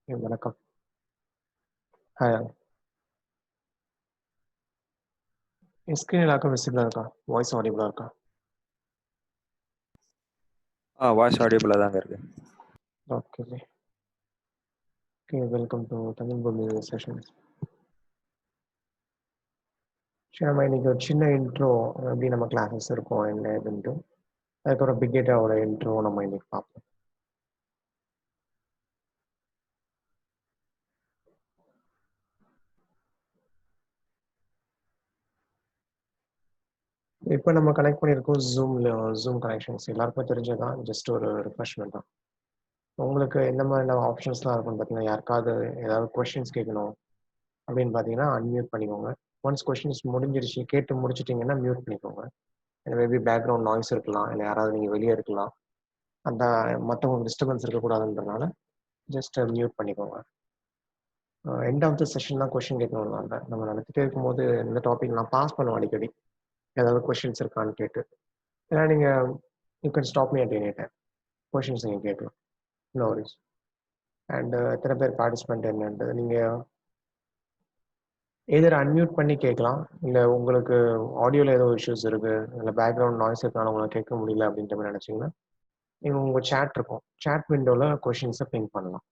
வணக்கம். ஹாய். என் ஸ்க்ரீன் எல்லாருக்கும் விசிபிளா இருக்கா? வாய்ஸ் ஆடிபிளா இருக்கா? வாய்ஸ் ஆடியபிளா தாங்க இருக்கு. Okay. Okay, welcome to Tamil பூமி செஷன். சரி, நம்ம இன்னைக்கு ஒரு சின்ன இன்ட்ரோ எப்படி நம்ம கிளாஸஸ் இருக்கும் என்ன ஏதுன்ட்டு, அதுக்கப்புறம் பிக் டேட்டாவோட இன்ட்ரோ நம்ம இன்னைக்கு பார்ப்போம். இப்போ நம்ம கனெக்ட் பண்ணியிருக்கோம் ஜூம் கனெக்ஷன்ஸ் எல்லாருக்கும் தெரிஞ்சதான். ஜஸ்ட் ஒரு ரிஃப்ரெஷ்மெண்ட் தான். உங்களுக்கு எந்த மாதிரி ஆப்ஷன்ஸ்லாம் இருக்குன்னு பார்த்தீங்கன்னா, யாருக்காவது ஏதாவது கொஸ்டின்ஸ் கேட்கணும் அப்படின்னு பார்த்தீங்கன்னா அன்மியூட் பண்ணிக்கோங்க. ஒன்ஸ் கொஸ்டின்ஸ் முடிஞ்சிருச்சு கேட்டு முடிச்சிட்டிங்கன்னா மியூட் பண்ணிக்கோங்க. மேபி பேக்ரவுண்ட் நாய்ஸ் இருக்கலாம், இல்லை யாராவது நீங்கள் வெளியே இருக்கலாம், அந்த மற்றவங்களுக்கு டிஸ்டர்பன்ஸ் இருக்கக்கூடாதுன்றதுனால ஜஸ்ட் மியூட் பண்ணிக்கோங்க. எண்ட் ஆஃப் த செஷன் தான் கொஸ்டின் கேட்கணும்லாம் இல்லை. நம்ம நடத்திட்டே இருக்கும்போது இந்த டாபிக் நான் பாஸ் பண்ணுவேன் அடிக்கடி, ஏதாவது கொஸ்டின்ஸ் இருக்கான்னு கேட்டு. ஏன்னா நீங்கள் you can stop me at any time, questions நீங்கள் கேட்கலாம், நோ வரிஸ். அண்ட் எத்தனை பேர் பார்ட்டிசிபெண்ட் என்னன்றது நீங்கள் எதிர அன்மியூட் பண்ணி கேட்கலாம், இல்லை உங்களுக்கு ஆடியோவில் ஏதோ இஷ்யூஸ் இருக்குது, இல்லை பேக்ரவுண்ட் நாய்ஸ் இருக்கனால உங்களுக்கு கேட்க முடியல அப்படின்ற மாதிரி நினச்சிங்கன்னா நீங்கள் உங்கள் சேட் இருக்கும், சேட் விண்டோவில் கொஷின்ஸை பிங் பண்ணலாம்.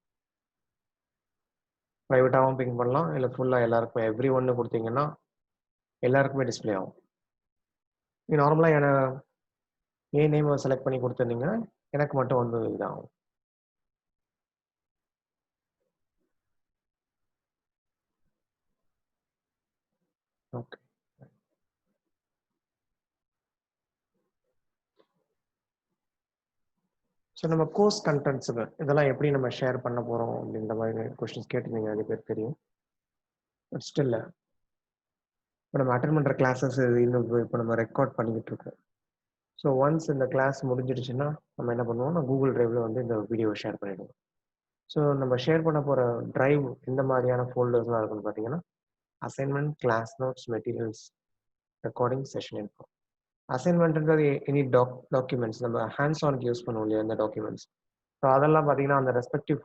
ப்ரைவேட்டாகவும் பிங் பண்ணலாம், இல்லை ஃபுல்லாக எல்லாருக்கும் எவ்ரி ஒன்று கொடுத்தீங்கன்னா எல்லாருக்குமே டிஸ்பிளே ஆகும். நீங்கள் நார்மலாக என் நேமை செலக்ட் பண்ணி கொடுத்துருந்தீங்கன்னா எனக்கு மட்டும் வந்து இதாகும். ஓகே. ஸோ நம்ம கோர்ஸ் கண்டென்ட்ஸுக்கு இதெல்லாம் எப்படி நம்ம ஷேர் பண்ண போகிறோம் அப்படின்ற மாதிரி கொஸ்டின்ஸ் கேட்டிருந்தீங்க, நிறைய பேர் தெரியும். பட் ஸ்டில் இப்போ நம்ம அட்டன் பண்ணுற கிளாஸஸ் இன்னும் இப்போ நம்ம ரெக்கார்ட் பண்ணிக்கிட்டு இருக்கோம். ஸோ ஒன்ஸ் இந்த கிளாஸ் முடிஞ்சிடுச்சுன்னா நம்ம என்ன பண்ணுவோம்னா கூகுள் டிரைவில் வந்து இந்த வீடியோவை ஷேர் பண்ணிவிடுவோம். ஸோ நம்ம ஷேர் பண்ண போகிற டிரைவ் எந்த மாதிரியான ஃபோல்டர்ஸ்லாம் இருக்குன்னு பார்த்தீங்கன்னா, assignment, class notes, materials, recording, session info. அசைன்மெண்ட்ன்றது எனி டாக்குமெண்ட்ஸ் நம்ம ஹேண்ட்ஸ் ஆனுக்கு யூஸ் பண்ணுவோம் இல்லையா, அந்த டாக்குமெண்ட்ஸ். ஸோ அதெல்லாம் பார்த்தீங்கன்னா அந்த ரெஸ்பெக்டிவ்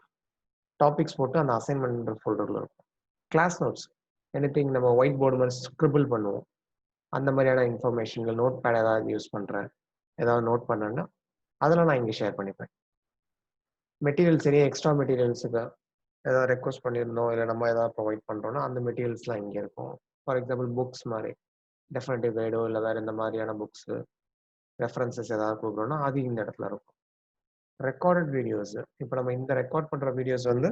டாபிக்ஸ் போட்டு அந்த அசைன்மெண்ட் ஃபோல்டரில் இருக்கும். கிளாஸ் நோட்ஸ் எனிதிங் நம்ம ஒயிட் போர்டு மாதிரி ஸ்க்ரிபிள் பண்ணுவோம், அந்த மாதிரியான இன்ஃபர்மேஷன்கள், நோட் பேட் ஏதாவது யூஸ் பண்ணுறேன், ஏதாவது நோட் பண்ணேன்னா அதெல்லாம் நான் இங்கே ஷேர் பண்ணிப்பேன். மெட்டீரியல்ஸ் சரியா எக்ஸ்ட்ரா மெட்டீரியல்ஸுக்கு ஏதாவது ரெக்வஸ்ட் பண்ணியிருந்தோம், இல்லை நம்ம ஏதாவது ப்ரொவைட் பண்ணுறோன்னா அந்த மெட்டீரியல்ஸ்லாம் இங்கே இருக்கும். ஃபார் எக்ஸாம்பிள் புக்ஸ் மாதிரி டெஃபினட்டிவ் கைடோ இல்லை வேறு இந்த மாதிரியான புக்ஸு ரெஃபரன்சஸ் ஏதாவது கொடுக்குறோன்னா அது இந்த இடத்துல இருக்கும். ரெக்கார்டட் வீடியோஸ், இப்போ நம்ம இந்த ரெக்கார்ட் பண்ணுற வீடியோஸ் வந்து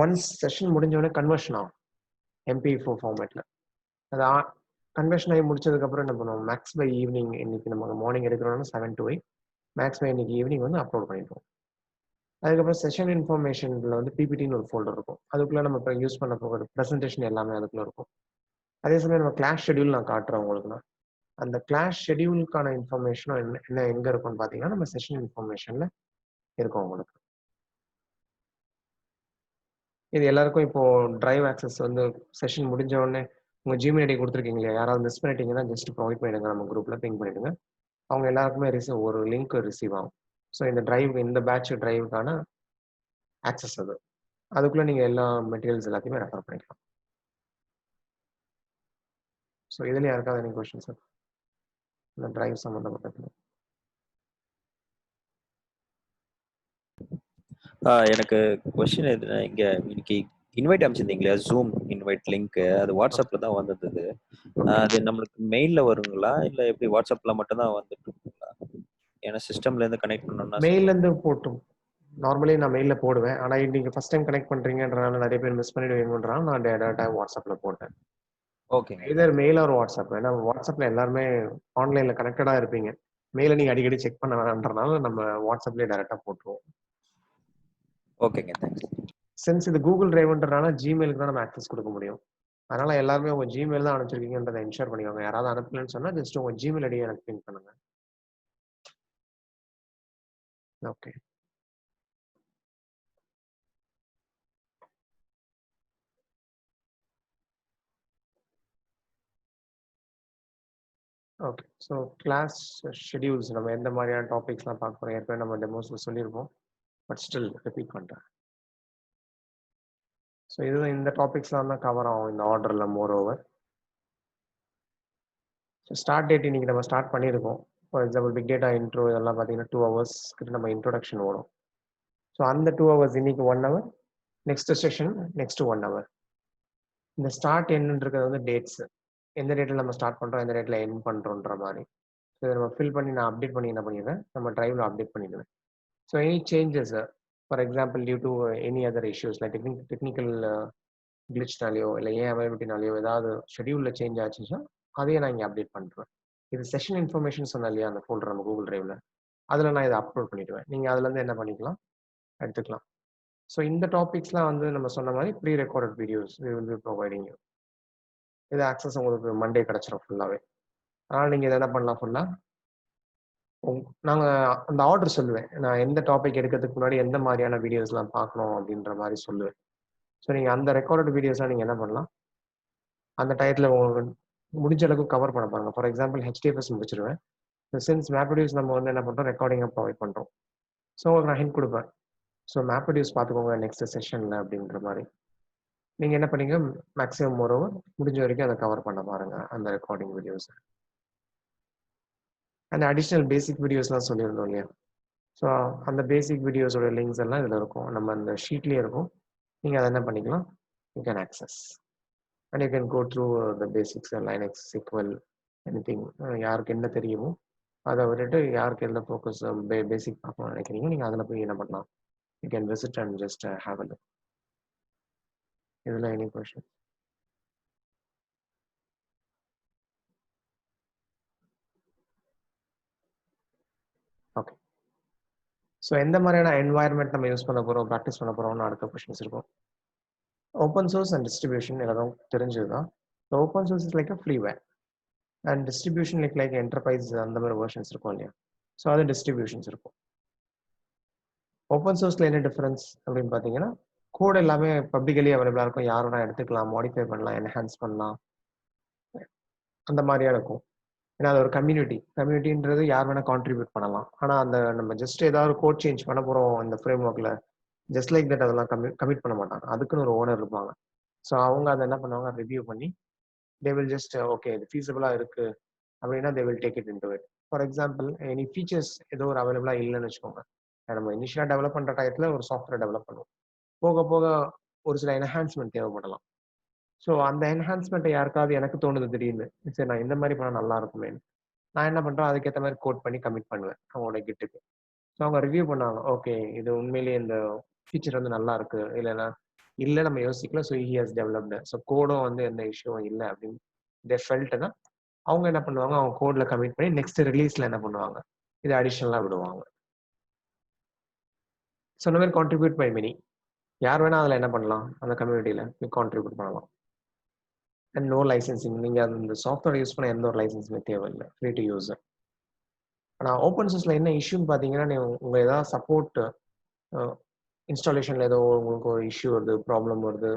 ஒன்ஸ் செஷன் முடிஞ்சோடனே கன்வர்ஷன் ஆகும் MP4 ஃபார்மேட்டில். அது கன்வர்ஷன் ஆகி முடிச்சதுக்கப்புறம் என்ன பண்ணுவோம், மேக்ஸ் பை ஈவினிங், இன்னைக்கு நம்ம மார்னிங் எடுக்கிறோம்னா 7 to 8, மேக்ஸ் பை இன்னைக்கு ஈவினிங் வந்து அப்லோட் பண்ணிடுவோம். அதுக்கப்புறம் செஷன் இன்ஃபர்மேஷனில் வந்து பிபிடின்னு ஒரு ஃபோல்டர் இருக்கும், அதுக்குள்ளே நம்ம இப்போ யூஸ் பண்ண போகிற ப்ரெசன்டேஷன் எல்லாமே அதுக்குள்ளே இருக்கும். அதே சமயம் நம்ம கிளாஸ் ஷெடியூல் நான் காட்டுறேன் உங்களுக்குன்னா, அந்த கிளாஸ் ஷெடியூலுக்கான இன்ஃபர்மேஷனும் என்ன எங்கே இருக்கும்னு பார்த்தீங்கன்னா நம்ம செஷன் இன்ஃபர்மேஷனில் இருக்கும் உங்களுக்கு. இது எல்லாருக்கும் இப்போ டிரைவ் ஆக்சஸ் வந்து செஷன் முடிஞ்ச உடனே உங்கள் ஜிமெயில் ஐடி கொடுத்துருக்கீங்க இல்லையா, யாராவது மிஸ் பண்ணிட்டீங்கன்னா ஜஸ்ட் ப்ரொவைட் பண்ணிடுங்க, நம்ம குரூப்பில் பிங் பண்ணிவிடுங்க. அவங்க எல்லாருக்குமே ஒரு லிங்க் ரிசீவ் ஆகும். ஸோ இந்த டிரைவ், இந்த பேட்ச் டிரைவுக்கான ஆக்சஸ் அது, அதுக்குள்ளே நீங்கள் எல்லா மெட்டீரியல்ஸ் எல்லாத்தையுமே ரெஃபர் பண்ணிக்கலாம். ஸோ இதில் யாருக்காவது எனி கொஸ்டின்ஸ் இந்த டிரைவ் சம்மந்தப்பட்டது? எனக்கு கொஸ்டின் எதுனா, இங்க இன்னைக்கு இன்வைட் அமைச்சிருந்தீங்களா, ஜூம் இன்வைட் லிங்க், அது வாட்ஸ்அப்ல தான் வந்தது. அது நம்மளுக்கு மெயில்ல வருங்களா இல்லை எப்படி? வாட்ஸ்அப்ல மட்டும் தான் வந்துட்டு இருக்குங்களா? ஏன்னா சிஸ்டம்ல இருந்து கனெக்ட் பண்ணணும்னா மெயிலேருந்து போட்டும் நார்மலி நான் மெயிலில் போடுவேன், ஆனால் நீங்கள் ஃபஸ்ட் டைம் கனெக்ட் பண்ணுறீங்கன்றனால நிறைய பேர் மிஸ் பண்ணிடுவீங்கன்றாங்க, நான் டேரெக்டாக வாட்ஸ்அப்பில் போட்டேன். ஓகேங்க. இதர் மெயில் ஒரு வாட்ஸ்அப், ஏன்னா வாட்ஸ்அப்பில் எல்லாருமே ஆன்லைனில் கனெக்டடாக இருப்பீங்க, மெயிலை நீங்கள் அடிக்கடி செக் பண்ண வேணான்றனால நம்ம வாட்ஸ்அப்லேயே டேரெக்டாக போட்டுருவோம். ஓகேங்க, தேங்க்ஸ். சின்ஸ் இது கூகுள் டிரைவ்ன்றனால ஜிமெயிலுக்கு தான் நம்ம ஆக்சஸ் கொடுக்க முடியும், அதனால எல்லாருமே உங்கள் ஜிமெயில் தான் அனுப்பிச்சிருக்கீங்கன்றதை என்ஷூர் பண்ணிக்கோங்க. யாராவது அனுப்பலன்னு சொன்னால் ஜஸ்ட் உங்கள் ஜிமெயில் ஐடியை எனக்கு பின் பண்ணுங்க. Okay. Okay, so class schedules நம்ம எந்த மாதிரியான டாபிக்ஸ்லாம் பார்க்க போகிறோம் ஏற்கனவே நம்ம டெமோஸில் சொல்லியிருப்போம், பட் ஸ்டில் ரிப்பீட் பண்ணுறேன். ஸோ இது இந்த டாபிக்ஸ்லாம் தான் கவர் ஆகும் இந்த ஆர்டரில் moreover. So start date இன்னைக்கு நம்ம ஸ்டார்ட் பண்ணியிருக்கோம். For example big data intro இதெல்லாம் பார்த்தீங்கன்னா 2 hours கிட்ட நம்ம இன்ட்ரோடக்ஷன் ஓடும். ஸோ அந்த 2 hours இன்னைக்கு 1 hour, next session next 1 hour. இந்த ஸ்டார்ட் என்னன்றது வந்து டேட்ஸ், எந்த டேட்டில் நம்ம ஸ்டார்ட் பண்ணுறோம் எந்த டேட்டில் எண்ட் பண்ணுறோன்ற மாதிரி. ஸோ இதை நம்ம ஃபில் பண்ணி நான் அப்டேட் பண்ணி என்ன பண்ணிடுவேன், நம்ம டிரைவில் அப்டேட் பண்ணிடுவேன். So any changes for example due to any other issues like technical கிளிச்னாலேயோ இல்லை ஏன் அவைலபிலிட்டினாலேயோ ஏதாவது ஷெடியூலில் சேஞ்ச் ஆச்சுன்னா அதையே நான் இங்கே அப்டேட் பண்ணுறேன். இது செஷன் இன்ஃபர்மேஷன் சொன்னேன் இல்லையா அந்த ஃபோல்டர் நம்ம கூகுள் டிரைவில், அதில் நான் இதை அப்லோட் பண்ணிடுவேன். நீங்கள் அதுலேருந்து என்ன பண்ணிக்கலாம் எடுத்துக்கலாம். ஸோ இந்த டாபிக்ஸ்லாம் வந்து நம்ம சொன்ன மாதிரி pre recorded videos we will be providing you. இது ஆக்சஸ் உங்களுக்கு மண்டே கிடச்சிரும் ஃபுல்லாகவே. அதனால் நீங்கள் இதை என்ன பண்ணலாம் ஃபுல்லாக நாங்கள் அந்த ஆர்டர் சொல்லுவேன். நான் எந்த டாபிக் எடுக்கிறதுக்கு முன்னாடி எந்த மாதிரியான வீடியோஸ்லாம் பார்க்கணும் அப்படின்ற மாதிரி சொல்லுவேன். ஸோ நீங்கள் அந்த ரெக்கார்டட் வீடியோஸ்லாம் நீங்கள் என்ன பண்ணலாம் அந்த டயத்தில் உங்களுக்கு முடிஞ்ச அளவுக்கு கவர் பண்ண பாருங்கள். ஃபார் எக்ஸாம்பிள் HDFS முடிச்சிருவேன். சின்ஸ் மேப்ரெடியூஸ் நம்ம வந்து என்ன பண்ணுறோம் ரெக்கார்டிங்காக ப்ரொவைட் பண்ணுறோம். ஸோ உங்களுக்கு நான் ஹிண்ட் கொடுப்பேன். ஸோ மேப்ரெடியூஸ் பார்த்துக்கோங்க நெக்ஸ்ட் செஷனில் அப்படின்ற மாதிரி. நீங்கள் என்ன பண்ணீங்க மேக்ஸிமம் ஒரு முடிஞ்ச வரைக்கும் அதை கவர் பண்ண பாருங்கள் அந்த ரெக்கார்டிங் வீடியோஸ். அந்த அடிஷ்னல் பேசிக் வீடியோஸ்லாம் சொல்லியிருந்தோம் இல்லையா, ஸோ அந்த பேசிக் வீடியோஸோட லிங்க்ஸ் எல்லாம் இதில் இருக்கும், நம்ம அந்த ஷீட்லேயே இருக்கும். நீங்கள் அதை என்ன பண்ணிக்கலாம், you can access and you can go through the basics Linux SQL anything யாருக்கு என்ன தெரியுமோ அதை விட்டுட்டு யாருக்கு எந்த ஃபோக்கஸ் பேசிக் பார்க்கணும்னு நினைக்கிறீங்க நீங்கள் அதில் போய் என்ன பண்ணலாம், you can visit and just have a look. இதில் எனி கொஷின்? ஓகே. ஸோ எந்த மாதிரியான என்வாயர்மெண்ட் நம்ம யூஸ் பண்ண போகிறோம் ப்ராக்டிஸ் பண்ண போகிறோம்னு அடுத்த கொஷின்ஸ் இருக்கும். ஓப்பன் சோர்ஸ் அண்ட் டிஸ்ட்ரிபியூஷன் எல்லாரும் தெரிஞ்சது தான். Open source is like a freeware and distribution like enterprise அந்த மாதிரி வெர்ஷன்ஸ் இருக்கும் இல்லையா, ஸோ அது டிஸ்ட்ரிபியூஷன்ஸ் இருக்கும். ஓப்பன் சோர்ஸில் என்ன டிஃபரன்ஸ் அப்படின்னு பார்த்தீங்கன்னா கோட் எல்லாமே பப்ளிக்கலி அவைலபிளாக இருக்கும், யாரோட எடுத்துக்கலாம், மாடிஃபை பண்ணலாம், என்ஹான்ஸ் பண்ணலாம், அந்த மாதிரியா இருக்கும். ஏன்னா அது ஒரு கம்யூனிட்டின்றது யார் வேணால் கான்ட்ரிபியூட் பண்ணலாம். ஆனால் அந்த நம்ம ஜஸ்ட் ஏதாவது கோட் சேஞ்ச் பண்ண போகிறோம் இந்த ஃப்ரேம் ஒர்க்கில் ஜஸ்ட் லைக் தட் அதெல்லாம் கமிட் பண்ண மாட்டாங்க, அதுக்குன்னு ஒரு ஓனர் இருப்பாங்க. ஸோ அவங்க அதை என்ன பண்ணுவாங்க ரிவ்யூ பண்ணி they will just okay இது feasible-ஆ இருக்கு அப்படின்னா they will take it into it. For example any features ஏதோ ஒரு அவைலபிளாக இல்லைன்னு வச்சுக்கோங்க, நம்ம இனிஷியலாக டெவலப் பண்ணுற டயத்தில் ஒரு சாஃப்ட்வேர் டெவலப் பண்ணுவோம், போக போக ஒரு சில என்ஹான்ஸ்மெண்ட் தேவைப்படலாம். ஸோ அந்த என்ஹான்ஸ்மெண்ட்டை யாருக்காவது எனக்கு தோணுது திடீர்னு சரி நான் இந்த மாதிரி பண்ணால் நல்லா இருக்குமே, நான் என்ன பண்ணுறேன் அதுக்கேற்ற மாதிரி கோட் பண்ணி கமிட் பண்ணுவேன் அவங்களோட கிட்டுக்கு. ஸோ அவங்க ரிவ்யூ பண்ணாங்க ஓகே இது உண்மையிலேயே இந்த ஃபீச்சர் வந்து நல்லா இருக்கு இல்லைன்னா இல்லை நம்ம யோசிக்கல, so he has developed, so கோடும் வந்து எந்த இஷ்யூவும் இல்லை அப்படின்னு தே ஃபெல்ட்னா அவங்க என்ன பண்ணுவாங்க அவங்க கோட்ல கமிட் பண்ணி நெக்ஸ்ட் ரிலீஸ்ல என்ன பண்ணுவாங்க இது அடிஷனலாக விடுவாங்க. ஸோ இந்த மாதிரி கான்ட்ரிபியூட் பை மெனி, யார் வேணா அதில் என்ன பண்ணலாம் அந்த கம்யூனிட்டியில் கான்ட்ரிபியூட் பண்ணலாம். அண்ட் நோ லைசன்சிங், நீங்கள் அந்த சாஃப்ட்வேர் யூஸ் பண்ண எந்த ஒரு லைசன்ஸுமே தேவையில்லை, ஃப்ரீ டு யூஸ். ஆனால் ஓப்பன் சோர்ஸில் என்ன இஷ்யூன்னு பார்த்தீங்கன்னா உங்கள் ஏதாவது சப்போர்ட் இன்ஸ்டாலேஷனில் ஏதோ உங்களுக்கு ஒரு இஷ்யூ வருது, ப்ராப்ளம் வருது,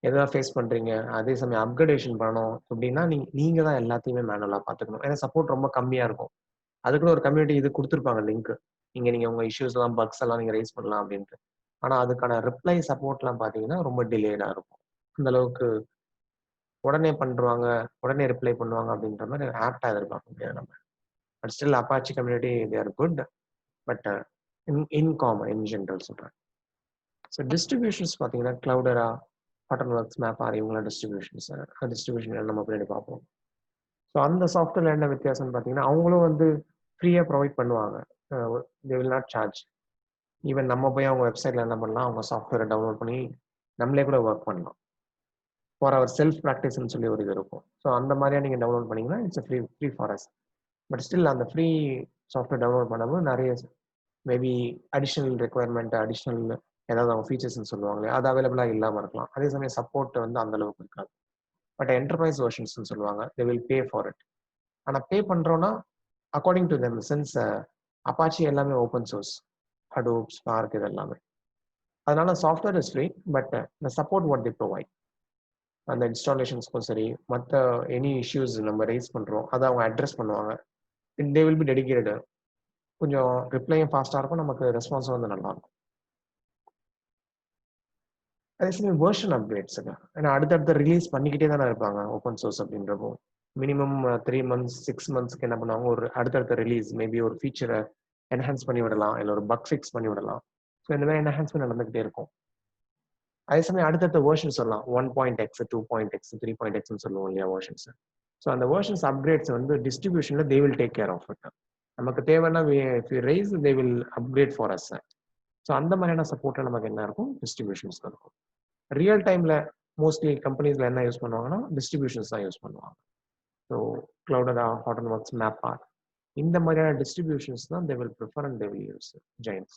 எதாவது ஃபேஸ் பண்ணுறீங்க, அதே சமயம் அப்கிரேடேஷன் பண்ணணும் அப்படின்னா நீங்கள் தான் எல்லாத்தையுமே மேனுவலாக பார்த்துக்கணும். ஏன்னா சப்போர்ட் ரொம்ப கம்மியாக இருக்கும். அதுக்குன்னு ஒரு கம்யூனிட்டி இது கொடுத்துருப்பாங்க லிங்க், நீங்கள் உங்கள் இஷ்யூஸ்லாம் பக்ஸ் எல்லாம் நீங்கள் ரைஸ் பண்ணலாம் அப்படின்ட்டு. ஆனால் அதுக்கான ரிப்ளை சப்போர்ட்லாம் பார்த்தீங்கன்னா ரொம்ப டிலேடாக இருக்கும், அந்த அளவுக்கு உடனே பண்ணுவாங்க உடனே ரிப்ளை பண்ணுவாங்க அப்படின்ற மாதிரி ஆப்டாக எதிர்பார்க்க முடியாது நம்ம. But still Apache community they are good, but in common in general சொல்கிறேன். ஸோ டிஸ்ட்ரிபியூஷன்ஸ் பார்த்தீங்கன்னா கிளவுடரா, பாட்டன் ஒர்க்ஸ், மேப்பார், இவங்களாம் டிஸ்ட்ரிபியூஷன் நம்ம பின்னாடி பார்ப்போம். ஸோ அந்த சாஃப்ட்வேர் என்ன வித்தியாசம்னு பார்த்தீங்கன்னா அவங்களும் வந்து ஃப்ரீயாக ப்ரொவைட் பண்ணுவாங்க, they will not charge. Even நம்ம போய் அவங்க வெப்சைட்டில் என்ன பண்ணலாம் அவங்க சாஃப்ட்வேரை டவுன்லோட் பண்ணி நம்மளே கூட ஒர்க் பண்ணலாம். ஃபார் அவர் செல்ஃப் ப்ராக்டிஸ்ன்னு சொல்லி ஒரு இது இருக்கும். ஸோ அந்த மாதிரியா நீங்கள் டவுன்லோட் பண்ணிங்கன்னா it's free for us. But still அந்த ஃப்ரீ சாஃப்ட்வேர் டவுன்லோட் பண்ணும்போது நிறைய மேபி அடிஷ்னல் ரெக்குவயர்மெண்ட் அடிஷ்னல் ஏதாவது அவங்க ஃபீச்சர்ஸ்ன்னு சொல்லுவாங்களே அது அவைலபிளாக இல்லாமல் இருக்கலாம். அதே சமயம் சப்போர்ட் வந்து அந்த அளவுக்கு இருக்காது. பட் என்டர்பிரைஸ் வெர்ஷன்ஸ்னு சொல்லுவாங்க, they will pay for it. ஆனால் பே பண்ணுறோன்னா according to them, sense Apache எல்லாமே ஓப்பன் சோர்ஸ், ஹடூப், ஸ்பார்க் இது எல்லாமே. அதனால சாஃப்ட்வேர் இஸ் ஃப்ரீ, பட் இந்த சப்போர்ட் வாட் தி ப்ரொவைட் அந்த இன்ஸ்டாலேஷன்ஸ்க்கும் சரி மற்ற எனி இஷ்யூஸ் நம்ம ரைஸ் பண்ணுறோம் அதை அவங்க அட்ரஸ் பண்ணுவாங்க. தே வில் பி டெடிகேட்டட், கொஞ்சம் ரிப்ளையும் ஃபாஸ்ட்டாக இருக்கும், நமக்கு ரெஸ்பான்ஸும் வந்து நல்லாயிருக்கும். அதே சமயம் வெர்ஷன் அப்கிரேட்ஸுங்க. ஏன்னா அடுத்தடுத்த ரிலீஸ் பண்ணிக்கிட்டே தானே இருப்பாங்க ஓப்பன் சோர்ஸ் அப்படின்றப்போ. மினிமம் 3 மந்த்ஸ் 6 மந்த்ஸ்க்கு என்ன பண்ணுவாங்க, ஒரு அடுத்தடுத்த ரிலீஸ் மேபி ஒரு ஃபீச்சரை என்ஹான்ஸ் பண்ணி விடலாம், இல்லை ஒரு பக் ஃபிக்ஸ் பண்ணி விடலாம். ஸோ இந்த மாதிரி என்ஹான்ஸ்மெண்ட் நடந்துகிட்டே இருக்கும். அதே சமயம் அடுத்தடுத்த வெர்ஷன் சொல்லலாம், 1.x 2.x 3.xன்னு சொல்லுவோம் இல்லையா வெர்ஷன்ஸ். ஸோ அந்த வெர்ஷன்ஸ் அப்கிரேட்ஸ் வந்து டிஸ்ட்ரிபியூஷனில் they will take care of it. நமக்கு தேவைன்னா raise they will upgrade for us. So அந்த மாதிரியான சப்போர்ட்டில் நமக்கு என்ன இருக்கும், டிஸ்ட்ரிபியூஷன்ஸ் இருக்கும். ரியல் டைம்ல மோஸ்ட்லி கம்பெனிஸ்ல என்ன யூஸ் பண்ணுவாங்கன்னா டிஸ்ட்ரிபியூஷன்ஸ் தான் யூஸ் பண்ணுவாங்க. ஸோ கிளவுடரா, ஹார்டன்வொர்க்ஸ், மேப்பார், இந்த மாதிரியான டிஸ்ட்ரிபியூஷன்ஸ் தான் they will prefer and they will use chains.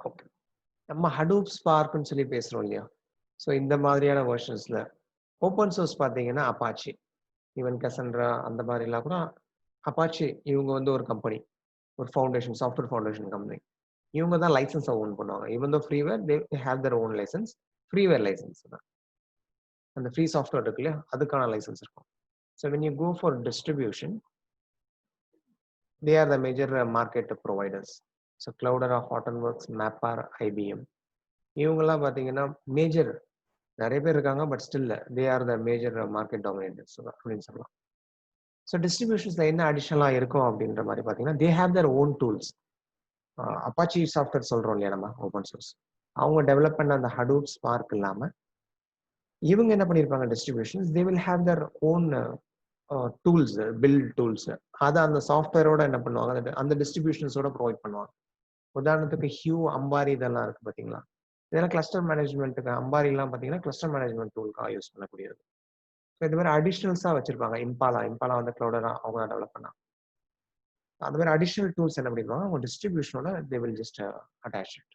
Okay, நம்ம ஹடூப் ஸ்பார்க்னு சொல்லி பேசுறோம் இல்லையா. ஸோ இந்த மாதிரியான வெர்ஷன்ஸ்ல ஓப்பன் சோர்ஸ் பார்த்தீங்கன்னா அப்பாச்சி, ஈவன் கசன்ட்ரா, அந்த மாதிரிலாம் கூட. அப்பாச்சி இவங்க வந்து ஒரு கம்பெனி, ஒரு ஃபவுண்டேஷன், சாஃப்ட்வேர் ஃபவுண்டேஷன் கம்பெனி. இவங்க தான் லைசன்ஸை ஓன் பண்ணுவாங்க. Even though freeware they have their own licence. Freeware licence தான் அந்த ஃப்ரீ சாஃப்ட்வேர் இருக்கு இல்லையா, அதுக்கான லைசன்ஸ் இருக்கும். So when you go for distribution, they are the major market providers. So Cloudera, Hortonworks, MapR, IBM, இவங்கெல்லாம் பார்த்தீங்கன்னா major, நிறைய பேர் இருக்காங்க, but still they are the major market dominators அப்படின்னு சொல்லலாம். ஸோ டிஸ்ட்ரிபியூஷன்ஸ்ல என்ன அடிஷனலாக இருக்கும் அப்படின்ற மாதிரி பார்த்தீங்கன்னா, தே have their own tools. Apache software சொல்றோம் இல்லையா நம்ம ஓப்பன் சோர்ஸ், அவங்க டெவலப் பண்ண அந்த ஹடூப் ஸ்பார்க் இல்லாம இவங்க என்ன பண்ணியிருப்பாங்க, distributions they will have their own tools, build tools. அதை அந்த சாஃப்ட்வேரோட என்ன பண்ணுவாங்க, அந்த டிஸ்ட்ரிபியூஷன்ஸோட ப்ரொவைட் பண்ணுவாங்க. உதாரணத்துக்கு ஹியூ, அம்பாரி இதெல்லாம் இருக்கு பார்த்தீங்களா, இதெல்லாம் கிளஸ்டர் மேனேஜ்மெண்ட்டுக்கு. அம்பாரிலாம் பார்த்தீங்கன்னா கிளஸ்டர் மேனேஜ்மெண்ட் டூலுக்காக யூஸ் பண்ணக்கூடியது. ஸோ இது மாதிரி அடிஷ்னல்ஸாக வச்சிருப்பாங்க. இம்பாலா வந்து கிளவுடரா அவங்க டெவலப் பண்ணாங்க. அந்த மாதிரி அடிஷ்னல் டூல்ஸ் என்ன பண்ணிருப்பாங்க, அவங்க டிஸ்ட்ரிபியூஷனோட they will just attach it.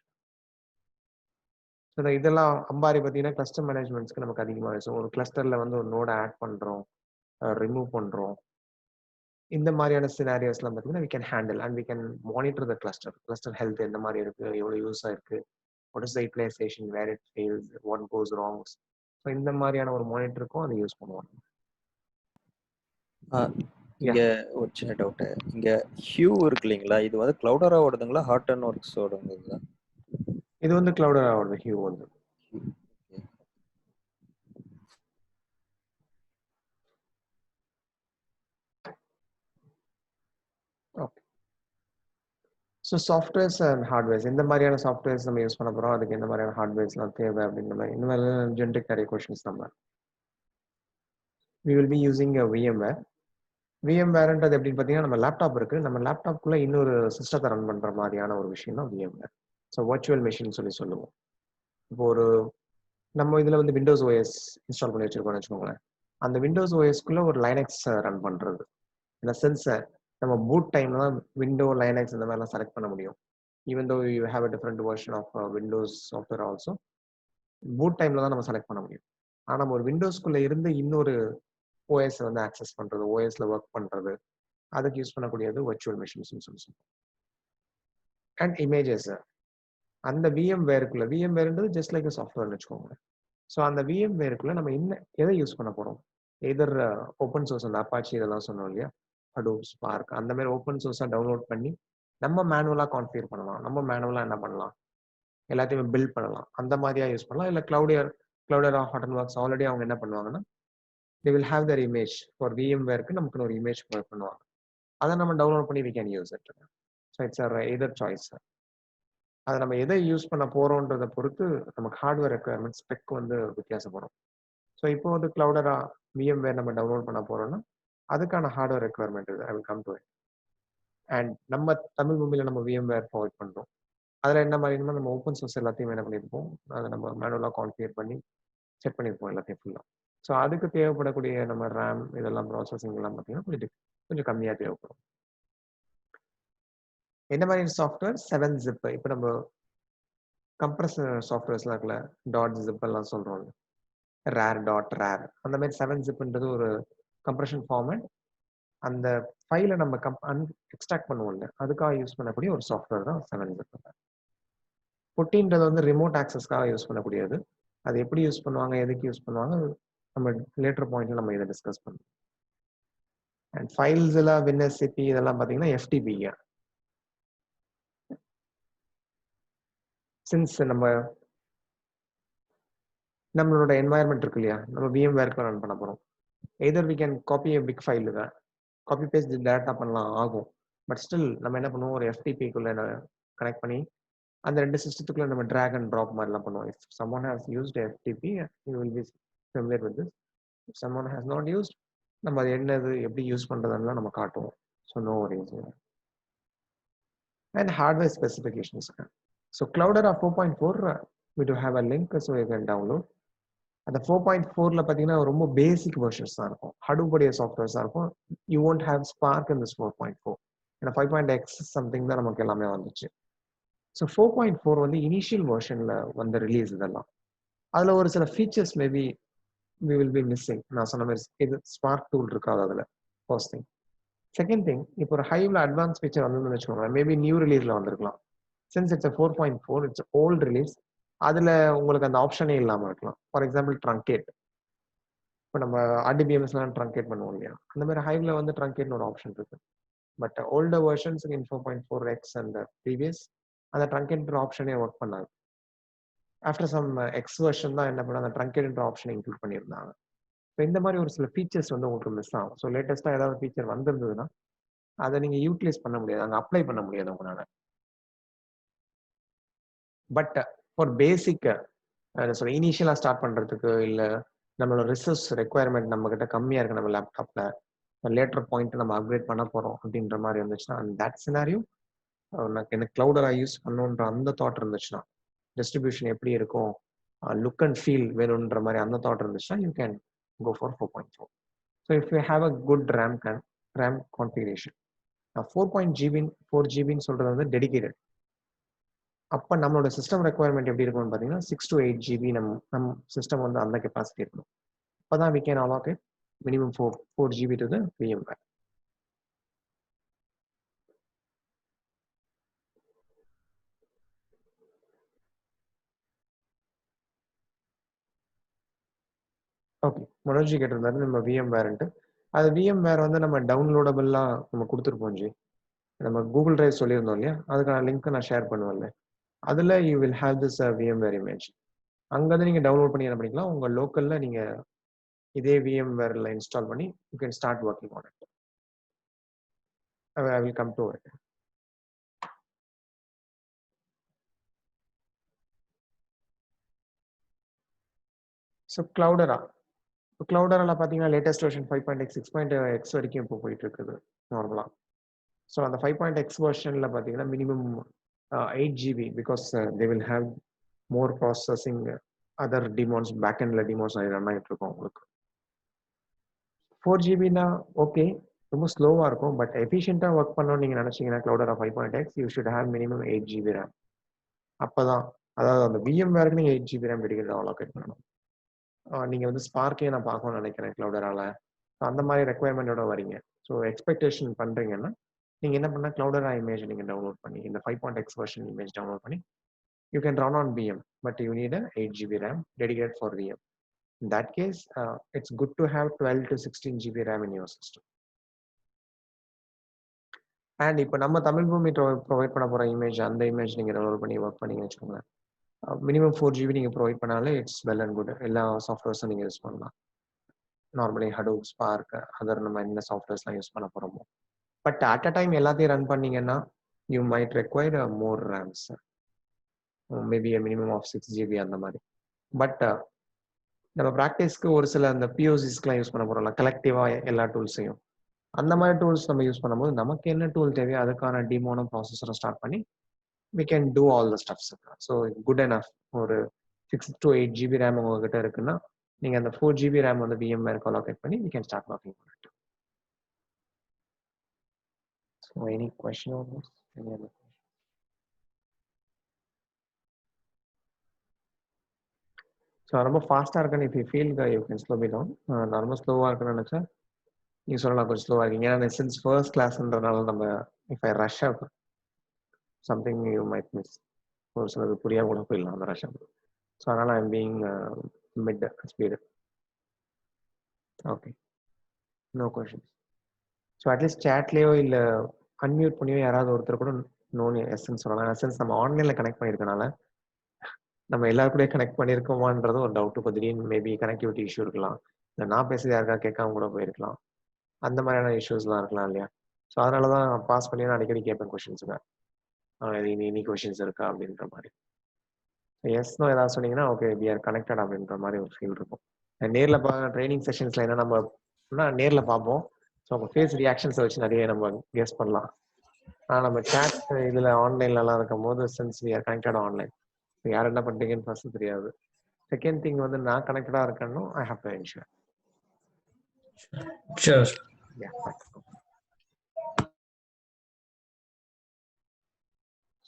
So இதெல்லாம் அம்பாரி பார்த்தீங்கன்னா கிளஸ்டர் மேனேஜ்மெண்ட்ஸ்க்கு நமக்கு அதிகமாக யூஸ். ஒரு கிளஸ்டர்ல வந்து ஒரு நோட ஆட் பண்றோம், ரிமூவ் பண்றோம், இந்த மாதிரியான சினாரியோஸ்லாம் பார்த்தீங்கன்னா we can handle and we can monitor the cluster health எந்த மாதிரி இருக்கு, எவ்வளோ யூஸ் ஆயிருக்கு, what is the utilization, where it fails, what goes wrong. So இந்த மாதிரியான ஒரு மானிட்டருக்கும் அதை யூஸ் பண்ணுவாங்க. இங்க ஒரு சின்ன டவுட். இங்க ஹியூ இருக்கு இல்லைங்களா, இது வந்து கிளவுடராவோடதுங்களா ஹார்டன்வொர்க்ஸோடதுங்களா? இது வந்து கிளவுடராவோட ஹியூ வந்து. Okay, so softwares and hardwares, இந்த மாதிரியான சாஃப்ட்வேர்ஸ் நம்ம யூஸ் பண்ண போகிறோம், அதுக்கு எந்த மாதிரியான ஹார்ட்வேர்ஸ்லாம் தேவை அப்படின்ற மாதிரி இந்த மாதிரி ஜென்ரிக் நிறைய கொஷின்ஸ் நம்ம. we will be using a VMware. VMwareன்றது எப்படின்னு பார்த்தீங்கன்னா, நம்ம லேப்டாப் இருக்கு, நம்ம லேப்டாப்குள்ள இன்னொரு சிஸ்டத்தை ரன் பண்ற மாதிரியான ஒரு விஷயம் தான் VMware. ஸோ வர்ச்சுவல் மெஷின் சொல்லி சொல்லுவோம். இப்போ ஒரு நம்ம இதுல வந்து விண்டோஸ் ஓஎஸ் இன்ஸ்டால் பண்ணி வச்சிருக்கோம்னு வச்சுக்கோங்களேன். அந்த விண்டோஸ் ஓஎஸ்க்குள்ள ஒரு லைனக்ஸ் ரன் பண்றது. இந்த சென்ஸை நம்ம பூட் டைம்ல தான் விண்டோ, லைனக்ஸ் இந்த மாதிரிலாம் செலக்ட் பண்ண முடியும். Even though you have a different version of Windows software also, boot டைம்ல தான் நம்ம செலக்ட் பண்ண முடியும். ஆனால் நம்ம ஒரு விண்டோஸ்குள்ள இருந்து இன்னொரு ஓஎஸ் வந்து ஆக்சஸ் பண்றது, ஓஎஸ்ல ஒர்க் பண்றது, அதுக்கு யூஸ் பண்ணக்கூடியது வர்ச்சுவல் மெஷின்ஸ் சொல்லி சொல்லுவோம். அண்ட் இமேஜஸ், அந்த VMwareக்குள்ள, VMwareன்றது ஜஸ்ட் லைக் சாஃப்ட்வேர்னு வச்சுக்கோங்க. ஸோ அந்த VMwareக்குள்ள நம்ம என்ன எதை யூஸ் பண்ண போறோம், எதர் ஓப்பன் சோர்ஸ், அந்த அப்பாச்சி இதெல்லாம் சொன்னோம் இல்லையா, ஹடூப், ஸ்பார்க், அந்த மாதிரி ஓப்பன் சோர்ஸாக டவுன்லோட் பண்ணி நம்ம மேனுவலாக கான்ஃபிகர் பண்ணலாம், நம்ம மேனுவலாக என்ன பண்ணலாம், எல்லாத்தையுமே பில்ட் பண்ணலாம், அந்த மாதிரியா யூஸ் பண்ணலாம். இல்லை கிளவுடரா, ஹார்டன்வொர்க்ஸ் ஆல்ரெடி அவங்க என்ன பண்ணுவாங்கன்னா, they will have their image for VMwareக்கு நமக்கு ஒரு இமேஜ் ப்ரொவைட் பண்ணுவாங்க, அதை நம்ம டவுன்லோட் பண்ணி we can use it. So it's either choice. அதை நம்ம எதை யூஸ் பண்ண போறோன்றதை பொறுத்து நமக்கு ஹார்ட்வேர் ரெக்குயர்மெண்ட் ஸ்பெக் வந்து வித்தியாசப்படும். ஸோ இப்போ வந்து கிளவுடரா, VMware நம்ம டவுன்லோட் பண்ண போறோம்னா அதுக்கான ஹார்ட்வேர் ரெக்குயர்மெண்ட் இது. I will come to it. And நம்ம தமிழ் பூமியில நம்ம VMware ப்ரொவைட் பண்றோம். அதில் என்ன மாதிரினா நம்ம ஓப்பன் சோர்ஸ் எல்லாத்தையும் என்ன பண்ணியிருப்போம், அதை நம்ம மேனுவலாக கான்ஃபிகர் பண்ணி செட் பண்ணியிருப்போம் எல்லாத்தையும் ஃபுல்லாக. ஸோ அதுக்கு தேவைப்படக்கூடிய நம்ம ரேம் இதெல்லாம் ப்ராசஸிங் எல்லாம் பார்த்தீங்கன்னா கொஞ்சம் கம்மியாக தேவைப்படும். என்ன மாதிரி சாஃப்ட்வேர், 7-zip. இப்போ நம்ம கம்ப்ரஸர் சாஃப்ட்வேர்ஸ்லாம் இருக்குல்ல, .zip எல்லாம் சொல்றோம், rare அந்த மாதிரி 7-zipன்றது ஒரு கம்ப்ரஷன் ஃபார்மேட். அந்த ஃபைலை நம்ம எக்ஸ்ட்ராக்ட் பண்ணுவோம்ல, அதுக்காக யூஸ் பண்ணக்கூடிய ஒரு சாஃப்ட்வேர் தான் 7-zip. 14ன்றது வந்து ரிமோட் ஆக்சஸ்க்காக யூஸ் பண்ணக்கூடியது. அது எப்படி யூஸ் பண்ணுவாங்க, எதுக்கு யூஸ் பண்ணுவாங்க, நம்ம லேட்டர் பாயிண்ட்ல நம்ம இதை டிஸ்கஸ் பண்ணுவோம். அண்ட் ஃபைல்ஸ் எல்லாம் WinSCP இதெல்லாம் பார்த்தீங்கன்னா FTP. சின்ஸ் நம்மளோட என்வாயர்மெண்ட் இருக்கு இல்லையா, நம்ம VMware ரன் பண்ண போறோம். Either we can copy a big file, copy paste டேரக்டா பண்ணலாம் ஆகும். பட் ஸ்டில் நம்ம என்ன பண்ணுவோம், ஒரு FTP-க்குள்ள கனெக்ட் பண்ணி அந்த 2 சிஸ்டத்துக்குள்ள நம்ம drag and drop மாதிரிலாம் பண்ணுவோம். If someone has used FTP, you will be familiar with this. If someone has not used, நம்ம அது என்னது எப்படி யூஸ் பண்றதுலாம் நம்ம காட்டுவோம். So no worries. And hardware specifications. So Cloudera 4.4, we do have a link so you can download. அந்த 4.4ல பார்த்தீங்கன்னா ரொம்ப பேசிக் வெர்ஷன்ஸ் தான் இருக்கும், ஹடூப் உடைய சாஃப்ட்வேர்ஸ் தான் இருக்கும். You won't have spark in this 4.4. ஏன்னா 5.x சம்திங் தான் நமக்கு எல்லாமே வந்துச்சு. ஸோ 4.4 வந்து இனிஷியல் வெர்ஷன்ல வந்த ரிலீஸ் இதெல்லாம். அதில் ஒரு சில features maybe we will be missing. நான் சொன்ன மாதிரி இது ஸ்பார்க் டூல் இருக்காது அதில், ஃபர்ஸ்ட் திங். செகண்ட் திங், இப்போ ஒரு ஹைவில் அட்வான்ஸ் ஃபீச்சர் வந்ததுன்னு வச்சுக்கோங்களேன், மேபி நியூ ரிலீஸில் வந்திருக்கலாம். Since it's 4.4, it's old release, அதில் உங்களுக்கு அந்த ஆப்ஷனே இல்லாமல் இருக்கலாம். For example truncate. இப்போ நம்ம RDBMSலாம் ட்ரங்கேட் பண்ணுவோம் இல்லையா, அந்த மாதிரி ஹைவில் வந்து ட்ரங்கேட்னு ஒரு ஆப்ஷன் இருக்கு. But older versions in 4.4x and previous அந்த ட்ரங்கேட் ஆப்ஷனே ஒர்க் பண்ணாது. ஆஃப்டர் சம் எக்ஸ் வெர்ஷன் தான் என்ன பண்ண அந்த ட்ரங்கேட் ஆப்ஷனை இன்க்ளூட் பண்ணியிருந்தாங்க. ஸோ இந்த மாதிரி ஒரு சில ஃபீச்சர்ஸ் வந்து உங்களுக்கு மிஸ் ஆகும். ஸோ லேட்டஸ்ட்டாக ஏதாவது ஃபீச்சர் வந்திருந்ததுன்னா அதை நீங்கள் யூட்டிலைஸ் பண்ண முடியாது, அங்கே அப்ளை பண்ண முடியாது உங்களால். பட் ஃபார் பேசிக் சொல்ல இனிஷியலாக ஸ்டார்ட் பண்ணுறதுக்கு, இல்லை நம்மளோட ரிசோர்ஸ் ரெக்குவயர்மெண்ட் நம்ம கிட்ட கம்மியாக இருக்கு நம்ம லேப்டாப்பில், லேட்டர் பாயிண்ட் நம்ம அப்கிரேட் பண்ண போகிறோம் அப்படின்ற மாதிரி இருந்துச்சுன்னா, அந்த தட் சினாரியோ எனக்கு Cloudera யூஸ் பண்ணணுன்ற அந்த தாட் இருந்துச்சுன்னா, டிஸ்ட்ரிபியூஷன் எப்படி இருக்கும், லுக் அண்ட் ஃபீல் வேணுன்ற மாதிரி அந்த தாட் இருந்துச்சுன்னா, you can go for 4.4. So if you have a good RAM configuration. 4GB சொல்றது வந்து டெடிகேட்டட். அப்போ நம்மளோட சிஸ்டம் ரெக்குவயர்மெண்ட் எப்படி இருக்கும்னு பார்த்தீங்கன்னா 6 to 8 GB நம் சிஸ்டம் வந்து அந்த கெப்பாசிட்டி இருக்கணும். அப்போ தான் we can allocate minimum 4 GB to the VMware. Okay, மனோஜி கேட்டிருந்தாரு நம்ம VMwareன்ட்டு. அது VMware வந்து நம்ம டவுன்லோடபிள்லாம் நம்ம கொடுத்துருப்போம் ஜி. நம்ம கூகுள் டிரைவ் சொல்லியிருந்தோம் இல்லையா, அதுக்கான லிங்க் நான் ஷேர் பண்ணுவேன்ல, அதில் you will have this VMware image. அங்கேருந்து நீங்கள் டவுன்லோட் பண்ணி என்ன பண்ணிக்கலாம், உங்கள் லோக்கலில் நீங்கள் இதே VMwareல இன்ஸ்டால் பண்ணி you can start working on it. I will come to it. So Clouderaல பார்த்தீங்கன்னா லேட்டஸ்ட் வெர்ஷன் 5.x 6.x வரைக்கும் இப்போ போயிட்டு இருக்குது நார்மலாக. ஸோ அந்த 5.x வெர்ஷனில் பார்த்தீங்கன்னா minimum 8 GB, because they will have more processing, other daemons, back எண்டில் டிமான்ஸ் ரன் ஆகிட்டு இருக்கும் உங்களுக்கு. 4 GBனா ஓகே, ரொம்ப ஸ்லோவாக இருக்கும். பட் எஃபிஷியண்டாக ஒர்க் பண்ணணும்னு நீங்கள் நினச்சிங்கன்னா Cloudera 5.x you should have minimum 8 GB RAM. அப்போ தான், அதாவது அந்த VMwareக்கு நீங்கள் 8 GB ரேம் டெடிகேட் அலோகேட் பண்ணணும். நீங்கள் வந்து ஸ்பார்க்கே நான் பார்க்கணும்னு நினைக்கிறேன் Clouderaல, அந்த மாதிரி ரெக்குவயர்மெண்ட்டோட வரீங்க. ஸோ எக்ஸ்பெக்டேஷன் பண்ணுறீங்கன்னா நீங்கள் என்ன பண்ணால் Cloudera இமேஜ் நீங்கள் டவுன்லோட் பண்ணி, இந்த 5.x வெர்ஷன் இமேஜ் டவுன்லோட் பண்ணி you can run on VM, but you need a 8 GB RAM dedicated for VM. In that case, it's good to have 12 to 16 GB RAM in your system. And இப்போ நம்ம தமிழ் பூமி provide பண்ண போகிற image, அந்த image நீங்கள் download பண்ணி work பண்ணி வச்சுக்கோங்க. மினிமம் 4 GB நீங்கள் ப்ரொவைட் பண்ணாலே இட்ஸ் வெல் அண்ட் குட். எல்லா சாஃப்ட்வேர்ஸும் நீங்கள் யூஸ் பண்ணலாம். நார்மலி ஹடூப், ஸ்பார்க், அதர் நம்ம என்ன சாஃப்ட்வேர்ஸ்லாம் யூஸ் பண்ண போகிறோமோ. பட் அட் அ டைம் எல்லாத்தையும் ரன் பண்ணீங்கன்னா you might require more RAMs, maybe a minimum of 6 GB அந்த மாதிரி. பட் நம்ம ப்ராக்டிஸ்க்கு ஒரு சில அந்த POCஸ்க்குலாம் யூஸ் பண்ண போகிறோம்ல, கலெக்டிவாக எல்லா டூல்ஸையும், அந்த மாதிரி டூல்ஸ் நம்ம யூஸ் பண்ணும்போது நமக்கு என்ன டூல் தேவையோ அதுக்கான டிமோனும் ப்ராசஸரும் ஸ்டார்ட் பண்ணி we can do all the stuffs. So good enough. ஒரு 6 to 8 GB ரேம் உங்ககிட்ட இருக்குன்னா நீங்கள் அந்த 4 GB ரேம் வந்து VMware அலோகேட் பண்ணி we can start working on it. So any question on this? Any other question? So ரொம்ப ஃபாஸ்ட்டாக இருக்குன்னு if you feel you can slow me down. நான் ரொம்ப ஸ்லோவாக இருக்குன்னு நினச்சா நீங்கள் சொல்லலாம் கொஞ்சம் ஸ்லோவாக இருக்கீங்க. ஏன்னா சின்ஸ் ஃபர்ஸ்ட் கிளாஸ்ன்றனால நம்ம if I rush up something you might miss. ஒரு சிலது புரியாம கூட போயிடலாம் அந்த ரஷ் அப். ஸோ அதனால் I'm being mid speed. Okay, no questions. So at least சேட்லேயோ இல்லை அன்மியூட் பண்ணியோ யாராவது ஒருத்தர் கூட நோன் எஸ்ன்னு சொல்லலாம். எஸ்என்ஸ் நம்ம ஆன்லைனில் கனெக்ட் பண்ணியிருக்கனால நம்ம எல்லாரும் கூட கனெக்ட் பண்ணியிருக்கோமான்றது ஒரு டவுட். இப்போ திடீர்னு மேபி கனெக்டிவிட்டி இஷ்யூ இருக்கலாம், இல்லை நான் பேசுறது யாருக்கா கேட்காம கூட போயிருக்கலாம். அந்த மாதிரியான இஷ்யூஸ்லாம் இருக்கலாம் இல்லையா? ஸோ அதனால தான் பாஸ் பண்ணி நான் அடிக்கடி கேட்பேன் கொஷின்ஸுங்க. இனி கொஷின்ஸ் இருக்கா அப்படின்ற மாதிரி. எஸ்னோ ஏதாவது சொன்னீங்கன்னா ஓகே வி ஆர் கனெக்டட் அப்படின்ற மாதிரி ஒரு ஃபீல் இருக்கும். நேரில் ட்ரைனிங் செஷன்ஸில் என்ன நம்ம நேரில் பார்ப்போம். ஸோ அவங்க ஃபேஸ் ரியாக்ஷன்ஸை வச்சு நிறைய நம்ம கெஸ் பண்ணலாம். ஆனால் நம்ம சேட் இதில் ஆன்லைன்லலாம் இருக்கும் போது since we are connected online, யார் என்ன பண்ணுறீங்கன்னு ஃபர்ஸ்ட் தெரியாது. செகண்ட் திங் வந்து நான் கனெக்டடாக இருக்கேன்னு I have to ensure. Sure.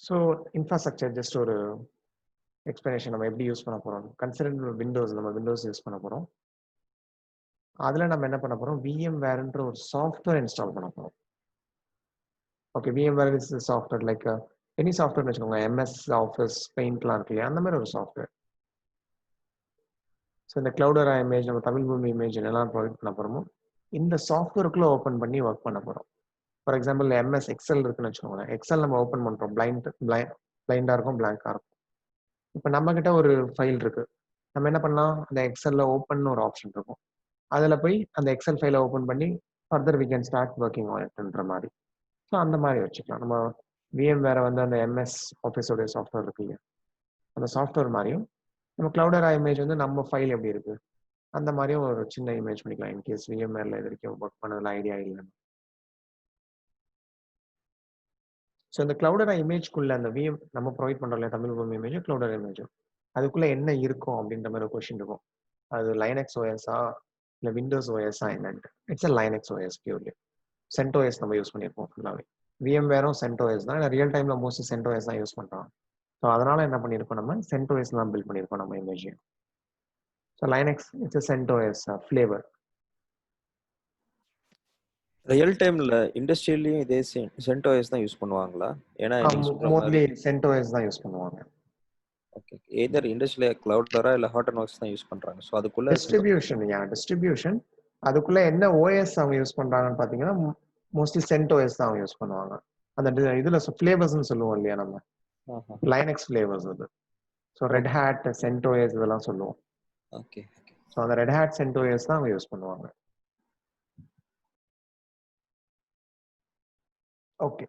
So infrastructure just ஒரு எக்ஸ்பிளனேஷன். நம்ம எப்படி யூஸ் பண்ண போகிறோம், கன்சிடர் விண்டோஸ், நம்ம விண்டோஸ் யூஸ் பண்ண போகிறோம். அதில் நம்ம என்ன பண்ண போகிறோம், VMwareன்ற ஒரு சாஃப்ட்வேர் இன்ஸ்டால் பண்ண போகிறோம். Okay, VMware is software like any சாஃப்ட்வேர்னு வச்சுக்கோங்க. MS ஆஃபீஸ் பெயிண்ட்லாம் இருக்கு இல்லையா, அந்த மாதிரி ஒரு சாஃப்ட்வேர். ஸோ இந்த கிளவுடரா இமேஜ், நம்ம தமிழ் பூமி இமேஜ் எல்லாம் ப்ரொவைட் பண்ண போகிறோமோ இந்த சாஃப்ட்வேருக்குள்ளே ஓப்பன் பண்ணி ஒர்க் பண்ண போகிறோம். ஃபார் எக்ஸாம்பிள் MS எக்ஸல் இருக்குன்னு வச்சுக்கோங்களேன். எக்ஸல் நம்ம ஓப்பன் பண்ணுறோம், பிளைண்டாக இருக்கும், பிளாங்காக இருக்கும். இப்போ நம்மக்கிட்ட ஒரு ஃபைல் இருக்குது, நம்ம என்ன பண்ணலாம், அந்த எக்ஸலில் ஓப்பன் ஒரு ஆப்ஷன் இருக்கும், அதில் போய் அந்த எக்ஸல் ஃபைலை ஓப்பன் பண்ணி further we can start working on இட்ன்ற மாதிரி. ஸோ அந்த மாதிரி வச்சுக்கலாம். நம்ம VMware வந்து அந்த MS ஆஃபீஸோடைய சாஃப்ட்வேர் இருக்கு இல்லையா, அந்த சாஃப்ட்வேர் மாதிரியும் நம்ம கிளவுடரா இமேஜ் வந்து நம்ம ஃபைல் எப்படி இருக்குது அந்த மாதிரியும் ஒரு சின்ன இமேஜ் பண்ணிக்கலாம். இன்கேஸ் VMwareல இது வரைக்கும் ஒர்க் பண்ணதில் ஐடியா இல்லைன்னு. ஸோ இந்த கிளவுடரா இமேஜ்க்குள்ள அந்த நம்ம ப்ரொவைட் பண்ணுறோம் தமிழ் பூமி இமேஜும் கிளவுடரா இமேஜும் அதுக்குள்ளே என்ன இருக்கும் அப்படின்ற மாதிரி ஒரு கொஸ்டின் இருக்கும். அது லைனக்ஸ் ஓஎஸ்ஸா இல்லை விண்டோஸ் ஓஎஸ்ஸா என்னன்ட்டு. It's Linux OS purely. CentOS நம்ம யூஸ் பண்ணியிருப்போம் ஃபுல்லாகவே. VMwareம் CentOS தான். ரியல் டைமில் மோஸ்ட்லி CentOS தான் யூஸ் பண்ணுறோம். ஸோ அதனால என்ன பண்ணியிருக்கோம், நம்ம CentOS தான் பில்ட் பண்ணியிருக்கோம் நம்ம image. So Linux it's CentOS flavour. Real டைம்ல இண்டஸ்ட்ரியலையும் இதே CentOS தான் யூஸ் பண்ணுவாங்களா? ஏன்னா நீங்க சொல்ற மோஸ்ட்லி மாதிரி CentOS தான் யூஸ் பண்ணுவாங்க. ஓகே, எதர் இண்டஸ்ட்ரியல கிளவுடரா இல்ல ஹார்ட்ஒர்க்ஸ் தான் யூஸ் பண்றாங்க. ஸோ அதுக்குள்ள டிஸ்ட்ரிபியூஷன் அதுக்குள்ள என்ன ஓஎஸ் அவங்க யூஸ் பண்றாங்கன்னு பாத்தீங்கன்னா மோஸ்ட்லி CentOS தான் அவங்க யூஸ் பண்ணுவாங்க. அந்த இதுல ஃபிளேவர்ஸ்னு சொல்லுவோம் இல்லையா, நம்ம லைனக்ஸ் ஃபிளேவர்ஸ் அது. ஸோ ரெட் ஹேட், CentOS இதெல்லாம் சொல்லுவோம். ஓகே. ஸோ அந்த ரெட் ஹேட் CentOS தான் அவங்க யூஸ் பண்ணுவாங்க. ஓகே,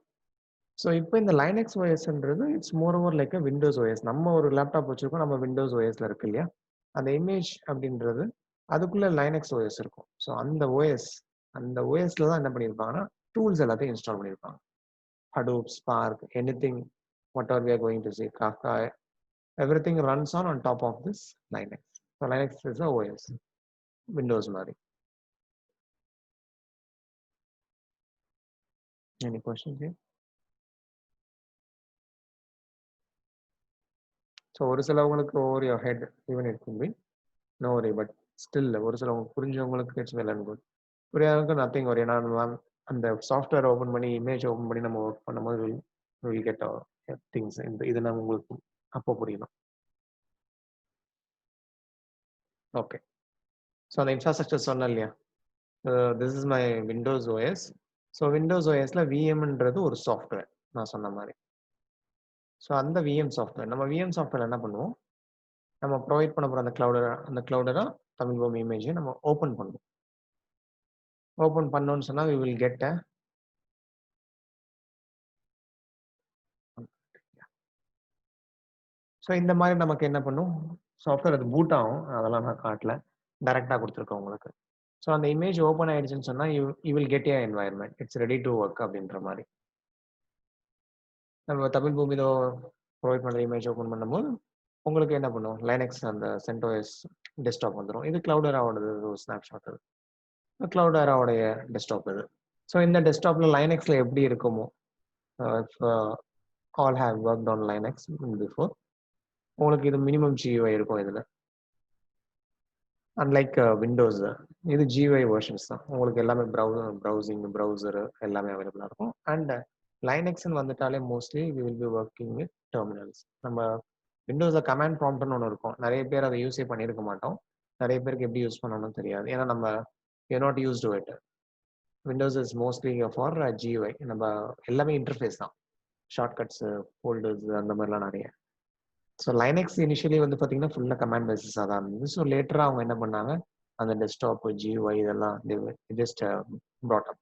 ஸோ இப்போ இந்த லைனக்ஸ் ஓஎஸ்ன்றது it's more over like Windows OS. நம்ம ஒரு லேப்டாப் வச்சிருக்கோம், நம்ம விண்டோஸ் ஓஎஸ்ல இருக்கு இல்லையா, அந்த இமேஜ் அப்படின்றது அதுக்குள்ள லைனக்ஸ் ஓஎஸ் இருக்கும். ஸோ அந்த ஓஎஸ்ல தான் என்ன பண்ணியிருப்பாங்கன்னா டூல்ஸ் எல்லாத்தையும் இன்ஸ்டால் பண்ணியிருப்பாங்க. Hadoop, Spark, anything, whatever we are going to see, Kafka, everything runs on top of this Linux. So Linux is a OS, Windows மாதிரி. Any questions here? ஸோ ஒரு சிலவங்களுக்கு over your head even it could be no worry, but still ஒரு சிலவங்க புரிஞ்சவங்களுக்கு it's well and good. புரியாதவங்களுக்கு nothing worry. ஏன்னா அந்த software open பண்ணி இமேஜ் ஓப்பன் பண்ணி நம்ம ஒர்க் பண்ணும்போது வில் கெட் திங்ஸ். இது நான் உங்களுக்கு அப்போ புரியணும். ஓகே, ஸோ அந்த இன்ஃப்ராஸ்ட்ரக்சர் சொன்னேன் இல்லையா, this is my Windows OS. So Windows ஓஎஸ்ல விஎம்ன்றது ஒரு சாஃப்ட்வேர் நான் சொன்ன மாதிரி. ஸோ அந்த விஎம் சாஃப்ட்வேர், நம்ம விஎம் சாஃப்ட்வேர் என்ன பண்ணுவோம், நம்ம ப்ரொவைட் பண்ண போகிற அந்த கிளவுடரா தமிழ் பூமி இமேஜை நம்ம ஓப்பன் பண்ணுவோம். ஓப்பன் பண்ணோன்னு சொன்னால் we will get a so இந்த மாதிரி நமக்கு என்ன பண்ணும் சாஃப்ட்வேர், அது பூட் ஆகும். அதெல்லாம் நான் காட்டல, டைரெக்டாக கொடுத்துருக்கேன் உங்களுக்கு. ஸோ அந்த இமேஜ் ஓப்பன் ஆயிடுச்சுன்னு சொன்னால் you will get a environment, it's ready to work அப்படின்ற மாதிரி. நம்ம தமிழ் பூமியில ப்ரொவைட் பண்ணுற இமேஜ் ஓப்பன் பண்ணும்போது உங்களுக்கு என்ன பண்ணும், லைனக்ஸ் அந்த CentOS டெஸ்க்டாப் வந்துடும். இது கிளவுடராவோடது ஒரு ஸ்னாப்ஷாட். அது கிளவுடராவோடைய டெஸ்க்டாப் இது. ஸோ இந்த டெஸ்க்டாப்ல லைனக்ஸ்ல எப்படி இருக்குமோ, all have worked on Linux before, உங்களுக்கு இது மினிமம் GUI இருக்கும் இதில். அன்லைக் விண்டோஸ், இது GUI வெர்ஷன்ஸ் தான். உங்களுக்கு எல்லாமே ப்ரௌசரு எல்லாமே அவைலபிளாக இருக்கும். அண்ட் லைனக்ஸ்ன்னு வந்துட்டாலே mostly we will be working with terminals. நம்ம விண்டோஸில் கமாண்ட் ப்ராம்ப்ட்னு ஒன்று இருக்கும், நிறைய பேர் அதை யூஸே பண்ணியிருக்க மாட்டோம். நிறைய பேருக்கு எப்படி யூஸ் பண்ணணும்னு தெரியாது. ஏன்னா நம்ம you not use to it. Windows is mostly for GUI. நம்ம எல்லாமே இன்டர்ஃபேஸ் தான், ஷார்ட்கட்ஸு, ஃபோல்டர்ஸ் அந்த மாதிரிலாம் நிறைய. ஸோ லைனக்ஸ் இனிஷியலி வந்து பார்த்தீங்கன்னா ஃபுல்லாக கமாண்ட் பேசிஸாக தான் இருந்தது. ஸோ லேட்டராக அவங்க என்ன பண்ணாங்க, அந்த டெஸ்க்டாப் GUI இதெல்லாம் ஜஸ்ட் brought up.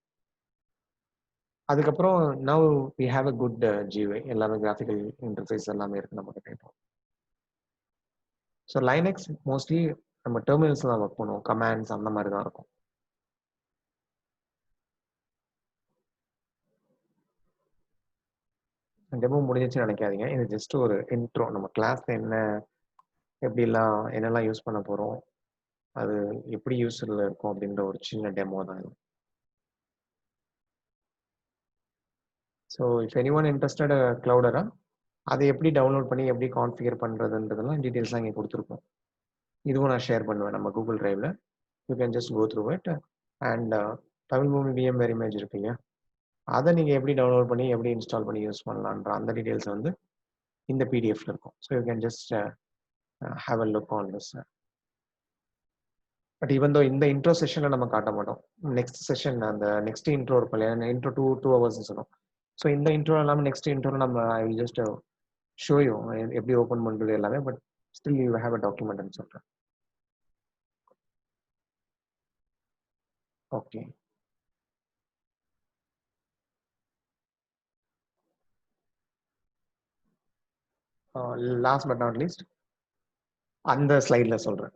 அதுக்கப்புறம் now we have a good GUI, எல்லாமே கிராஃபிக்கல் இன்டர்ஃபேஸ் எல்லாமே இருக்கு நம்ம கிட்ட. ஸோ லைனக்ஸ் மோஸ்ட்லி நம்ம டெர்மினல்ஸ் தான் ஒர்க் பண்ணுவோம், கமாண்ட்ஸ் அந்த மாதிரி தான் இருக்கும். டெமோ முடிஞ்சிச்சுன்னு நினைக்காதீங்க, இது ஜஸ்ட் ஒரு இன்ட்ரோ. நம்ம கிளாஸ்ல என்னெல்லாம் யூஸ் பண்ண போறோம், அது எப்படி யூஸ்ஃபுல்ல இருக்கும் அப்படின்ற ஒரு சின்ன டெமோ தான் இது. So if any one interested Cloudera, அதை எப்படி டவுன்லோட் பண்ணி எப்படி கான்ஃபிகர் பண்ணுறதுன்றதெல்லாம் டீட்டெயில்ஸ்லாம் இங்கே கொடுத்துருக்கோம். இதுவும் நான் ஷேர் பண்ணுவேன் நம்ம கூகுள் டிரைவில். You can just go through it. And Tamil பூமி VMware இமேஜ் இருக்கு இல்லையா, அதை நீங்கள் எப்படி டவுன்லோட் பண்ணி எப்படி இன்ஸ்டால் பண்ணி யூஸ் பண்ணலான்ற அந்த டீட்டெயில்ஸ் வந்து இந்த பிடிஎஃப்ல இருக்கும். So you can just have a look on this. But even though இந்த இன்ட்ரோ செஷனில் நம்ம காட்ட மாட்டோம். நெக்ஸ்ட் செஷன், அந்த நெக்ஸ்ட் இன்ட்ரோ இருக்கும் இல்லையா, இன்ட்ரோ 2 hours சொன்னோம். ஸோ இந்த இன்ட்ரோ இல்லாமல் நெக்ஸ்ட் இன்ட்ரோவில் நம்ம I will just show you எப்படி ஓப்பன் பண்ணுறது எல்லாமே. But still you have a டாக்குமெண்ட்னு சொல்கிறேன். Okay, last but not least அந்த ஸ்லைடில் சொல்கிறேன்.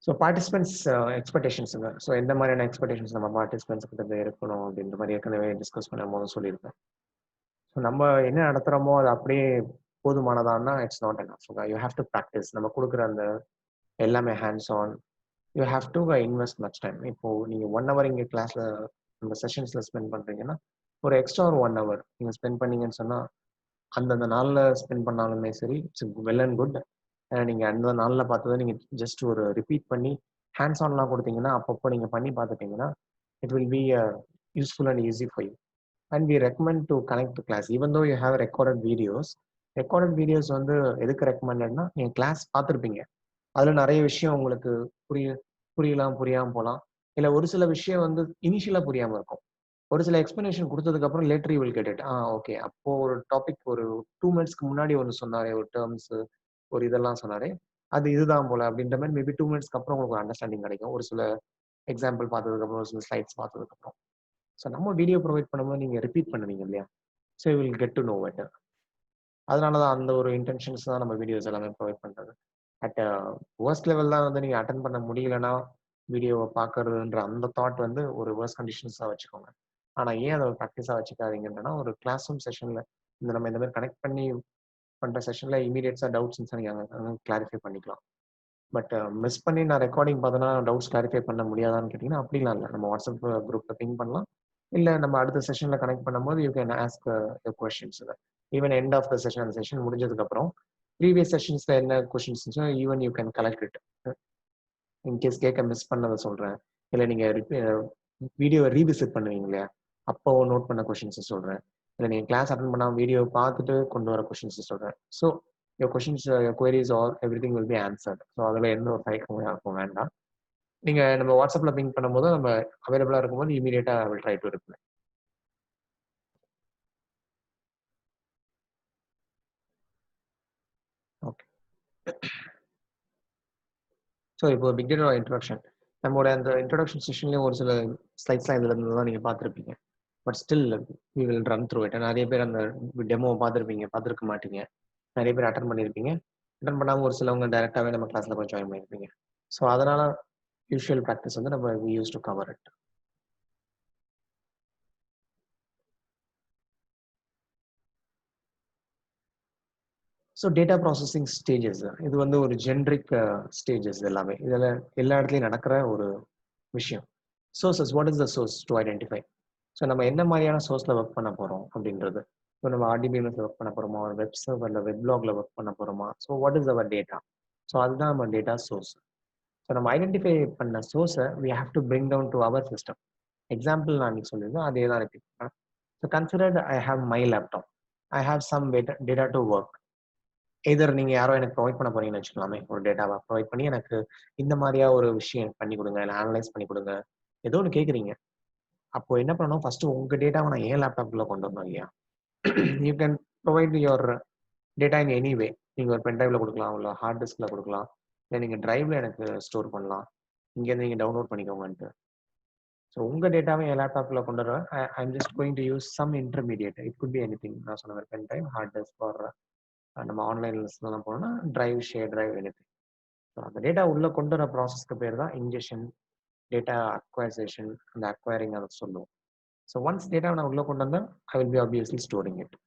So participants எக்ஸ்பெக்டேஷன்ஸுங்க. ஸோ எந்த மாதிரியான எக்ஸ்பெக்டேஷன்ஸ் நம்ம பார்ட்டிசிபென்ட்ஸ் கிட்ட இருக்கணும் அப்படின்ற மாதிரி ஏற்கனவே டிஸ்கஸ் பண்ணும் போது சொல்லியிருப்பேன். ஸோ நம்ம என்ன நடத்துகிறோமோ அது அப்படியே போதுமானதான்னா it's not enough. You have to practise. நம்ம கொடுக்குற அந்த எல்லாமே hands on, you have to invest much time. இப்போ நீங்கள் 1 hour இங்கே கிளாஸில் நம்ம செஷன்ஸில் ஸ்பெண்ட் பண்ணுறீங்கன்னா ஒரு எக்ஸ்ட்ரா ஒரு 1 hour நீங்கள் ஸ்பெண்ட் பண்ணீங்கன்னு சொன்னால் அந்தந்த நாளில் ஸ்பெண்ட் பண்ணாலுமே சரி, இட்ஸ் வெல் அண்ட் குட். நீங்கள் அந்த நாளில் பார்த்ததை நீங்கள் ஜஸ்ட் ஒரு ரிப்பீட் பண்ணி ஹேண்ட்ஸ் ஆன்லாம் கொடுத்தீங்கன்னா, அப்பப்போ நீங்கள் பண்ணி பார்த்துட்டீங்கன்னா it will be useful and easy for you. And we recommend to connect to class even though you have recorded videos வந்து எதுக்கு ரெக்கமெண்டட்னா, நீங்கள் கிளாஸ் பார்த்துருப்பீங்க, அதில் நிறைய விஷயம் உங்களுக்கு புரியாமல் போகலாம். இல்லை ஒரு சில விஷயம் வந்து இனிஷியலாக புரியாமல் இருக்கும். ஒரு சில எக்ஸ்பிளனேஷன் கொடுத்ததுக்கப்புறம் later you will get it. Okay, அப்போ ஒரு டாபிக் ஒரு 2 minutesக்கு முன்னாடி ஒன்று சொன்னாரே, ஒரு டேர்ம்ஸ் ஒரு இதெல்லாம் சொன்னாரே, அது இதுதான் போல அப்படின்ற மாதிரி மேபி 2 minutesக்கு அப்புறம் உங்களுக்கு அண்டர்ஸ்டாண்டிங் கிடைக்கும். ஒரு சில எக்ஸாம்பிள் பார்த்ததுக்கப்புறம், ஒரு சில ஸ்லைட்ஸ் பார்த்ததுக்கப்புறம். ஸோ நம்ம வீடியோ ப்ரொவைட் பண்ணும்போது நீங்கள் ரிப்பீட் பண்ணுவீங்க இல்லையா, so you will get to know it. அதனால தான் அந்த ஒரு இன்டென்ஷன்ஸ் தான் நம்ம வீடியோஸ் எல்லாமே ப்ரொவைட் பண்ணுறது. அட் வர்ஸ்ட் லெவல் தான் வந்து நீங்கள் அட்டன் பண்ண முடியலன்னா வீடியோவை பார்க்கறதுன்ற அந்த தாட் வந்து ஒரு வர்ஸ்ட் கண்டிஷன்ஸாக வச்சுக்கோங்க. ஆனால் ஏன் அதை ஒரு ப்ராக்டிஸாக வச்சுக்காதீங்கன்னா, ஒரு கிளாஸ் ரூம் செஷனில் நம்ம இந்த மாதிரி கனெக்ட் பண்ணி பண்ணுற செஷனில் இமீடியட்ஸாக டவுட்ஸ் நீங்கள் கிளாரிஃபை பண்ணிக்கலாம். பட் மிஸ் பண்ணி நான் ரெக்கார்டிங் பார்த்தோன்னா டவுட்ஸ் கிளாரிஃபை பண்ண முடியாதான்னு கேட்டிங்கன்னா அப்படிலாம் இல்லை. நம்ம வாட்ஸ்அப் குரூப்பில் பிங் பண்ணலாம், இல்லை நம்ம அடுத்த செஷனில் கனெக்ட் பண்ணும்போது you can ask questions. Even end of the session, அந்த செஷன் முடிஞ்சதுக்கப்புறம் ப்ரீவியஸ் செஷன்ஸில் என்ன கொஸ்டின்ஸ் இருந்துச்சோ even you can collect it. In case கேட்க மிஸ் பண்ணதை சொல்கிறேன், இல்லை நீங்கள் வீடியோவை ரீவிசிட் பண்ணுவீங்க இல்லையா, அப்போ நோட் பண்ண கொஷின்ஸை சொல்கிறேன், இல்லை நீங்கள் கிளாஸ் அட்டன் பண்ணாமல் வீடியோ பார்த்துட்டு கொண்டு வர கொஷின்ஸை சொல்கிறேன். So your questions, your queries, all everything will be answered. So அதில் எந்த ஒரு தயக்கமும் யாருக்கும் வேண்டாம். நீங்கள் நம்ம வாட்ஸ்அப்பில் பிங் பண்ணும்போது நம்ம அவைலபிளாக இருக்கும்போது இமீடியட்டாக I will try to reply. Okay, so இப்போ பிக் டேட்டா இன்ட்ரடக்ஷன், நம்மளோட அந்த இன்ட்ரடக்ஷன் செஷன்லேயும் ஒரு சில ஸ்லைட்ஸ்லாம் இதில் இருந்து தான் நீங்கள் பார்த்துருப்பீங்க. But still we will run through it. நிறைய பேர் அந்த டெமோவை பார்த்துருக்க மாட்டீங்க. நிறைய பேர் அட்டன் பண்ணியிருப்பீங்க, அட்டன் பண்ணாமல் ஒரு சிலவங்க டைரெக்டாகவே நம்ம கிளாஸில் போய் ஜாயின் பண்ணியிருப்பீங்க. ஸோ அதனால் யூஷுவல் ப்ராக்டிஸ் வந்து நம்ம we use to cover it. So data processing stages, இது வந்து ஒரு ஜென்ரிக் ஸ்டேஜஸ் எல்லாமே, இதில் எல்லா இடத்துலையும் நடக்கிற ஒரு விஷயம். Sources, what is the source to identify. So நம்ம என்ன மாதிரியான சோர்ஸில் ஒர்க் பண்ண போகிறோம் அப்படின்றது. ஸோ நம்ம RDBMS ஒர்க் பண்ண போகிறோமா, ஒரு வெப் சர்வரில் வெப்லாகில் ஒர்க் பண்ண போகிறோமா. So what is our data. So அதுதான் நம்ம டேட்டா சோர்ஸ். ஸோ நம்ம ஐடென்டிஃபை பண்ண சோர்ஸை we have to bring down to our system. Example நான் இன்னைக்கு சொல்லியிருந்தேன், அதே தான் ரிப்பீட் பண்ணேன். So considered I have my laptop, I have some data to work. Either நீங்க யாரோ எனக்கு ப்ரொவைட் பண்ண போறீங்கன்னு வச்சுக்கலாமே. ஒரு டேட்டாவ ப்ரொவைட் பண்ணி எனக்கு இந்த மாரியா ஒரு விஷயம் எனக்கு பண்ணி குடுங்க. இல்ல அனலைஸ் பண்ணி குடுங்க. ஏதோ ஒண்ணு கேட்குறீங்க. அப்போ என்ன பண்ணணும், ஃபர்ஸ்ட்டு உங்க டேட்டாவ நான் என் லேப்டாப்குள்ள கொண்டு வரணும் இல்லையா? You can provide your data in any வே. நீங்க ஒரு பென் டிரைவ்ல குடுக்கலாம், இல்ல ஹார்ட் டிஸ்க்ல குடுக்கலாம். இல்ல நீங்க டிரைவ்ல எனக்கு ஸ்டோர் பண்ணலாம். இங்கேருந்து நீங்க டவுன்லோட் பண்ணிக்கோங்கன்ட்டு. ஸோ உங்க டேட்டாவ என் லேப்டாப்ல கொண்டு வர I am just going to use some intermediate. It could be anything. நான் சொன்ன மாரி pen drive, hard disk or நம்ம ஆன்லைன் லிஸ்ட்லலாம் போனோம்னா drive, share drive anything. So அந்த டேட்டா உள்ள கொண்டு வர ப்ராசஸ்க்கு பேர் தான் இன்ஜெக்ஷன், டேட்டா அக்வைசேஷன், அந்த அக்வயரிங் அத சொல்லுவோம். ஸோ ஒன்ஸ் டேட்டாவ நான் உள்ள கொண்டு வந்தா, I will be obviously storing it.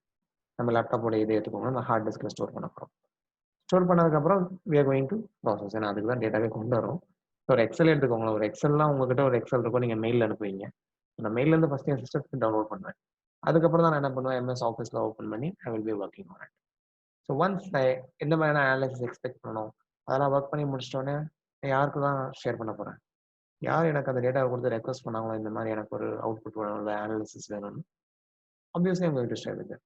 நம்ம லேப்டாப்போட இத எடுத்துக்கோங்க, நான் ஹார்ட் டிஸ்க்ல ஸ்டோர் பண்ண போறோம். ஸ்டோர் பண்ணதுக்கப்புறம் we are going to process. ஏன்னா அதுக்கு தான் டேட்டாவே கொண்டு வரோம். ஒரு எக்ஸல் எடுத்துக்கோங்களேன். ஒரு எக்ஸல்லாம் உங்ககிட்ட ஒரு எக்ஸல் இருக்கும். நீங்க மெயில்ல அனுப்புவீங்க. நான் மெயில்லேருந்து ஃபர்ஸ்ட் என் சிஸ்டத்துக்கு டவுன்லோட் பண்ணுவேன். அதுக்கப்புறம் தான் நான் என்ன பண்ணுவேன், எம்எஸ் ஆஃபீஸ்ல ஓப்பன் பண்ணி ஐ will be working on it. So once நான் எந்த மாதிரியான அனாலிசிஸ் எக்ஸ்பெக்ட் பண்ணணும், அதெல்லாம் ஒர்க் பண்ணி முடிச்சிட்டோன்னே யாருக்கு தான் ஷேர் பண்ண போறேன். யார் எனக்கு அந்த டேட்டாவை கொடுத்து ரெக்வஸ்ட் பண்ணாங்களோ, இந்த மாதிரி எனக்கு ஒரு அவுட்புட் வேணும், இல்லை அனாலிசிஸ் வேணும்னு, obviously I'm going to share with.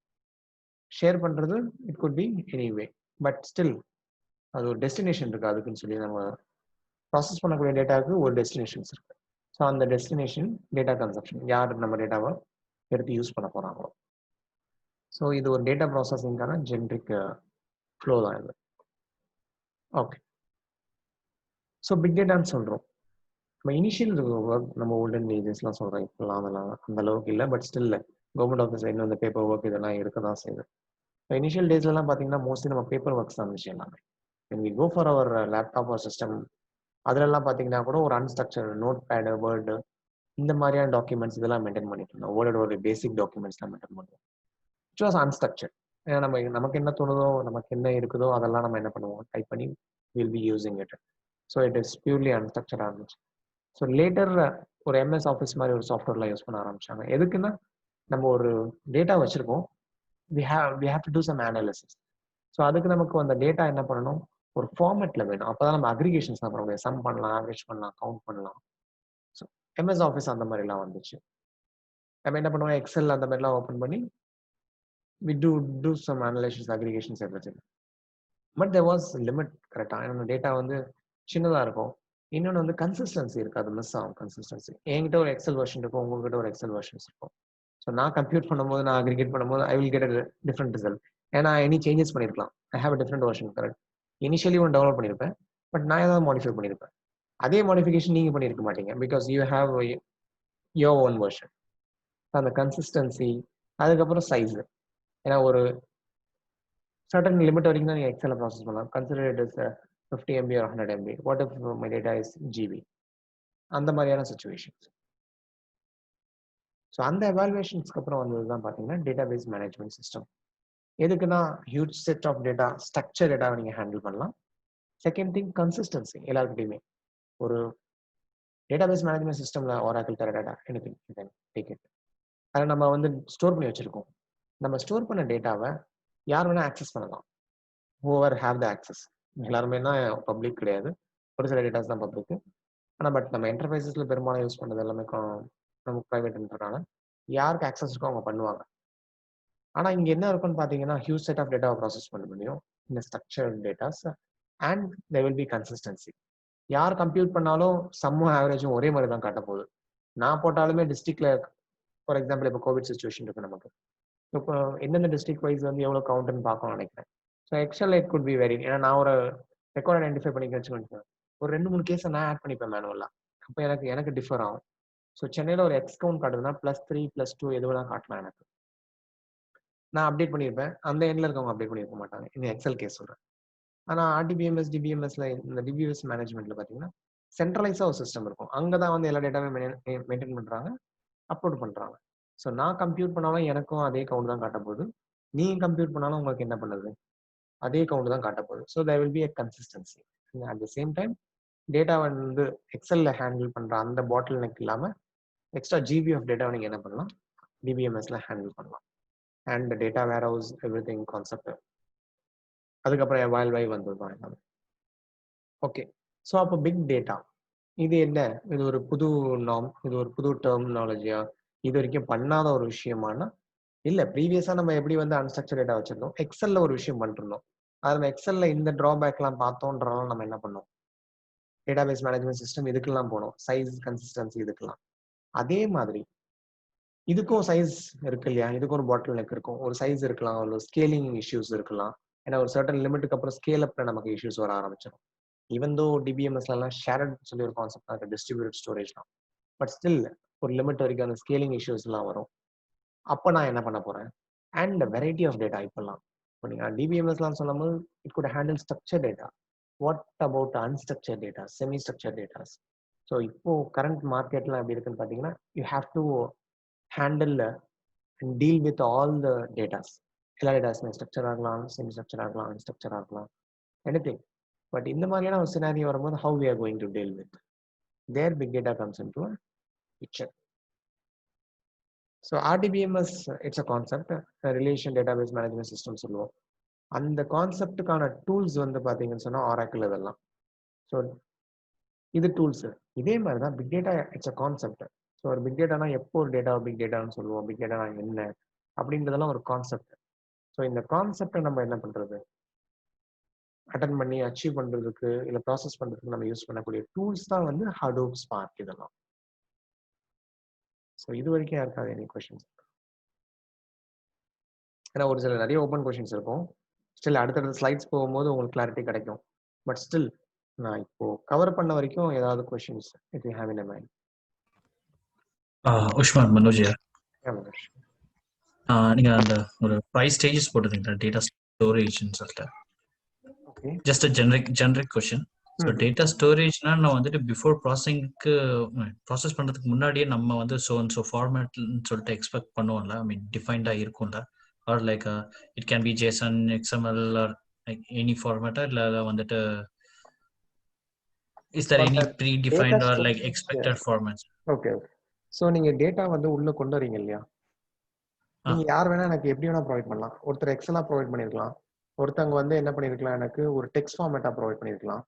Share பண்றது it could be any way. But still அது ஒரு டெஸ்டினேஷன் இருக்கு. அதுக்குன்னு சொல்லி நம்ம ப்ராசஸ் பண்ணக்கூடிய டேட்டாவுக்கு ஒரு டெஸ்டினேஷன்ஸ் இருக்கு. ஸோ அந்த டெஸ்டினேஷன் டேட்டா கன்சப்ஷன், யார் நம்ம டேட்டாவை எடுத்து யூஸ் பண்ண போறாங்களோ. ஸோ இது ஒரு டேட்டா ப்ராசஸிங்கான ஜென்ரிக் ஃப்ளோ தான் இது. ஓகே. ஸோ பிக் டேட்டான்னு சொல்றோம். நம்ம இனிஷியல் ஒர்க் நம்ம ஓல்டன் ஏஜஸ்லாம் சொல்றோம். இப்போலாம் அதெல்லாம் அந்த அளவுக்கு இல்லை. பட் ஸ்டில் கவர்மெண்ட் ஆஃபீஸ் இன்னும் இந்த பேப்பர் ஒர்க் இதெல்லாம் இருக்க தான் செய்யுது. இப்போ இனிஷியல் டேஸ்லலாம் பார்த்தீங்கன்னா மோஸ்ட்லி நம்ம பேப்பர் ஒர்க்ஸ் தான் விஷயம் எல்லாமே. when we go for our laptop or system, அதுலலாம் பார்த்தீங்கன்னா கூட ஒரு அன்ஸ்ட்ரக்சர் நோட் பேடு, வேர்டு இந்த மாதிரியான டாக்குமெண்ட்ஸ் இதெல்லாம் மெயின்டைன் பண்ணிட்டு இருந்தோம். வேர்டோட ஒரு பேசிக் டாக்குமெண்ட்ஸ்லாம் மெயின்டைன் பண்ணுவோம். It was unstructured. ஏன்னா நமக்கு என்ன தோணுதோ, நமக்கு என்ன இருக்குதோ அதெல்லாம் நம்ம என்ன பண்ணுவோம், டைப் பண்ணி will be using it. So it is purely unstructured இருந்துச்சு. ஸோ லேட்டர் ஒரு எம்எஸ் ஆஃபீஸ் மாதிரி ஒரு சாஃப்ட்வேர்லாம் யூஸ் பண்ண ஆரம்பிச்சாங்க. எதுக்குன்னா நம்ம ஒரு டேட்டா வச்சிருக்கோம், we have to do some analysis. So அதுக்கு நமக்கு அந்த டேட்டா என்ன பண்ணணும், ஒரு ஃபார்மேட்ல வேணும். அப்பதான் நம்ம அக்ரிகேஷன்ஸ் பண்ண முடியும். சம் பண்ணலாம், ஆவரேஜ் பண்ணலாம், கவுண்ட் பண்ணலாம். ஸோ எம்எஸ் ஆஃபீஸ் அந்த மாதிரிலாம் வந்துச்சு. நம்ம என்ன பண்ணுவோம், எக்ஸல் அந்த மாதிரிலாம் ஓப்பன் பண்ணி we do some analysis, aggregations everything. But there was limit. கரெக்டா என்னோட டேட்டா வந்து சின்னதா இருக்கும். இன்னொன்று வந்து கன்சிஸ்டன்சி இருக்கு, அது மிஸ் ஆகும். கன்சிஸ்டன்சி என்கிட்ட ஒரு எக்ஸல் வெர்ஷன் இருக்கும், உங்ககிட்ட ஒரு எக்ஸல் வெர்ஷன்ஸ் இருக்கும். ஸோ நான் கம்ப்யூட் பண்ணும்போது, நான் அக்ரிகேட் பண்ணும்போது I will get a different result. ஏன்னா எனி சேஞ்சஸ் பண்ணிருக்கலாம். I have a different version. Correct. Initially ஒன்று டவுன்லோட் பண்ணியிருப்பேன், பட் நான் ஏதாவது மாடிஃபை பண்ணியிருப்பேன். அதே மாடிஃபிகேஷன் நீங்க பண்ணியிருக்க மாட்டீங்க. Because you have your own version. அந்த கன்சிஸ்டன்சி, அதுக்கப்புறம் சைஸ். ஏன்னா ஒரு சர்டன் லிமிட் வரைக்கும் தான் நீங்கள் எக்ஸலில் ப்ராசஸ் பண்ணலாம். Consider it is 50 MB or 100 MB. What if my data is GB? அந்த மாதிரியான சுச்சுவேஷன்ஸ். ஸோ அந்த எவாலுவேஷன்ஸ்க்கு அப்புறம் வந்தது தான் பார்த்தீங்கன்னா டேட்டா பேஸ் மேனேஜ்மெண்ட் சிஸ்டம். எதுக்குன்னா huge set of data, structure டேட்டாவை நீங்கள் ஹேண்டில் பண்ணலாம். Second thing consistency. எல்லாருக்கிட்டையுமே ஒரு டேட்டா பேஸ் மேனேஜ்மெண்ட் சிஸ்டம்ல Oracle, Teradata, anything you can take it. அதை நம்ம வந்து ஸ்டோர் பண்ணி வச்சிருக்கோம். நம்ம ஸ்டோர் பண்ண டேட்டாவை யார் வேணா ஆக்சஸ் பண்ணலாம். Whoever have the access. எல்லாருமே தான் பப்ளிக் கிடையாது. ஒரு சில டேட்டாஸ் தான் பப்ளிக். ஆனால் பட் நம்ம என்டர்பிரைசஸ்ல பெரும்பாலும் யூஸ் பண்ணது எல்லாமே நமக்கு ப்ரைவேட்ன்றனால யாருக்கு ஆக்சஸ் இருக்கோ அவங்க பண்ணுவாங்க. ஆனால் இங்கே என்ன இருக்குன்னு பார்த்தீங்கன்னா ஹியூஜ் செட் ஆஃப் டேட்டாவை ப்ராசஸ் பண்ண முடியும் இந்த structured datas. And there will be consistency. யார் கம்ப்யூட் பண்ணாலும் சம்மும் ஆவரேஜும் ஒரே மாதிரி தான் காட்ட போகுது. நான் போட்டாலுமே டிஸ்ட்ரிக்ட்ல, ஃபார் எக்ஸாம்பிள் இப்போ கோவிட் சுச்சுவேஷன் இருக்கு நமக்கு. இப்போ எந்தெந்த டிஸ்ட்ரிக்ட் வைஸ் வந்து எவ்வளோ கவுண்ட்னு பார்க்கணும்னு நினைக்கிறேன். So excel it could be very. ஏன்னா நான் ஒரு ரெக்கார்ட் ஐடென்டிஃபை பண்ணிக்க வச்சுக்கோங்க. ஒரு 2-3 கேஸை நான் ஆட் பண்ணிப்பேன் மேனுவலாக. அப்போ எனக்கு டிஃபர் ஆகும். ஸோ சென்னையில் ஒரு எக்ஸ் கவுண்ட் காட்டுதுன்னா +3 +2 எது வேணா காட்டலாம் எனக்கு. நான் அப்டேட் பண்ணியிருப்பேன், அந்த எண்ணில் இருக்கவங்க அப்டேட் பண்ணியிருக்க மாட்டாங்க. இந்த எக்ஸல் கேஸ் சொல்கிறேன். ஆனால் RDBMS, DBMSல இந்த DBMS மேனேஜ்மெண்ட்ல பார்த்தீங்கன்னா சென்ட்ரலைஸாக ஒரு சிஸ்டம் இருக்கும். அங்கே தான் வந்து எல்லா டேட்டாவே மெயின்டைன் பண்ணுறாங்க, அப்லோட் பண்ணுறாங்க. ஸோ நான் கம்ப்யூட் பண்ணாலும் எனக்கும் அதே கவுண்ட் தான் காட்ட போகுது. நீங்க கம்ப்யூட் பண்ணாலும் உங்களுக்கு என்ன பண்ணுது, அதே கவுண்ட் தான் காட்ட போகுது. So there will be a consistency. At the same time data வந்து எக்ஸல்ல ஹேண்டில் பண்ற அந்த பாட்டில் நெக் இல்லாம எக்ஸ்ட்ரா GB ஆஃப் டேட்டாவை நீங்க என்ன பண்ணலாம், DBMSல ஹேண்டில் பண்ணலாம். And data warehouse everything concept. அதுக்கப்புறம் எவால்வை வந்தது தான் எல்லாமே. ஓகே. ஸோ அப்போ பிக் டேட்டா இது என்ன? இது ஒரு புது நாம், இது ஒரு புது டெர்மினாலஜியா, இது வரைக்கும் பண்ணாத ஒரு விஷயமானா இல்ல. ப்ரீவியஸா நம்ம எப்படி வந்து அன்ஸ்ட்ரக்சர் டேட்டா வச்சிருந்தோம், எக்ஸல்ல ஒரு விஷயம் பண்ணிருந்தோம். அது நம்ம எக்ஸல்ல இந்த டிராபேக்லாம் பார்த்தோன்றனால நம்ம என்ன பண்ணோம், டேட்டாபேஸ் மேனேஜ்மெண்ட் சிஸ்டம் இதுக்கெல்லாம் போனோம். சைஸ், கன்சிஸ்டன்சி இதுக்கெல்லாம். அதே மாதிரி இதுக்கும் சைஸ் இருக்கு இல்லையா? இதுக்கும் ஒரு பாட்டில் நெக் இருக்கும். ஒரு சைஸ் இருக்கலாம், ஒரு ஸ்கேலிங் இஷ்யூஸ் இருக்கலாம். ஏன்னா ஒரு சர்டன் லிமிட்டுக்கு அப்புறம் ஸ்கேல் அப்ல நமக்கு இஷ்யூஸ் வர ஆரம்பிச்சிடும். ஈவன் தோ டிபிஎம்எஸ்லாம் ஷேர்ட் சொல்லி ஒரு கான்செப்ட் இருக்கு, டிஸ்ட்ரிபியூட்டட் ஸ்டோரேஜ் தான். பட் ஸ்டில் ஒரு லிமிட் வரைக்கும் அந்த ஸ்கேலிங் இஷ்யூஸ்லாம் வரும். அப்ப நான் என்ன பண்ண போறேன்? அண்ட் வெரைட்டி ஆஃப் டேட்டா இப்பல்லாம். இப்போ நீங்க டிபிஎம்எஸ்லாம் சொல்லும்போது it good handle structure data. What about unstructured data, semi structure datas? So இப்போ கரண்ட் மார்க்கெட்லாம் எப்படி இருக்குன்னு பார்த்தீங்கன்னா, you have to handle and deal with all the datas. எல்லா டேட்டாஸுமே ஸ்ட்ரக்சர் ஆகலாம், செமி ஸ்ட்ரக்சர் ஆகலாம், அன்ஸ்ட்ரக்சர் ஆகலாம், எனிதிங். பட் இந்த மாதிரியான ஒரு சினாரியோ வரும்போது how we are going to deal with there, big data comes into a picture. So RDBMS, it's a concept, a relation database management system சொல்லுவோம். அந்த கான்செப்டுக்கான tools வந்து பாத்தீங்கன்னு சொன்னா ஆராக்கிள் இதெல்லாம். ஸோ இது டூல்ஸ். இதே மாதிரி தான் big data, it's a concept. So ஒரு பிக் டேட்டானா எப்போ ஒரு டேட்டா பிக் டேட்டான்னு சொல்லுவோம், பிக் டேட்டா என்ன அப்படின்றதெல்லாம் ஒரு கான்செப்ட். ஸோ இந்த கான்செப்டை நம்ம என்ன பண்றது, அட்டன் பண்ணி அச்சீவ் பண்றதுக்கு இல்ல ப்ராசஸ் பண்றதுக்கு நம்ம யூஸ் பண்ணக்கூடிய டூல்ஸ் தான் வந்து ஹடூப், ஸ்பார்க் இதெல்லாம். ஸோ இது வரைக்கும் யாருக்காவது எனி கொஸ்டின்ஸ்? ஏன்னா ஒரு சில நிறைய ஓப்பன் கொஸ்டின்ஸ் இருக்கும். ஸ்டில் அடுத்தடுத்த ஸ்லைட்ஸ் போகும்போது உங்களுக்கு கிளாரிட்டி கிடைக்கும். பட் ஸ்டில் நான் இப்போ கவர் பண்ண வரைக்கும் ஏதாவது questions if you have in mind? Usman, Manoj யார். மனோஜ். நீங்க அந்த ஒரு 5 ஸ்டேஜஸ் போட்டுருந்தீங்களா டேட்டா ஸ்டோரேஜ்னு சொல்லிட்டு. Okay. Just generic question. So data ஸ்டோரேஜ்னா நான் வந்துட்டு பிஃபோர் ப்ராசஸ் பண்றதுக்கு முன்னாடியே நம்ம வந்து ஸோ ஃபார்மேட்னு சொல்லிட்டு எக்ஸ்பெக்ட் பண்ணுவோம்ல. ஐ மீன் டிஃபைன்டா இருக்கும்ல. Or like it can be JSON, XML or like any ஃபார்மேட்டா, இல்ல வந்துட்டு is there any predefined or like expected formats? Okay. So நீங்க டேட்டா வந்து உள்ள கொண்டு வரீங்க இல்லையா? நீங்க யார் வேணா எனக்கு எப்படி வேணா ப்ரொவைட் பண்ணலாம். ஒருத்தர் எக்ஸலா ப்ரொவைட் பண்ணிருக்கலாம், ஒருத்தவங்க வந்து என்ன பண்ணிருக்கலாம், எனக்கு ஒரு டெக்ஸ்ட் ஃபார்மேட்டா ப்ரொவைட் பண்ணிருக்கலாம்,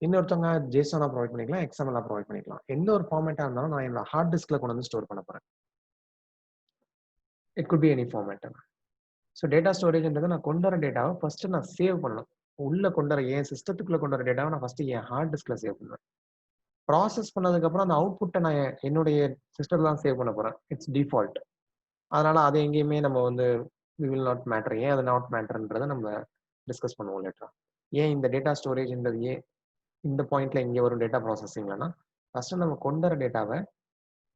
இன்னொருத்தவங்க ஜேசனா ப்ரொவைட் பண்ணிக்கலாம், XML ப்ரொவைட் பண்ணிக்கலாம். எந்த ஒரு ஃபார்மேட்டா இருந்தாலும் நான் என்னோட ஹார்ட் டிஸ்க்ல கொண்டு வந்து ஸ்டோர் பண்ண போறேன். It could be any format. So data ஸ்டோரேஜ்ன்றது நான் கொண்டு வர டேட்டாவை ஃபர்ஸ்ட் நான் சேவ் பண்ணணும். உள்ள கொண்டு வர என் சிஸ்டத்துக்குள்ள கொண்டு வர டேட்டாவை நான் ஃபர்ஸ்ட் என் ஹார்ட் டிஸ்க்ல சேவ் பண்ணுவேன். ப்ராசஸ் பண்ணதுக்கு அப்புறம் அந்த அவுட்புட்டை நான் என்னுடைய சிஸ்டத்துல தான் சேவ் பண்ண போறேன். It's default. அதனால அது எங்கேயுமே நம்ம வந்து வி வில் நாட் மேட்டர். ஏன் அது நாட் மேட்டர்ன்றதை நம்ம டிஸ்கஸ் பண்ணுவோம் லேட்டரா. ஏன் இந்த டேட்டா ஸ்டோரேஜ்ன்றது ஏன் இந்த பாயிண்ட்ல இங்க வரும் டேட்டா ப்ராசஸிங்லனா, ஃபர்ஸ்ட் நம்ம கொண்டு வர டேட்டாவை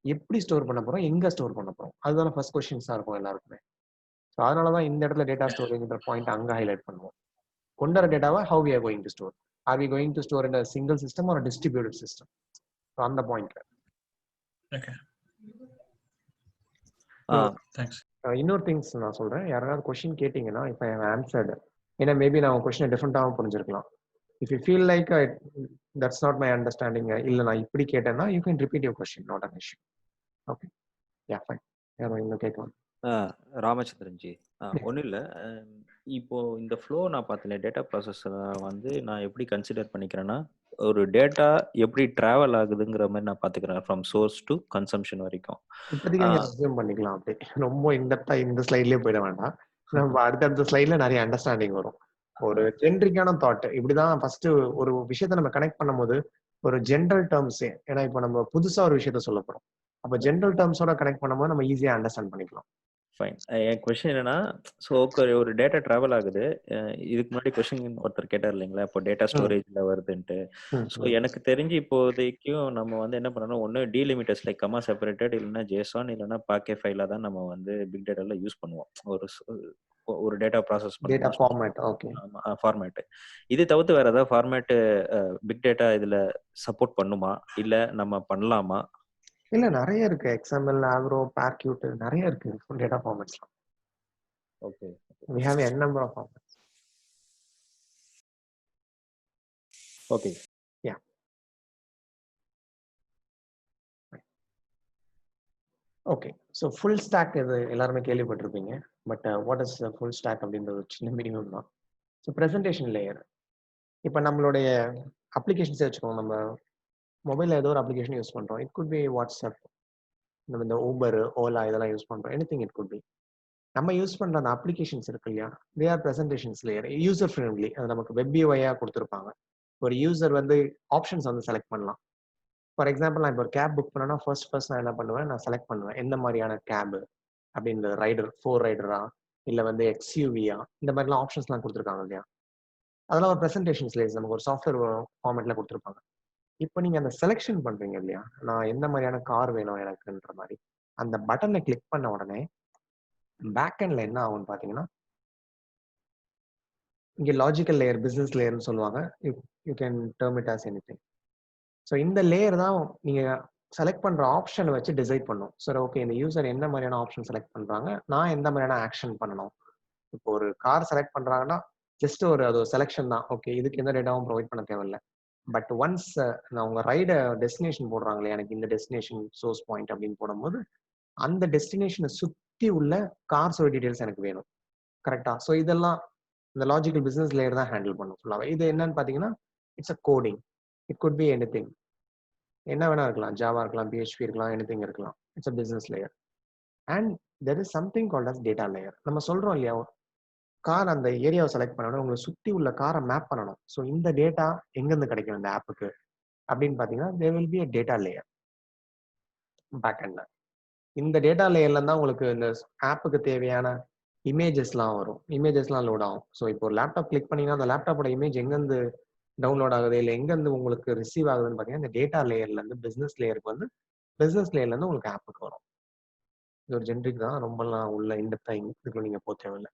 எப்படி ஸ்டோர் பண்ண போறோம், எங்க ஸ்டோர் பண்ண போறோம், அதுதான ஃபர்ஸ்ட் கொஸ்டின்ஸா இருக்கும் எல்லாருக்குமே. ஸோ அதனால தான் இந்த இடத்துல டேட்டா ஸ்டோரேஜ்ன்ற பாயிண்ட் அங்க ஹைலைட் பண்ணுவோம். கொண்டு வர டேட்டாவை how we are going to store, are we going to store in a single system or a distributed system? So அந்த பாயிண்ட்ல. ஓகே. தேங்க்ஸ். இன்னொரு திங்ஸ் நான் சொல்றேன். யாராவது கொஸ்டின் கேட்டீங்கன்னா இப்போ ஐ ஹவ் ஆன்சர்டு, ஏன்னா மேபி நான் கொஸ்டினை டிஃப்ரெண்டாகவும் புரிஞ்சிருக்கலாம். If you feel like that's not my understanding, இல்லை நான் இப்படி கேட்டேன்னா you can repeat your question, not an issue. Okay, yeah fine. யாரும் இன்னும் கேட்கலாம்? ராமச்சந்திரன் ஜி, ஒன்றும் இல்லை. இப்போ இந்த ஃப்ளோ நான் பார்த்தேன், டேட்டா ப்ராசஸரை வந்து நான் எப்படி கன்சிடர் பண்ணிக்கிறேன்னா, ஒரு டேட்டா எப்படி டிராவல் ஆகுதுங்கிற மாதிரி நான் பார்த்துக்கிறேன், ஃப்ரம் சோர்ஸ் டு கன்சம்ஷன் வரைக்கும். இப்போதைக்கு அசியூம் பண்ணிக்கலாம். அப்படி ரொம்ப இன்டெப்தா இந்த ஸ்லைட்லயே போயிட வேண்டாம். நம்ம அடுத்தடுத்த ஸ்லைட்ல நிறைய அண்டர்ஸ்டாண்டிங் வரும். ஒரு ஜென்ரிக்கான தாட் இப்படிதான் ஃபர்ஸ்ட் ஒரு விஷயத்த நம்ம கனெக்ட் பண்ணும்போது ஒரு ஜென்ரல் டேர்ம்ஸ், ஏன்னா இப்போ நம்ம புதுசா ஒரு விஷயத்த சொல்ல போறோம். அப்போ ஜென்ரல் டேர்ம்ஸோட கனெக்ட் பண்ணும்போது நம்ம ஈஸியா அண்டர்ஸ்டாண்ட் பண்ணிக்கலாம். ஃபைன். என் கொஸ்டின் என்னன்னா, ஸோ ஒரு டேட்டா டிராவல் ஆகுது. இதுக்கு முன்னாடி கொஸ்டின் ஒருத்தர் கேட்டார் இல்லைங்களா, இப்போ டேட்டா ஸ்டோரேஜ்ல வருதுன்ட்டு. ஸோ எனக்கு தெரிஞ்சு இப்போதைக்கும் நம்ம வந்து என்ன பண்ணணும், ஒன்று டீலிமிட்டர்ஸ் லைக் கமா செப்பரேட்டட், இல்லைன்னா JSON, இல்லைன்னா பாக்கே ஃபைலாக தான் நம்ம வந்து பிக் டேட்டால யூஸ் பண்ணுவோம். ஒரு data process data format. Okay, format. இது தவிர்த்து வேற ஏதாவது ஃபார்மேட் பிக் டேட்டா இதுல சப்போர்ட் பண்ணுமா, இல்ல நம்ம பண்ணலாமா? இல்ல நிறைய இருக்கு. XML, Avro, Parquet நிறைய இருக்கு டேட்டா ஃபார்மேட்ஸ்லாம். Okay, we have n number of formats. Okay, yeah. Okay, so full stack இது எல்லாருமே கேள்விப்பட்டிருப்பீங்க. But what is full stack அப்படின்றது ஒரு சின்ன மினிமம் தான். So presentation layer. இப்போ நம்மளுடைய அப்ளிகேஷன்ஸே வச்சுக்கோங்க. நம்ம மொபைலில் ஏதோ ஒரு அப்ளிகேஷன் யூஸ் பண்ணுறோம். இட் குட் பி வாட்ஸ்அப், நம்ம இந்த ஊபர், ஓலா இதெல்லாம் யூஸ் பண்ணுறோம். Any thing it could be. நம்ம யூஸ் பண்ற அந்த அப்ளிகேஷன்ஸ் இருக்கு இல்லையா, they are presentations layer, user friendly. அது நமக்கு வெப் யூஐயா கொடுத்துருப்பாங்க. ஒரு யூசர் வந்து ஆப்ஷன்ஸ் வந்து செலக்ட் பண்ணலாம். ஃபார் எக்ஸாம்பிள், நான் இப்போ ஒரு கேப் புக் பண்ணேன்னா ஃபர்ஸ்ட் நான் என்ன பண்ணுவேன், நான் செலக்ட் பண்ணுவேன் எந்த மாதிரியான கேப் அப்படின்றது. ரைடர் 4 ரைடரா, இல்லை வந்து எக்ஸ்யூவியா, இந்த மாதிரிலாம் ஆப்ஷன்ஸ்லாம் கொடுத்துருக்காங்க இல்லையா. அதெல்லாம் ஒரு ப்ரெசன்டேஷன்ஸ் லேயர்ஸ் நமக்கு ஒரு சாஃப்ட்வேர் ஃபார்மேட்ல கொடுத்துருப்பாங்க. இப்போ நீங்க அந்த செலெக்ஷன் பண்றீங்க இல்லையா, நான் எந்த மாதிரியான கார் வேணும் எனக்குன்ற மாதிரி, அந்த பட்டனை கிளிக் பண்ண உடனே பேக் எண்ட்ல என்ன ஆகும்னு பாத்தீங்கன்னா, இங்க லாஜிக்கல் லேயர், பிசினஸ் லேயர்னு சொல்லுவாங்க. You can term it as anything. So இந்த லேயர் தான் நீங்க செலக்ட் பண்ற ஆப்ஷனை வச்சு டிசைட் பண்ணும். சரி, ஓகே, இந்த யூசர் என்ன மாதிரியான ஆப்ஷன் செலக்ட் பண்றாங்க, நான் எந்த மாதிரியான ஆக்ஷன் பண்ணணும். இப்போ ஒரு கார் செலக்ட் பண்றாங்கன்னா ஜஸ்ட் அது ஒரு செலெக்ஷன் தான். ஓகே, இதுக்கு எந்த டேட்டாவும் ப்ரொவைட் பண்ண தேவையில்லை. பட் ஒன்ஸ் நான் உங்க ரைட டெஸ்டினேஷன் போடுறாங்களே, எனக்கு இந்த டெஸ்டினேஷன் சோர்ஸ் பாயிண்ட் அப்படின்னு போடும்போது அந்த டெஸ்டினேஷனை சுத்தி உள்ள கார்ஸோட டீடைல்ஸ் எனக்கு வேணும். கரெக்டா? ஸோ இதெல்லாம் இந்த லாஜிக்கல் பிசினஸ் லேயர் தான் ஹேண்டில் பண்ணும் ஃபுல்லாவே. இது என்னன்னு பாத்தீங்கன்னா, it's a coding. It could be anything. என்ன வேணா இருக்கலாம். ஜாவா இருக்கலாம், PHP இருக்கலாம், எனிதிங் இருக்கலாம். It's a business layer. And there is something called as data layer. நம்ம சொல்றோம் இல்லையா, கார் அந்த ஏரியாவை செலக்ட் பண்ணணும், உங்களை சுத்தி உள்ள காரை மேப் பண்ணணும். ஸோ இந்த டேட்டா எங்கிருந்து கிடைக்கும் இந்த ஆப்புக்கு அப்படின்னு பாத்தீங்கன்னா, there will be a data layer back எண்ட்ல. இந்த டேட்டா லேயர்ல தான் உங்களுக்கு இந்த ஆப்புக்கு தேவையான இமேஜஸ்லாம் வரும். இமேஜஸ்லாம் லோட் ஆகும். ஸோ இப்போ ஒரு லேப்டாப் கிளிக் பண்ணீங்கன்னா அந்த லேப்டாப்போட இமேஜ் எங்கேருந்து டவுன்லோட் ஆகுது, இல்லை எங்கேருந்து உங்களுக்கு ரிசீவ் ஆகுதுன்னு பார்த்தீங்கன்னா, இந்த டேட்டா லேயர்ல இருந்து பிசினஸ் லேயருக்கு வந்து, பிசினஸ் லேயர்ல இருந்து உங்களுக்கு ஆப்புக்கு வரும். இது ஒரு ஜென்ரிக் தான், ரொம்பலாம் உள்ள இன்டெப்தா இதுக்குள்ள நீங்க போக தேவையில்லை.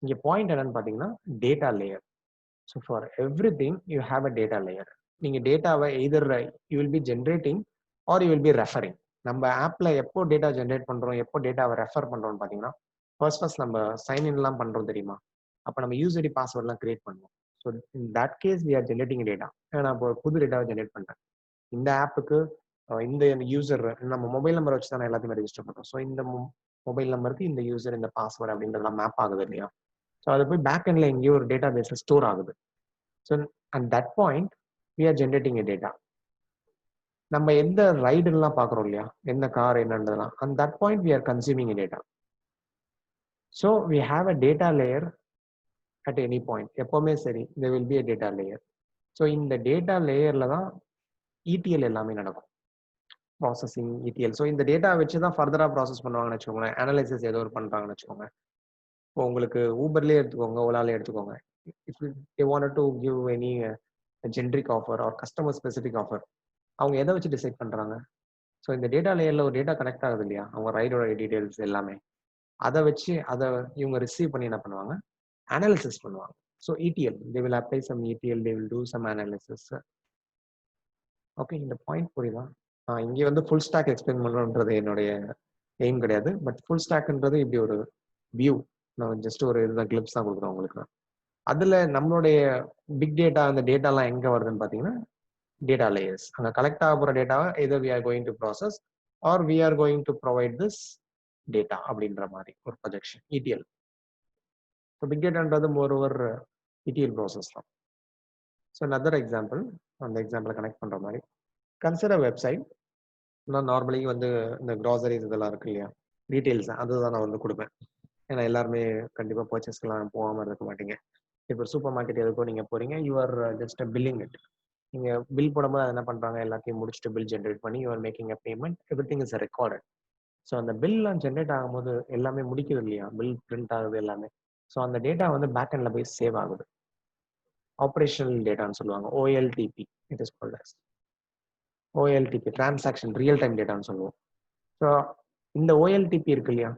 இங்க பாயிண்ட் என்னன்னு பார்த்தீங்கன்னா, data layer. So for every thing you have a data layer. நீங்க டேட்டாவை either you will be generating are you will be referring. நம்ம ஆப்ல எப்போ டேட்டா ஜென்ரேட் பண்றோம், எப்போ டேட்டாவை ரெஃபர் பண்றோம்னு பார்த்தீங்கன்னா, ஃபர்ஸ்ட் நம்ம சைன் இன்லாம் பண்றோம் தெரியுமா, அப்போ நம்ம யூசர் பாஸ்வேர்ட்லாம் கிரியேட் பண்ணுவோம். So in that case we are generating data. நான் இப்போ புது டேட்டாவை ஜென்ரேட் பண்றேன். இந்த ஆப்புக்கு இந்த யூசர் நம்ம மொபைல் நம்பர் வச்சு தான் எல்லாத்தையுமே ரெஜிஸ்டர் பண்றோம். ஸோ இந்த மொபைல் நம்பருக்கு இந்த யூசர், இந்த பாஸ்வேர்டு அப்படின்றதெல்லாம் மேப் ஆகுது இல்லையா. ஸோ அது போய் பேக் எண்ட்ல எங்கேயோ ஒரு டேட்டா பேஸ்ல ஸ்டோர் ஆகுது. So at that point we are generating a data. நம்ம எந்த ரைடுலாம் பார்க்குறோம் இல்லையா, எந்த கார் என்னன்றதுலாம், and that point we are consuming a data. So we have a data layer at any point. எப்பவுமே சரி, there will be a data layer. So இந்த டேட்டா லேயர்ல தான் ETL எல்லாமே நடக்கும். Processing, ETL. ஸோ இந்த டேட்டா வச்சு தான் ஃபர்தரா ப்ராசஸ் பண்ணுவாங்கன்னு வச்சுக்கோங்களேன். அனலைசிஸ் ஏதோ ஒரு பண்றாங்கன்னு வச்சுக்கோங்க. இப்போ உங்களுக்கு ஊபர்லேயே எடுத்துக்கோங்க, ஓலாலே எடுத்துக்கோங்க. If they wanted to give any generic offer or customer specific offer, அவங்க எதை வச்சு டிசைட் பண்றாங்க? ஸோ இந்த டேட்டா லேயர்ல ஒரு டேட்டா கனெக்ட் ஆகுது இல்லையா, அவங்க ரைடோட டீடைல்ஸ் எல்லாமே, அதை வச்சு அதை இவங்க ரிசீவ் பண்ணி என்ன பண்ணுவாங்க, அனாலிசிஸ் பண்ணுவாங்க. So ETL, they will apply some ETL, they will do some analysis. Okay, இந்த பாயிண்ட் புரியுதா? இங்கே வந்து ஃபுல் ஸ்டாக் எக்ஸ்பிளைன் பண்ணணுன்றது என்னுடைய எய்ம் கிடையாது. பட் ஃபுல் ஸ்டாக்ன்றது இப்படி ஒரு வியூ, நான் ஜஸ்ட் ஒரு இதுதான் கிளிப்ஸ் தான் கொடுக்குறோம் உங்களுக்கு. அதுல நம்மளுடைய பிக் டேட்டா, அந்த டேட்டாலாம் எங்க வருதுன்னு பார்த்தீங்கன்னா, டேட்டா லேயர்ஸ். அங்கே கலெக்ட் ஆக போகிற டேட்டாவை எதோ we are going to process or we are going to provide this data அப்படின்ற மாதிரி ஒரு ப்ரொஜெக்ஷன், ETL. ஸோ பிக் டேட்டான்றது மோரோவர் ETL ப்ராசஸ் தான். ஸோ another எக்ஸாம்பிள், அந்த எக்ஸாம்பிளை கனெக்ட் பண்ற மாதிரி, கன்சிடர் வெப்சைட். நான் நார்மலி வந்து இந்த கிராசரிஸ் இதெல்லாம் இருக்கு இல்லையா, டீட்டெயில்ஸ் அதுதான் நான் வந்து கொடுப்பேன். ஏன்னா எல்லாருமே கண்டிப்பாக பர்ச்சேஸ்க்கெல்லாம் போகாமல் இருக்க மாட்டீங்க. இப்போ சூப்பர் மார்க்கெட் எதுக்கோ நீங்கள் போறீங்க, you are just billing it. நீங்கள் பில் போடும்போது அது என்ன பண்ணுறாங்க, எல்லாத்தையும் முடிச்சுட்டு பில் ஜென்ரேட் பண்ணி you are making a payment, every thing is recorded. So அந்த பில்லாம் ஜென்ரேட் ஆகும்போது எல்லாமே முடிக்குது இல்லையா, பில் பிரிண்ட் ஆகுது எல்லாமே. ஸோ அந்த டேட்டா வந்து பேக் எண்ட்ல போய் சேவ் ஆகுது. ஆப்ரேஷனல் டேட்டான்னு சொல்லுவாங்க, OLTP. It is called as OLTP, transaction real time டேட்டான்னு சொல்லுவோம். ஸோ இந்த OLTP இருக்கு இல்லையா,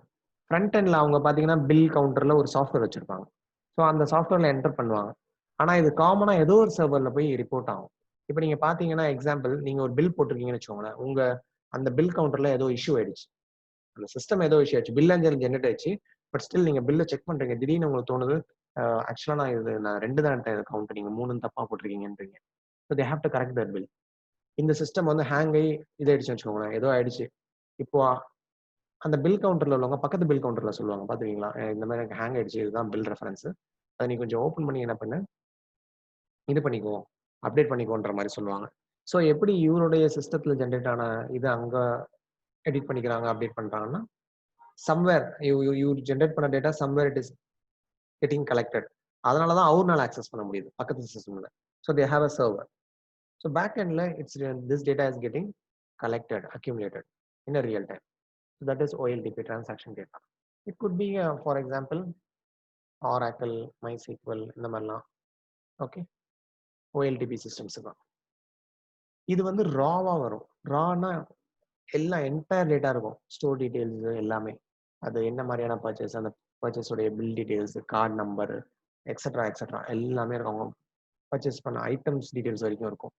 ஃப்ரண்ட் எண்ட்ல அவங்க பார்த்தீங்கன்னா பில் கவுண்டர்ல ஒரு சாஃப்ட்வேர் வச்சிருப்பாங்க. ஸோ அந்த சாஃப்ட்வேர்ல என்டர் பண்ணுவாங்க. ஆனால் இது காமனாக ஏதோ ஒரு சர்வரில் போய் ரிப்போர்ட் ஆகும். இப்போ நீங்கள் பார்த்தீங்கன்னா, எக்ஸாம்பிள், நீங்கள் ஒரு பில் போட்டிருக்கீங்கன்னு வச்சுக்கோங்களேன், உங்க அந்த பில் கவுண்டர்ல ஏதோ இஷ்யூ ஆயிடுச்சு, அந்த சிஸ்டம் ஏதோ இஷ்யூ ஆயிடுச்சு, பில் அஞ்சல் ஜென்ரேட் ஆயிடுச்சு. பட் ஸ்டில் நீங்கள் பில்லை செக் பண்றீங்க, திடீர்னு உங்களுக்கு தோணுது, ஆக்சுவலாக நான் 2 தான் எடுத்தேன் கவுண்ட், நீங்கள் 3 தப்பா போட்டிருக்கீங்கன்றீங்க. So they have to correct that bill. இந்த சிஸ்டம் வந்து ஹேங் ஆகி இதாயிடுச்சு வச்சுக்கோங்களேன், ஏதோ ஆயிடுச்சு. இப்போ அந்த பில் கவுண்டர்ல உள்ளவங்க பக்கத்து பில் கவுண்டர்ல சொல்லுவாங்க, பாத்துக்கீங்களா, இந்த மாதிரி எனக்கு ஹேங் ஆயிடுச்சு, இதுதான் பில் ரெஃபரன்ஸ், அதை நீ கொஞ்சம் ஓப்பன் பண்ணி என்ன பண்ணு, இது பண்ணிக்கோ, அப்டேட் பண்ணிக்கோன்ற மாதிரி சொல்லுவாங்க. ஸோ எப்படி இவருடைய சிஸ்டத்துல ஜென்ரேட் ஆன இது அங்க எடிட் பண்ணிக்கிறாங்க, அப்டேட் பண்றாங்கன்னா, somewhere you generate பண்ண data somewhere it is getting collected. அதனால தான் அவர்னால access பண்ண முடியுது பக்கத்து சிஸ்டம்ல. So they have a server. So back endல it's this data is getting collected, accumulated in a real time. So that is OLTP, transaction data. It could be for example Oracle, MySQL இந்த மாதிரிலாம். Okay, OLTP systems தான். இது வந்து ராவா வரும். ரானா எல்லா entire data இருக்கும், ஸ்டோர் டீடைல்ஸ் எல்லாமே. அது என்ன மாதிரியான பர்ச்சேஸ், அந்த பர்ச்சேஸோடைய bill details, card number, extra extra எல்லாமே இருக்கும். அவங்க பர்ச்சேஸ் பண்ண ஐட்டம்ஸ் டீடைல்ஸ் வரைக்கும் இருக்கும்.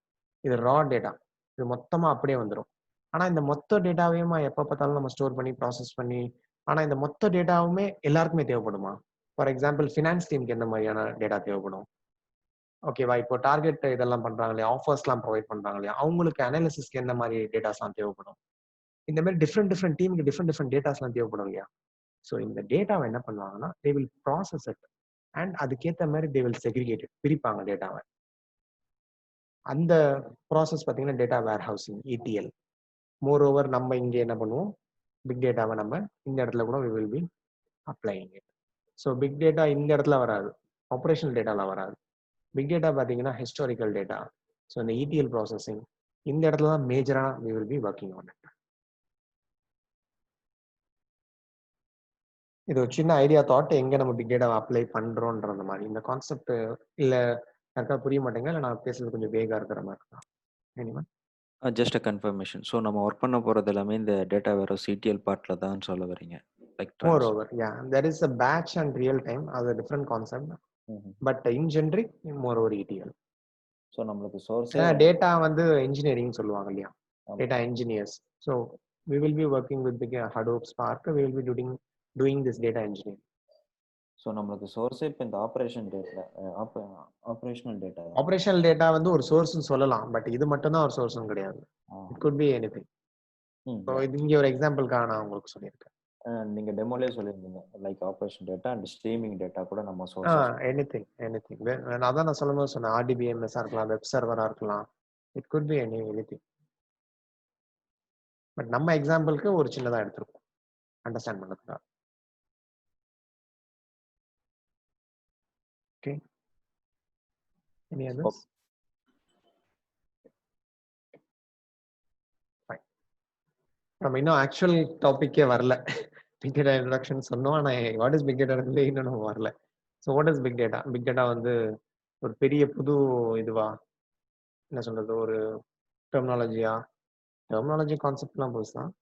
இது ரா டேட்டா. இது மொத்தமாக அப்படியே வந்துடும். ஆனால் இந்த மொத்த டேட்டாவையும் எப்போ பார்த்தாலும் நம்ம ஸ்டோர் பண்ணி ப்ராசஸ் பண்ணி, ஆனால் இந்த மொத்த டேட்டாவுமே எல்லாருக்குமே தேவைப்படுமா? ஃபார் எக்ஸாம்பிள் ஃபினான்ஸ் டீமுக்கு எந்த மாதிரியான டேட்டா தேவைப்படும்? ஓகேவா, இப்போ டார்கெட் இதெல்லாம் பண்றாங்க இல்லையா, ஆஃபர்ஸ்லாம் ப்ரொவைட் பண்றாங்க இல்லையா, அவங்களுக்கு அனாலிசிஸ்க்கு எந்த மாதிரி டேட்டாஸ்லாம் தேவைப்படும்? இந்த மாதிரி டிஃப்ரெண்ட் டீமுக்கு டிஃப்ரெண்ட் டேட்டாஸ்லாம் தேவைப்படும் இல்லையா? ஸோ இந்த டேட்டாவை என்ன பண்ணுவாங்கன்னா they will process it and அதுக்கேற்ற மாதிரி தே வில் செக்ரிகேட் இட், பிரிப்பாங்க டேட்டாவை. அந்த ப்ராசஸ் பார்த்தீங்கன்னா டேட்டா வேர் ஹவுசிங், ETL. மோர் ஓவர் நம்ம இங்கே என்ன பண்ணுவோம், பிக் டேட்டாவை நம்ம இந்த இடத்துல கூட we will be applying it. So big data இந்த இடத்துல வராது, ஆப்ரேஷனல் டேட்டாவில் வராது. பிக் டேட்டா பார்த்தீங்கன்னா ஹிஸ்டாரிக்கல் டேட்டா. ஸோ இந்த ETL ப்ராசஸிங் இந்த இடத்துல தான் மேஜராக we will be working on it. இது ஒரு சின்ன ஐடியா தாட், எங்கே நம்ம பிக் டேட்டாவை அப்ளை பண்ணுறோன்ற மாதிரி. இந்த கான்செப்ட் இல்லை யாருக்கா புரிய மாட்டேங்க, இல்லை நான் பேசுறது கொஞ்சம் வேகாக இருக்கிற மாதிரி இருக்கா? Anyone just a confirmation. So நம்ம ஒர்க் பண்ண போகிறது எல்லாமே இந்த டேட்டா வேற CTL பார்ட்டில் தான் சொல்ல வரீங்க. Like moreover, yeah, there is a batch and real time as a different concept, but in generic moreover ETL. So நம்மளுக்கு சோர்ஸ் டேட்டா வந்து இன்ஜினியரிங் சொல்லுவாங்க இல்லையா, data engineers. So we will be working with the Hadoop Spark, we will be doing this data engineering. So நம்மளுக்கு சோர்ஸே இப்போ இந்த operational data. Operational data வந்து ஒரு சோர்ஸ்னு சொல்லலாம், பட் இது மட்டும் தான் ஒரு சோர்ஸ்னு கிடையாது. It could be anything. So இது இங்கே ஒரு எக்ஸாம்பிளுக்காக நான் உங்களுக்கு சொல்லியிருக்கேன். நீங்க டெமோலயே சொல்லியிருந்தீங்க like operation data and streaming data கூட நம்ம சோர்ஸ். எனிதிங் அதான் நான் சொல்லும்போது சொன்னேன், RDBMS இருக்கலாம், வெப் சர்வரா இருக்கலாம், it could be anything. But நம்ம எக்ஸாம்பிளுக்கு ஒரு சின்னதாக எடுத்திருக்கோம் அண்டர்ஸ்டாண்ட் பண்ணதுக்காக. Okay, any others? நம்ம இன்னும் ஆக்சுவல் டாபிக்கே வரல. பிக் டேட்டா இன்ட்ரடக்ஷன் சொன்னோம், ஆனால் வாட் இஸ் பிக் டேட்டா இன்னும் நம்ம வரல. So what is big data? Big data வந்து ஒரு பெரிய புது இதுவா, என்ன சொல்றது, ஒரு டெர்மினாலஜி கான்செப்ட்லாம் புதுசுதான்,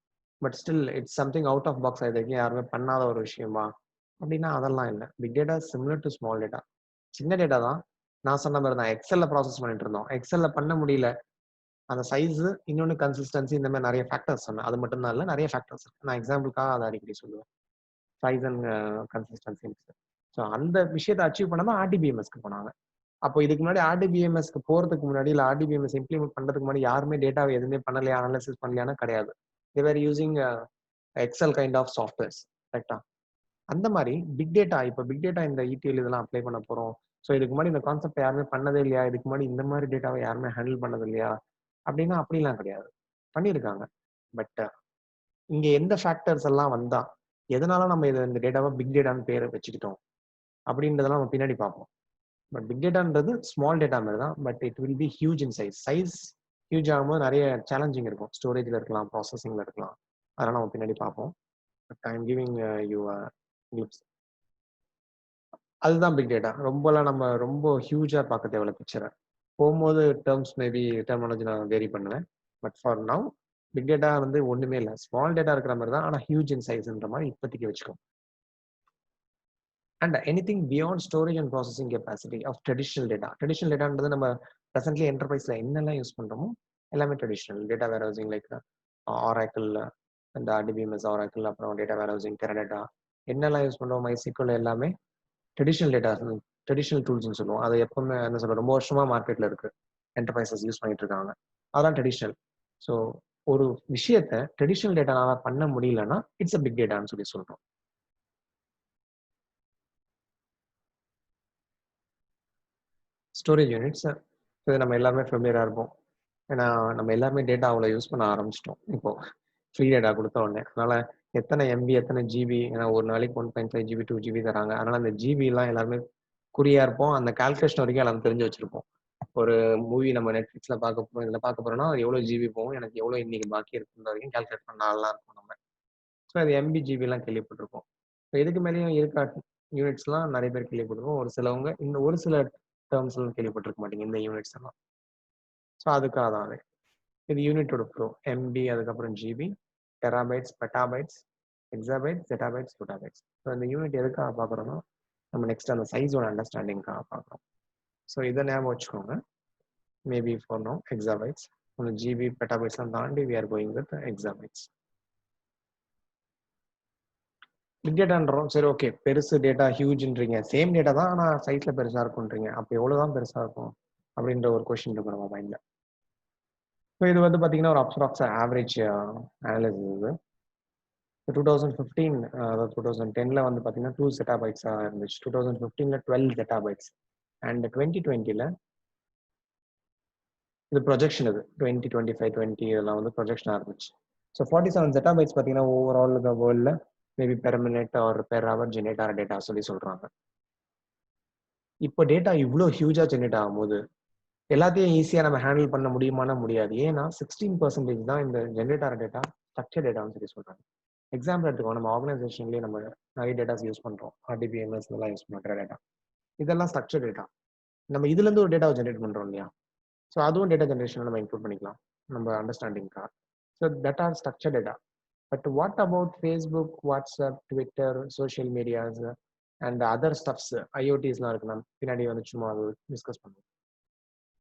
but still it's something out of box. இது வரைக்கும் யாருமே பண்ணாத ஒரு விஷயமா அப்படின்னா அதெல்லாம் இல்லை. Big data similar to small data. சின்ன டேட்டா தான், நான் சொன்ன மாதிரி தான். எக்ஸல்ல ப்ராசஸ் பண்ணிட்டு இருந்தோம், எக்ஸல்ல பண்ண முடியல. அந்த சைஸ், இன்னொன்று கன்சிஸ்டன்சி, இந்த மாதிரி நிறைய ஃபேக்டர்ஸ் சொன்னேன். அது மட்டும் தான் இல்லை, நிறைய ஃபேக்டர்ஸ் இருக்கு. நான் எக்ஸாம்பிளுக்காக அதை அடிக்கடி சொல்லுவேன், சைஸ் அண்ட் கன்சிஸ்டன்சி. ஸோ அந்த விஷயத்தை அச்சீவ் பண்ணாமல் RDBMSக்கு போனாங்க. அப்போ இதுக்கு முன்னாடி RDBMSக்கு போகிறதுக்கு முன்னாடி, இல்லை RDBMS இம்ப்ளிமெண்ட் பண்ணுறதுக்கு முன்னாடி யாருமே டேட்டாவை எதுவுமே பண்ணலையா, அனாலிசிஸ் பண்ணலையானா கிடையாது. They were using Excel kind of softwares. கரெக்டா? அந்த மாதிரி பிக் டேட்டா, இப்போ பிக் டேட்டா இந்த ETL இதெல்லாம் அப்ளை பண்ண போகிறோம். ஸோ இதுக்கு முன்னாடி இந்த கான்செப்ட் யாருமே பண்ணதே இல்லையா, இதுக்கு முன்னாடி இந்த மாதிரி டேட்டாவை யாருமே ஹேண்டில் பண்ணது இல்லையா அப்படின்னா அப்படிலாம் கிடையாது, பண்ணியிருக்காங்க. பட் இங்கே எந்த ஃபேக்டர்ஸ் எல்லாம் வந்தா, எதனால நம்ம இந்த டேட்டாவை பிக் டேட்டான்னு பேரை வச்சுக்கிட்டோம் அப்படின்றதெல்லாம் நம்ம பின்னாடி பார்ப்போம். பட் பிக் டேட்டான்றது ஸ்மால் டேட்டா மாதிரி தான், but it will B huge in size. Size huge ஆகும்போது நிறைய சேலஞ்சிங் இருக்கும், ஸ்டோரேஜில் இருக்கலாம், ப்ராசஸிங்கில் இருக்கலாம், அதெல்லாம் நம்ம பின்னாடி பார்ப்போம். But I am giving you clips. அதுதான் பிக் டேட்டா. ரொம்பலாம் நம்ம ரொம்ப ஹியூஜாக பார்க்க தேவையில்ல பிக்சரை. போகும்போது டேர்ம்ஸ் மேபி டெர்மினாலஜி நான் வேரி பண்ணுவேன். But for now big data வந்து ஒன்றுமே இல்லை, ஸ்மால் டேட்டா இருக்கிற மாதிரி தான், ஆனால் ஹியூஜ் இன் சைஸ்ன்ற மாதிரி இப்போதைக்கு வச்சுக்கோம். And anything beyond storage and processing capacity of traditional data. Traditional டேட்டான்றது நம்ம ப்ரெசென்ட்லி என்டர்பிரைஸில் என்னெல்லாம் யூஸ் பண்ணுறோமோ எல்லாமே traditional data warehousing. Like Oracle, இந்த RDBMS ஆராக்கிள், அப்புறம் டேட்டா வேர் ஹவுசிங், டெரடேட்டா, என்னெல்லாம் யூஸ் பண்ணுறோம், MySQL எல்லாமே ட்ரெடிஷனல் டேட்டா, ட்ரெடிஷனல் டூல்ஸ்னு சொல்லுவோம். அது எப்பவுமே என்ன சொல்ல, ரொம்ப வருஷமா மார்க்கெட்ல இருக்கு, என்டர்பிரைசஸ் யூஸ் பண்ணிட்டு இருக்காங்க, அதான் ட்ரெடிஷனல். ஸோ ஒரு விஷயத்த ட்ரெடிஷனல் டேட்டானால பண்ண முடியலன்னா இட்ஸ் அ பிக் டேட்டான்னு சொல்லி சொல்றோம். ஸ்டோரேஜ் யூனிட்ஸ் இது நம்ம எல்லாருமே ஃபெமிலியரா இருப்போம், ஏன்னா நம்ம எல்லாருமே டேட்டா அவ்வளோ யூஸ் பண்ண ஆரம்பிச்சிட்டோம் இப்போ ஃப்ரீ டேட்டா கொடுத்த உடனே. அதனால எத்தனை எம்பி எத்தனை ஜிபி, ஏன்னா ஒரு நாளைக்கு 1.5 ஜிபி 2 ஜிபி தராங்க. அதனால அந்த ஜிபிலாம் எல்லாருமே குறியா இருப்போம். அந்த கால்குலேஷன் வரைக்கும் எல்லாரும் தெரிஞ்சு வச்சிருப்போம். ஒரு மூவி நம்ம நெட்ஃபிளிக்ஸ்ல பார்க்க போறோம், இதில் பார்க்க போறோம்னா எவ்வளோ ஜிபி போகும், எனக்கு எவ்வளோ இன்னைக்கு பாக்கி இருக்குன்ற வரைக்கும் கால்குலேட் பண்ண ஆள்லாம் இருக்கும் நம்ம. ஸோ அது எம்பி ஜிபிலாம் கேள்விப்பட்டிருப்போம். ஸோ இதுக்கு மேலேயும் இருக்க யூனிட்ஸ்லாம் நிறைய பேர் கேள்விப்பட்டிருக்கோம். ஒரு சிலவங்க இந்த ஒரு சில டேர்ம்ஸ்லாம் கேள்விப்பட்டிருக்க மாட்டீங்க இந்த யூனிட்ஸ் எல்லாம். ஸோ அதுக்காக தான் அது. இது யூனிட்டோட ஃப்ளோ. எம்பி, அதுக்கப்புறம் ஜிபி, டெராபைட்ஸ், பெட்டாபைட்ஸ், எக்ஸாபைட்ஸ், ஜெட்டாபைட்ஸ், ரோட்டாபைட்ஸ். ஸோ இந்த யூனிட் எதுக்காக பார்க்குறோம்னா நம்ம நெக்ஸ்ட் அந்த சைஸோட அண்டர்ஸ்டாண்டிங்காக பார்க்குறோம். ஸோ இதை ஞாபகம் வச்சுக்கோங்க. Maybe for no exabytes. ஒன்று ஜிபி பெட்டாபைட்ஸ்லாம் தாண்டி we are going with exabytes. Big டேட்டான்றோம். சரி, ஓகே, பெருசு டேட்டா ஹியூஜ்ன்றீங்க. சேம் டேட்டா தான், ஆனால் சைஸில் பெருசாக இருக்கும்ன்றீங்க. அப்போ எவ்வளோ தான் பெருசாக இருக்கும் அப்படின்ற ஒரு கொஷின் இருக்கும் நம்ம மைண்டில். ஸோ இது வந்து பார்த்தீங்கன்னா ஒரு அப்ராக்ஸ் ஆவரேஜ் அனாலிசிஸ் இது. 2015 அதாவது 2010ல வந்து பார்த்தீங்கன்னா 2 zettabytes இருந்துச்சு. 2015ல 12 zettabytes. அண்ட் 2020ல இது ப்ரொஜெக்ஷன், இது 2025 20 இதெல்லாம் வந்து ப்ரொஜெக்ஷனாக இருந்துச்சு. ஸோ 47 zettabytes பார்த்தீங்கன்னா ஓவரால் வேர்ல்டில் maybe per minute R per hour generate ஆகிற டேட்டா சொல்கிறாங்க. இப்போ டேட்டா இவ்வளோ ஹியூஜாக ஜென்ரேட் ஆகும்போது எல்லாத்தையும் ஈஸியாக நம்ம ஹேண்டில் பண்ண முடியுமானா முடியாது. ஏன்னா 16% தான் இந்த ஜென்ரேட் ஆகிற டேட்டா ஸ்ட்ரக்சர் டேட்டான்னு சொல்கிறாங்க. எக்ஸாம்பிள் எடுத்துக்கோ, நம்ம ஆர்கனைசேஷன்லேயே நம்ம நிறைய டேட்டாஸ் யூஸ் பண்ணுறோம். RDBMS இதெல்லாம் யூஸ் பண்ணுற டேட்டா, இதெல்லாம் ஸ்ட்ரக்சர் டேட்டா. நம்ம இதுலேருந்து ஒரு டேட்டாவை ஜென்ரேட் பண்ணுறோம் இல்லையா? ஸோ அதுவும் டேட்டா ஜென்ரேஷனில் நம்ம இன்க்ளூட் பண்ணிக்கலாம் நம்ம அண்டர்ஸ்டாண்டிங்காக. So that are structure data. But what about Facebook, WhatsApp, Twitter, social medias and other stuffs, IoTஸ்லாம் இருக்கு. நம்ம பின்னாடி வந்து சும்மா அது டிஸ்கஸ் பண்ணுவோம்.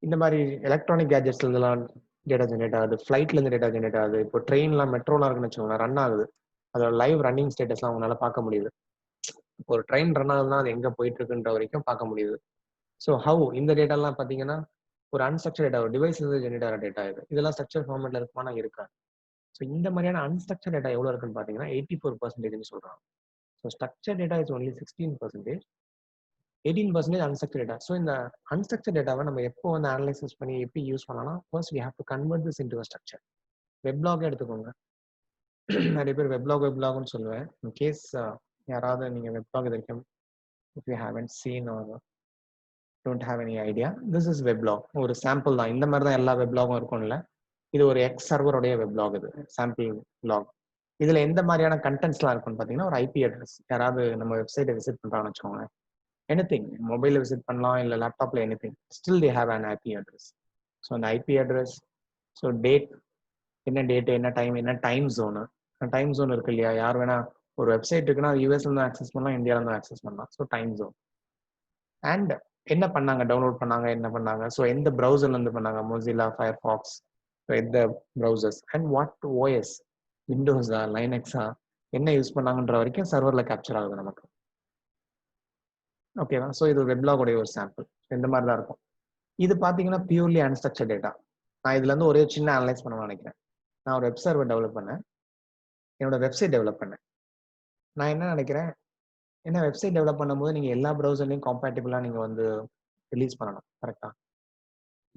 இந்த மாதிரி எலக்ட்ரானிக் கேஜெட்ஸ்லாம் டேட்டா ஜென்ரேட் ஆகுது. ஃப்ளைட்லேருந்து டேட்டா ஜென்ரேட் ஆகுது. இப்போ ட்ரெயின்லாம் மெட்ரோலாம் இருக்குன்னு வச்சுக்கோங்களேன், ரன் ஆகுது. அதோட லைவ் ரன்னிங் ஸ்டேட்டஸ்லாம் அவங்களால பார்க்க முடியுது. ஒரு ட்ரெயின் ரன் ஆகுதுன்னா அது எங்கே போயிட்டு இருக்குன்ற வரைக்கும் பார்க்க முடியுது. ஸோ ஹவு இந்த டேட்டாலாம் பார்த்தீங்கன்னா ஒரு அன்ஸ்ட்ரக்சர் டேட்டா, ஒரு டிவைஸ் ஜென்ரேட் ஆகிற டேட்டா இது. இதெல்லாம் ஸ்ட்ரக்சர் ஃபார்மேட்ல இருக்குமானா இருக்காது. ஸோ இந்த மாதிரியான அன்ஸ்ட்ரக்சர் டேட்டா எவ்வளோ இருக்குன்னு பார்த்தீங்கன்னா 84% சொல்கிறாங்க. So structure data is only 16%, 18% unstructure data. So இந்த அன்ஸ்ட்ரக்சர் டேட்டாவை நம்ம எப்போ வந்து அனலைசிஸ் பண்ணி எப்படி யூஸ் பண்ணலாம்? First we have to convert this into a structure. Weblog எடுத்துக்கோங்க. நிறைய பேர் வெப்லாக்னு சொல்லுவேன். இன் கேஸ் யாராவது நீங்கள் வெப்லாக் இது வரைக்கும் if you haven't seen or don't have any idea, this is weblog. ஒரு சாம்பிள் தான். இந்த மாதிரி தான் எல்லா வெப்லாகும் இருக்கும்ல. இது ஒரு எக்ஸ் சர்வருடைய வெப்லாக். இது சாம்பிள் லாக். இதில் எந்த மாதிரியான கண்டென்ட்ஸ்லாம் இருக்குன்னு பார்த்தீங்கன்னா ஒரு IP அட்ரஸ். யாராவது நம்ம வெப்சைட்டை விசிட் பண்ணுறாங்கன்னு வச்சுக்கோங்க, எனிதிங், மொபைலில் விசிட் பண்ணலாம், இல்லை லேப்டாப்பில், anything, still they have an IP address. So அந்த IP அட்ரஸ், ஸோ டேட், என்ன டேட்டு, என்ன டைம், என்ன டைம் ஜோனு. டைம் ஜோன் இருக்கு இல்லையா? யார் வேணா ஒரு வெப்சைட் இருக்குன்னா யூஎஸ்லேருந்து ஆக்சஸ் பண்ணலாம், இந்தியாவிலேருந்து ஆக்சஸ் பண்ணலாம். So time zone. அண்ட் என்ன பண்ணாங்க, டவுன்லோட் பண்ணாங்க, என்ன பண்ணாங்க, ஸோ எந்த ப்ரௌசர்லேருந்து பண்ணாங்க, மொசிலா, ஃபயர்ஃபாக்ஸ், எந்த ப்ரௌசர்ஸ், அண்ட் வாட் OS, விண்டோஸா, லைனக்ஸா, என்ன யூஸ் பண்ணாங்கன்ற வரைக்கும் சர்வரில் கேப்சர் ஆகுது நமக்கு. ஓகேவா? ஸோ இது வெப்லாகோடைய ஒரு சாம்பிள். இந்த மாதிரி தான் இருக்கும். இது பார்த்தீங்கன்னா பியூர்லி அன்ஸ்ட்ரக்சர் டேட்டா. நான் இதுலேருந்து ஒரே சின்ன அனலைஸ் பண்ணணும்னு நினைக்கிறேன். நான் ஒரு வெப் சர்வர் டெவலப் பண்ணேன், என்னோட வெப்சைட் டெவலப் பண்ணேன். நான் என்ன நினைக்கிறேன், என்ன வெப்சைட் டெவலப் பண்ணும்போது நீங்கள் எல்லா ப்ரௌசர்லையும் காம்பேட்டிபிளாக நீங்கள் வந்து ரிலீஸ் பண்ணணும். கரெக்டாக?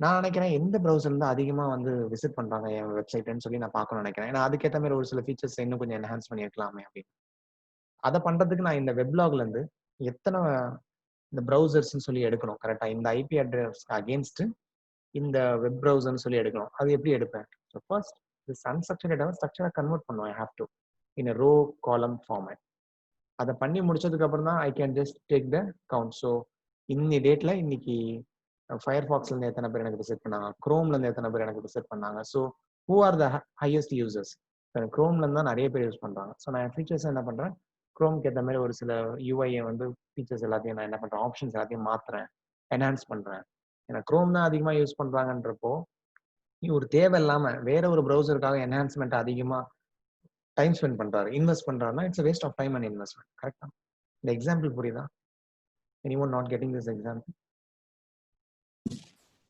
நான் நினைக்கிறேன் எந்த ப்ரௌசர்லேருந்து அதிகமாக வந்து விசிட் பண்ணுறாங்க என் வெப்சைட்டுன்னு சொல்லி நான் பார்க்கணும்னு நினைக்கிறேன். ஏன்னா அதுக்கேற்ற மாதிரி ஒரு சில ஃபீச்சர்ஸ் இன்னும் கொஞ்சம் என்ஹான்ஸ் பண்ணியிருக்கலாமே அப்படின்னு. அதை பண்ணுறதுக்கு நான் இந்த வெப்லாக்லேருந்து எத்தனை இந்த ப்ரௌசர்ஸ்ன்னு சொல்லி எடுக்கணும். கரெக்டாக இந்த IP அட்ரஸ் அகேன்ஸ்ட் இந்த வெப் ப்ரௌசர்னு சொல்லி எடுக்கணும். அது எப்படி எடுப்பேன்? ஸோ ஃபர்ஸ்ட் திஸ் அன்ஸ்ட்ரக்சர்ட் டேட்டாவை ஸ்ட்ரக்சராக கன்வெர்ட் பண்ணுவேன். I have to in row column format. அதை பண்ணி முடிச்சதுக்கு அப்புறம் தான் I can just take the count. So இன்னி டேட்ல இன்னைக்கு ஃபயர்ஃபாக்ஸ்லேருந்து எத்தனை பேர் எனக்கு விசிட் பண்ணாங்க, குரோம்லேருந்து எத்தனை பேர் எனக்கு விசிட் பண்ணாங்க, so who are the highest users. குரோம்லேருந்து தான் நிறைய பேர் யூஸ் பண்ணுறாங்க. ஸோ நான் ஃபீச்சர்ஸ் என்ன பண்ணுறேன், குரோம்க்கு ஏற்ற மாதிரி ஒரு சில UI வந்து ஃபீச்சர்ஸ் எல்லாத்தையும் நான் என்ன பண்ணுறேன், ஆப்ஷன்ஸ் எல்லாத்தையும் மாற்றுறேன், என்ஹான்ஸ் பண்ணுறேன். ஏன்னா குரோம் தான் அதிகமாக யூஸ் பண்ணுறாங்கன்றப்போ நீ ஒரு தேவை இல்லாமல் வேற ஒரு ப்ரௌசருக்காக என்ஹான்ஸ்மெண்ட் அதிகமாக டைம் ஸ்பெண்ட் பண்ணுறாரு, இன்வெஸ்ட் பண்ணுறாருன்னா it's waste of time and investment. கரெக்டாக? இந்த எக்ஸாம்பிள் புரியுதா? Anyone not getting this example?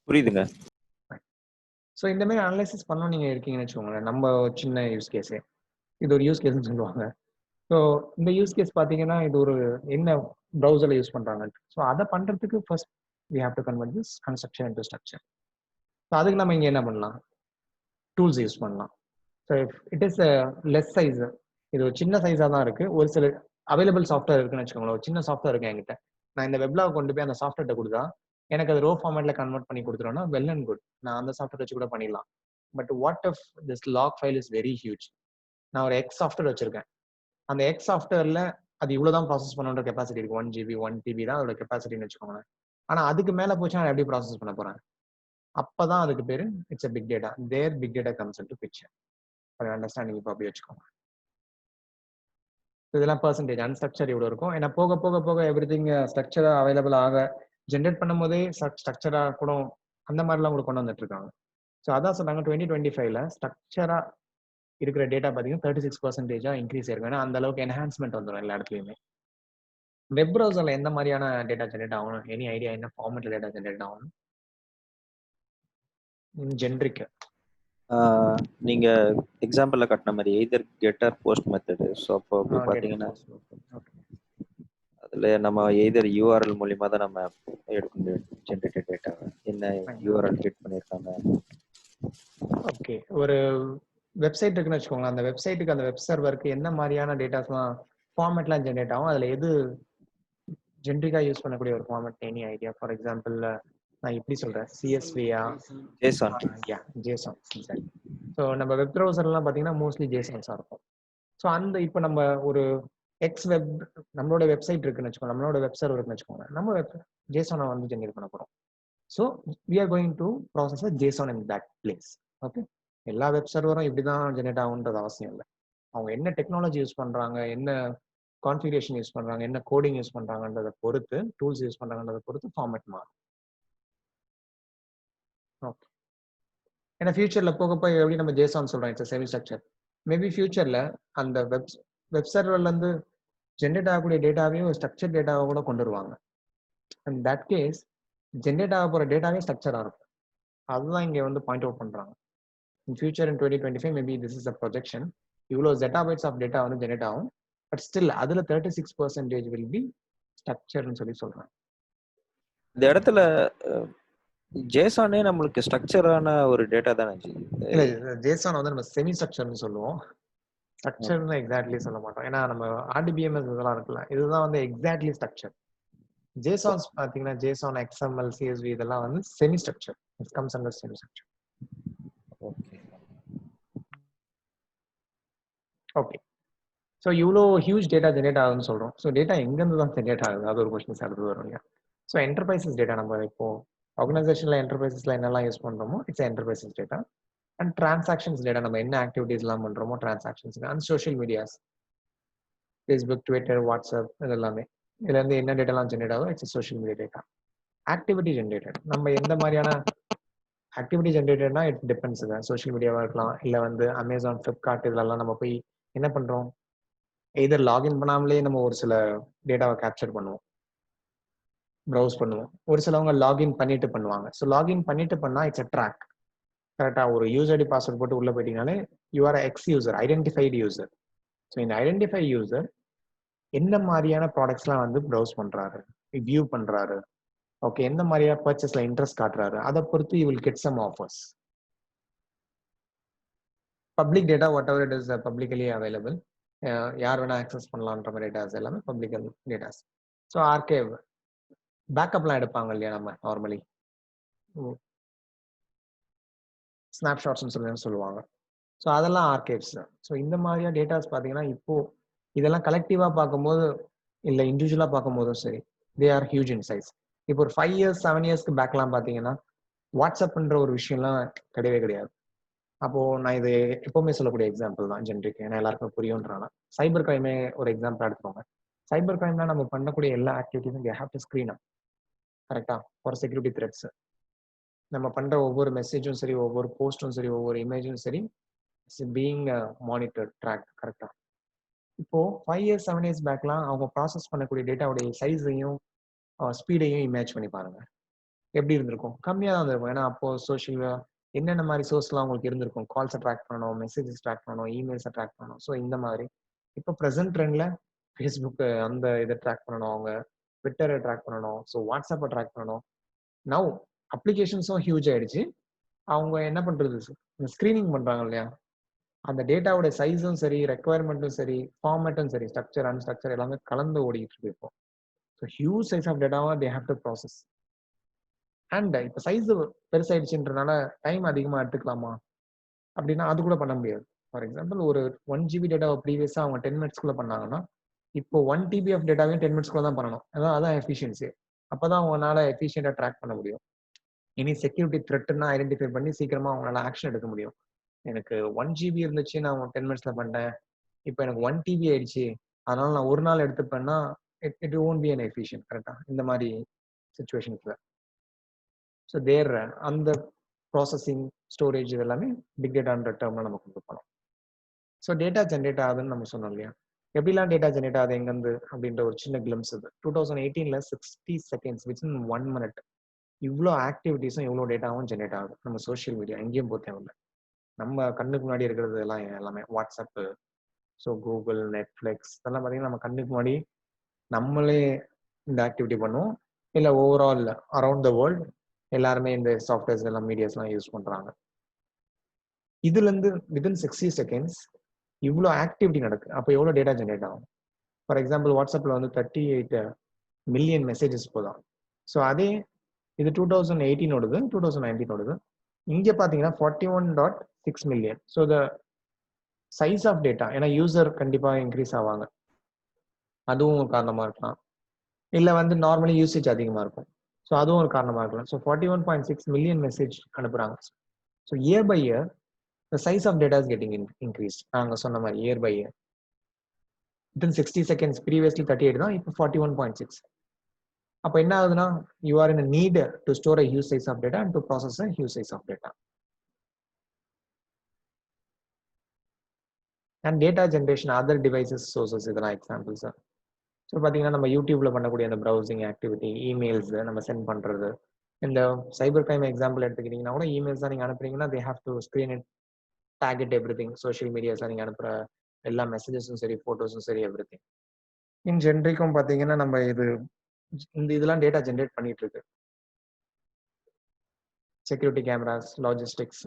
புரியுதுங்க. ஸோ இந்த மாதிரி அனலைசிஸ் பண்ணணும் நீங்கள் இருக்கீங்கன்னு வச்சுக்கோங்களேன். நம்ம சின்ன யூஸ் கேஸே இது ஒரு யூஸ் கேஸ்ன்னு சொல்லுவாங்க. ஸோ இந்த யூஸ் கேஸ் பார்த்தீங்கன்னா இது ஒரு என்ன ப்ரௌசரில் யூஸ் பண்ணுறாங்க. ஸோ அதை பண்ணுறதுக்கு first we have to convert this unstructure into structure. So அதுக்கு நம்ம இங்கே என்ன பண்ணலாம், டூல்ஸ் யூஸ் பண்ணலாம். So it is less size, இது ஒரு சின்ன சைஸா தான் இருக்கு. ஒரு சில அவைலபிள் சாஃப்ட்வேர் இருக்குன்னு வச்சுக்கோங்களேன். ஒரு சின்ன சாஃப்ட்வேர் இருக்கு என்கிட்ட. நான் இந்த வெப்லாக் கொண்டு போய் அந்த சாஃப்ட்வேர்ட்ட குடுத்தா, எனக்கு அது ரோ ஃபார்மேட்ல கன்வெர்ட் பண்ணி குடுத்துரும்னா வெல் அண்ட் குட். நான் அந்த சாஃப்ட்வேர் வச்சு கூட பண்ணிடலாம். But what if this lock file is very huge. நான் ஒரு எக்ஸ் சாஃப்ட்வேர் வச்சிருக்கேன். அந்த எக்ஸ் சாஃப்ட்வேர்ல அது இவ்வளவுதான் ப்ராசஸ் பண்ணணுன்ற கெப்பாசிட்டி இருக்கு. 1 GB 1 TB தான் அதோட கெப்பாசிட்டின்னு வச்சுக்கோங்களேன். ஆனா அதுக்கு மேல போச்சு நான் எப்படி ப்ராசஸ் பண்ண போறேன்? அப்பதான் அதுக்கு பேரு it's a big data. There big data comes into picture. For understanding இப்போ அப்படி வச்சுக்கோங்க. இதெல்லாம் பெர்சன்டேஜ் அன்ஸ்ட்ரக்சர் இவ்வளவு இருக்கும். ஏன்னா போக போக போக எவ்ரிதிங் ஸ்ட்ரக்சரா அவைலபிள் ஆக ஜென்ரேட் பண்ணும்போதே ஸ்ட்ரக்சரா கூட அந்த மாதிரிலாம் கூட கொண்டு வந்துட்டு இருக்காங்க. ஸோ அதான் சொன்னாங்க 2025ல ஸ்ட்ரக்சரா இருக்கிற டேட்டா பார்த்தீங்கன்னா 36% இன்க்ரீஸ் ஆயிருக்கும். ஏன்னா அந்த அளவுக்கு என்ஹான்ஸ்மெண்ட் வந்துடும் எல்லா இடத்துலையுமே. வெப் ப்ரௌசர்ல எந்த மாதிரியான டேட்டா ஜென்ரேட் ஆகணும்? எனி ஐடியா என்ன ஃபார்மேட்ல டேட்டா ஜென்ரேட் ஆகணும்? ஜென்ரிக். நீங்க எக்ஸாம்பிள்ல காட்டின மாதிரி either get R post method. So அப்போ அப்படி பார்த்தீங்கன்னா அதுல நம்ம எய்தர் யூஆர்எல் மூலியமா தான் நம்ம எடுக்க முடியும் ஜென்ரேட்டட் டேட்டா. என்ன யூஆர்எல் கெட் பண்ணியிருக்காங்க. ஓகே, ஒரு வெப்சைட் இருக்குன்னு வச்சுக்கோங்களேன். அந்த வெப்சைட்டுக்கு அந்த வெப் சர்வருக்கு என்ன மாதிரியான டேட்டாஸ்லாம் ஃபார்மேட்லாம் ஜென்ரேட் ஆகும்? அதுல எது ஜென்ரிக்கா யூஸ் பண்ணக்கூடிய ஒரு format? Any idea? For example நான் எப்படி சொல்றேன், சிஎஸ்வியா? ஜேசன். ஜேசன். சரி. ஸோ நம்ம வெப் ப்ரௌசர்லாம் பார்த்தீங்கன்னா மோஸ்ட்லி ஜேசன்ஸாக இருக்கும். ஸோ அந்த இப்போ நம்ம ஒரு எக்ஸ் வெப் நம்மளோட வெப்சைட் இருக்குன்னு வச்சுக்கோங்க, நம்மளோட வெப் சர்வர் இருக்குன்னு வச்சுக்கோங்க, நம்ம வெப் ஜேசனை வந்து ஜென்ரேட் பண்ண போகிறோம். So we are going to process JSON in that place. Okay, எல்லா வெப் சர்வரும் இப்படி தான் ஜென்ரேட் ஆகுன்றது அவசியம் இல்லை. அவங்க என்ன டெக்னாலஜி யூஸ் பண்ணுறாங்க, என்ன கான்ஃபிகரேஷன் யூஸ் பண்ணுறாங்க, என்ன கோடிங் யூஸ் பண்ணுறாங்கன்றதை பொறுத்து, டூல்ஸ் யூஸ் பண்ணுறாங்கன்றதை பொறுத்து ஃபார்மேட் மாறும். ஓகே, ஏன்னா ஃபியூச்சர்ல போக போய் எப்படி நம்ம ஜேசான் சொல்றோம் இட்ஸ் செமி ஸ்ட்ரக்சர். மேபி ஃபியூச்சர்ல அந்த வெப் சர்வர்ல இருந்து ஜென்ரேட் ஆகக்கூடிய டேட்டாவையும் ஒரு ஸ்ட்ரக்சர் டேட்டாவை கூட கொண்டு வருவாங்க. அண்ட் தட் கேஸ் ஜென்ரேட் ஆக போற டேட்டாவே ஸ்ட்ரக்சரா இருக்கும். அதுதான் இங்க வந்து பாயிண்ட் அவுட் பண்றாங்க. In future in 2025 maybe this is a projection. இவ்வளோ ஜெட்டாபைட்ஸ் ஆஃப் டேட்டா வந்து ஜென்ரேட் ஆகும். பட் ஸ்டில் அதுல 36% வில் பி ஸ்ட்ரக்சர்னு சொல்றாங்க. இந்த இடத்துல ஜேசானே நம்மளுக்கு ஸ்ட்ரக்சரான ஒரு டேட்டா தானே. இல்ல, ஜேசான் வந்து நம்ம செமி ஸ்ட்ரக்சர்னு சொல்லுவோம். ஸ்ட்ரக்சர்னு எக்ஸாக்ட்லி சொல்ல மாட்டோம். ஏன்னா நம்ம ஆர்டிபிஎம்எஸ் இதெல்லாம் இருக்குல்ல, இதுதான் வந்து எக்ஸாக்ட்லி ஸ்ட்ரக்சர். ஜேசான்ஸ் பாத்தீங்கன்னா ஜேசான், எக்ஸ்எம்எல், சிஎஸ்வி இதெல்லாம் வந்து semi structure. It comes under semi structure. Okay, so இவ்வளோ ஹியூஜ் டேட்டா ஜென்ரேட் ஆகுதுன்னு சொல்றோம். ஸோ டேட்டா எங்கேருந்து தான் ஜென்ரேட் ஆகுது? அது ஒரு கொஸ்டின்ஸ் அடுத்து வரும் இல்லையா? ஸோ என்டர்பிரைசஸ் டேட்டா நம்ம இப்போ ஆர்கனைசேஷன்ல என்டர்பிரைசஸ்ல என்னெல்லாம் யூஸ் பண்றோமோ it's enterprises data. And transactions data, நம்ம என்ன ஆக்டிவிட்டிஸ் எல்லாம் பண்றோமோ transactions. And social medias, Facebook, Twitter, WhatsApp இதெல்லாமே. இதுல இருந்து என்ன டேட்டாலாம் ஜென்ரேட் ஆகும்? It's social media data. Activity generated, நம்ம எந்த மாதிரியான ஆக்டிவிட்டி ஜென்ரேட்டட்னா இட் டிபெண்ட்ஸ். சோஷியல் மீடியாவா இருக்கலாம், இல்லை வந்து அமேசான், ஃப்ளிப்கார்ட் இதுலலாம் நம்ம போய் என்ன பண்றோம்? எதர் லாகின் பண்ணாமலே நம்ம ஒரு சில டேட்டாவை கேப்சர் பண்ணுவோம், ப்ரௌஸ் பண்ணுவோம். ஒரு சிலவங்க லாகின் பண்ணிட்டு பண்ணுவாங்க. ஸோ லாகின் பண்ணிட்டு பண்ணா இட்ஸ் அ ட்ராக். கரெக்டா ஒரு யூசர் ஐடி பாஸ்வேர்ட் போட்டு உள்ள போயிட்டீங்கனாலே you are X user, identified user. So இந்த ஐடென்டிஃபை யூசர் எந்த மாதிரியான ப்ராடக்ட்ஸ்லாம் வந்து ப்ரௌஸ் பண்றாரு, வியூ பண்றாரு, ஓகே, எந்த மாதிரியான பர்ச்சேஸ்ல இன்ட்ரெஸ்ட் காட்டுறாரு, அதை பொறுத்து you will get some offers. Public data whatever it is publicly available, யார் வேணா ஆக்சஸ் பண்ணலான்ற மாதிரி டேட்டாஸ் எல்லாமே பப்ளிக்கல் டேட்டாஸ். ஸோ ஆர்கேவ் பேக்கப்லாம் எடுப்பாங்க இல்லையா நம்ம நார்மலி, ஸ்னாப்ஷாட்ஸ்னு சொல்லுவாங்க. ஸோ அதெல்லாம் ஆர்கேவ்ஸ். ஸோ இந்த மாதிரியான டேட்டாஸ் பார்த்தீங்கன்னா இப்போ இதெல்லாம் கலெக்டிவாக பார்க்கும்போது இல்லை இண்டிவிஜுவலாக பார்க்கும்போதும் சரி, they are huge in size. இப்போ ஒரு 5 இயர்ஸ் 7 இயர்ஸ்க்கு பேக்லாம் பார்த்தீங்கன்னா வாட்ஸ்அப்ன்ற ஒரு விஷயம்லாம் கிடையவே கிடையாது. அப்போ நான் இது எப்பவுமே சொல்லக்கூடிய எக்ஸாம்பிள் தான் ஜென்ரிக், ஏன்னா எல்லாருக்கும் புரியும்ன்றாங்க. சைபர் கிரைமே ஒரு எக்ஸாம்பிள் எடுத்துக்கோங்க. சைபர் கிரைம்னா நம்ம பண்ணக்கூடிய எல்லா ஆக்டிவிட்டிஸும் தே ஹேவ் டு ஸ்கிரீன் அப், கரெக்டா, ஃபார் செக்யூரிட்டி த்ரெட்ஸ். நம்ம பண்ற ஒவ்வொரு மெசேஜும் சரி, ஒவ்வொரு போஸ்டும் சரி, ஒவ்வொரு இமேஜும் சரி, பீயிங் மானிட்டர், ட்ராக், கரெக்டா. இப்போ 5 இயர்ஸ் 7 இயர்ஸ் பேக்லாம் அவங்க ப்ராசஸ் பண்ணக்கூடிய டேட்டாவுடைய சைஸையும் ஸ்பீடையும் இமேஜ் பண்ணி பாருங்க, எப்படி இருந்திருக்கும்? கம்மியாக தான் இருந்திருக்கும். ஏன்னா அப்போ சோஷியல் என்னென்ன மாதிரி சோர்ஸ்லாம் உங்களுக்கு இருந்திருக்கும்? கால்ஸை ட்ராக் பண்ணணும், மெசேஜஸ் ட்ராக் பண்ணணும், இமெயில்ஸை ட்ராக் பண்ணணும். ஸோ இந்த மாதிரி இப்போ ப்ரெசென்ட் ட்ரெண்ட்ல ஃபேஸ்புக் அந்த இதை ட்ராக் பண்ணணும், அவங்க ட்விட்டரை ட்ராக் பண்ணணும், ஸோ வாட்ஸ்அப்பை ட்ராக் பண்ணணும். நவ் அப்ளிகேஷன்ஸும் ஹியூஜ் ஆயிடுச்சு. அவங்க என்ன பண்றது, ஸ்கிரீனிங் பண்றாங்க இல்லையா, அந்த டேட்டாவோட சைஸும் சரி, ரெக்குவயர்மெண்ட்டும் சரி, ஃபார்மேட்டும் சரி, ஸ்ட்ரக்சர், அன்ஸ்ட்ரக்சர் எல்லாமே கலந்து ஓடிட்டு இருக்கு இப்போ. ஸோ ஹியூஜ் சைஸ் ஆஃப் டேட்டாவை தே ஹேவ் டு ப்ராசஸ். அண்ட் இப்போ சைஸ் பெருசாயிடுச்சுன்றனால டைம் அதிகமாக எடுத்துக்கலாமா அப்படின்னா அது கூட பண்ண முடியாது. ஃபார் எக்ஸாம்பிள் ஒரு 1 GB டேட்டாவை ப்ரீவியஸாக அவங்க 10 மினிட்ஸ்க்குள்ள பண்ணாங்கன்னா இப்போ 1 TB ஆஃப் டேட்டாவையும் 10 மினிட்ஸ்க்குள்ள தான் பண்ணணும். அதான் எஃபிஷியன்சி. அப்பதான் அவங்களால எஃபிஷியண்டா ட்ராக் பண்ண முடியும். இனி செக்யூரிட்டி த்ரெட்னா ஐடென்டிஃபை பண்ணி சீக்கிரமா அவங்களால ஆக்ஷன் எடுக்க முடியும். எனக்கு 1 GB இருந்துச்சு, நான் 10 மினிட்ஸ்ல பண்ணிட்டேன். இப்போ எனக்கு 1 TB ஆயிடுச்சு, அதனால நான் ஒரு நாள் எடுத்துப்பேன்னா it won't be an efficient. கரெக்டா? இந்த மாதிரி சுச்சுவேஷன்ஸ்ல. ஸோ தேர் அந்த ப்ராசஸிங், ஸ்டோரேஜ் இதெல்லாமே பிக் டேட்டான்ற டேர்ம்ல நம்ம கொண்டு போகலாம். ஸோ டேட்டா ஜென்ரேட் ஆகுதுன்னு நம்ம சொன்னோம் இல்லையா? எப்படிலாம் டேட்டா ஜென்ரேட் ஆகுது எங்கேருந்து அப்படின்ற ஒரு சின்ன கிளிம்ஸ் இது. 2018ல 60 செகண்ட்ஸ் வித்தின் 1 மினிட் இவ்வளோ ஆக்டிவிட்டிஸும் இவ்வளோ டேட்டாவும் ஜென்ரேட் ஆகுது. நம்ம சோஷியல் மீடியா எங்கேயும் போக தேவையில்லை. நம்ம கண்ணுக்கு முன்னாடி இருக்கிறது எல்லாம் எல்லாமே வாட்ஸ்அப்பு, ஸோ கூகுள், நெட்ஃப்ளிக்ஸ் இதெல்லாம் பார்த்தீங்கன்னா நம்ம கண்ணுக்கு முன்னாடி நம்மளே இந்த ஆக்டிவிட்டி பண்ணுவோம். இல்லை ஓவரால் அரவுண்ட் த வேர்ல்டு எல்லாருமே இந்த சாஃப்ட்வேர்ஸ் எல்லாம் மீடியாஸ்லாம் யூஸ் பண்ணுறாங்க. இதுலேருந்து வித்தின் 60 செகண்ட்ஸ் இவ்வளோ ஆக்டிவிட்டி நடக்குது. அப்போ எவ்வளோ டேட்டா ஜென்ரேட் ஆகும்? ஃபார் எக்ஸாம்பிள் வாட்ஸ்அப்பில் வந்து 38 மில்லியன் மெசேஜஸ் போதும். ஸோ அதே இது 2018ஓடது, 2019ஓடது. இங்கே பார்த்தீங்கன்னா 41.6 million. So the size of data, ஏன்னா யூசர் கண்டிப்பாக இன்க்ரீஸ் ஆவாங்க, அதுவும் ஒரு காரணமாக இருக்கலாம். இல்லை வந்து நார்மலி யூசேஜ் அதிகமாக இருக்கும், ஸோ அதுவும் ஒரு காரணமாக இருக்கலாம். ஸோ 41.6 மில்லியன் மெசேஜ் அனுப்புகிறாங்க. So year by year the size of data is getting increased. நாங்க சொன்ன மாதிரி year by year within 60 seconds, previously 38 தான், இப்போ 41.6. அப்போ என்ன ஆகுதுன்னா you are in a need to store a huge size of data and to process a huge size of data. And data generation other devices sources இதெல்லாம் examples. So பார்த்தீங்கன்னா நம்ம யூடியூப்ல பண்ணக்கூடிய அந்த ப்ரௌசிங் ஆக்டிவிட்டி, இமெயில்ஸ் நம்ம send பண்ணுறது, இந்த cyber crime example எடுத்துக்கிட்டிங்கன்னா கூட இமெயில்ஸ் தான் நீங்கள் அனுப்புறீங்கன்னா they have to screen it, tag it, everything. Social மீடியாஸ்ல நீங்கள் அனுப்புகிற எல்லா மெசேஜஸும் சரி, ஃபோட்டோஸும் சரி, எவ்ரிதிங். இன் ஜென்ரிக்கும் பார்த்தீங்கன்னா நம்ம இதெல்லாம் டேட்டா ஜென்ரேட் பண்ணிட்டு இருக்கு. Security cameras, logistics,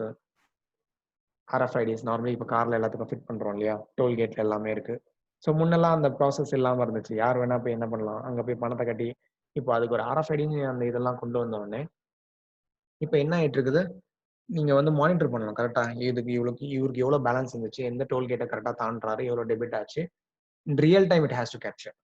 RFIDs normally இப்போ கார்ல எல்லாத்துக்கும் ஃபிட் பண்றோம் இல்லையா? டோல்கேட்ல எல்லாமே இருக்கு. ஸோ முன்னெல்லாம் அந்த ப்ராசஸ் இல்லாமல் இருந்துச்சு. யார் வேணா போய் என்ன பண்ணலாம், அங்கே போய் பணத்தை கட்டி. இப்போ அதுக்கு ஒரு RFIDன்னு அந்த இதெல்லாம் கொண்டு வந்த உடனே இப்போ என்ன ஆயிட்டு இருக்குது, நீங்க வந்து மானிட்டர் பண்ணலாம் கரெக்டா. இவருக்கு எவ்வளோ பேலன்ஸ் இருந்துச்சு, எந்த டோல்கேட்டை கரெக்டாக தாண்டாரு, எவ்வளோ டெபிட் ஆச்சு, இன் real time it has to capture.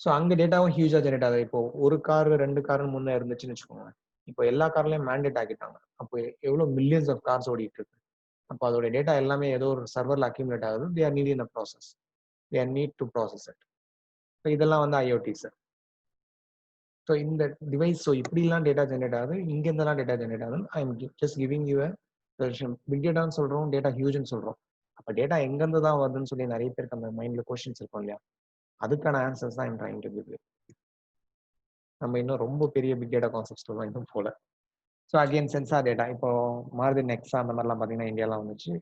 So அங்கே டேட்டாவும் ஹியூஜா ஜெனரேட் ஆகுது. இப்போ ஒரு கார் 2 கார்னு முன்னே இருந்துச்சுன்னு வச்சுக்கோங்க, இப்போ எல்லா கார்லையும் மேண்டேட் ஆக்கிட்டாங்க. அப்போ எவ்வளோ மில்லியன்ஸ் ஆஃப் கார்ஸ் ஓடிட்டு இருக்கு. அப்போ அதோட டேட்டா எல்லாமே ஏதோ ஒரு சர்வர்ல அக்யூமுலேட் ஆகுது. They are need in process, they are need to process it. So இதெல்லாம் வந்து IoTs. ஸோ இந்த டிவைஸ், ஸோ இப்படிலாம் டேட்டா ஜென்ரேட் ஆகுது. இங்கேருந்தெல்லாம் டேட்டா ஜென்ரேட் ஆகுது. I am just giving you big டேட்டான்னு சொல்றோம், டேட்டா ஹியூஜ்னு சொல்றோம். அப்போ டேட்டா எங்கேருந்து தான் வருதுன்னு சொல்லி நிறைய பேருக்கு அந்த மைண்ட்ல கொஸ்டின்ஸ் இருக்கும் இல்லையா? அதுக்கான ஆன்சர்ஸ் தான் ட்ரைங் டு கிவ். நம்ம இன்னும் ரொம்ப பெரிய பிக் டேட்டா கான்செப்ட்ஸ்லாம் இன்னும் போல. ஸோ அகெயின் சென்சார் டேட்டா, இப்போ மாருதி நெக்ஸா அந்த மாதிரிலாம் பார்த்தீங்கன்னா இந்தியாலாம் வந்துச்சு.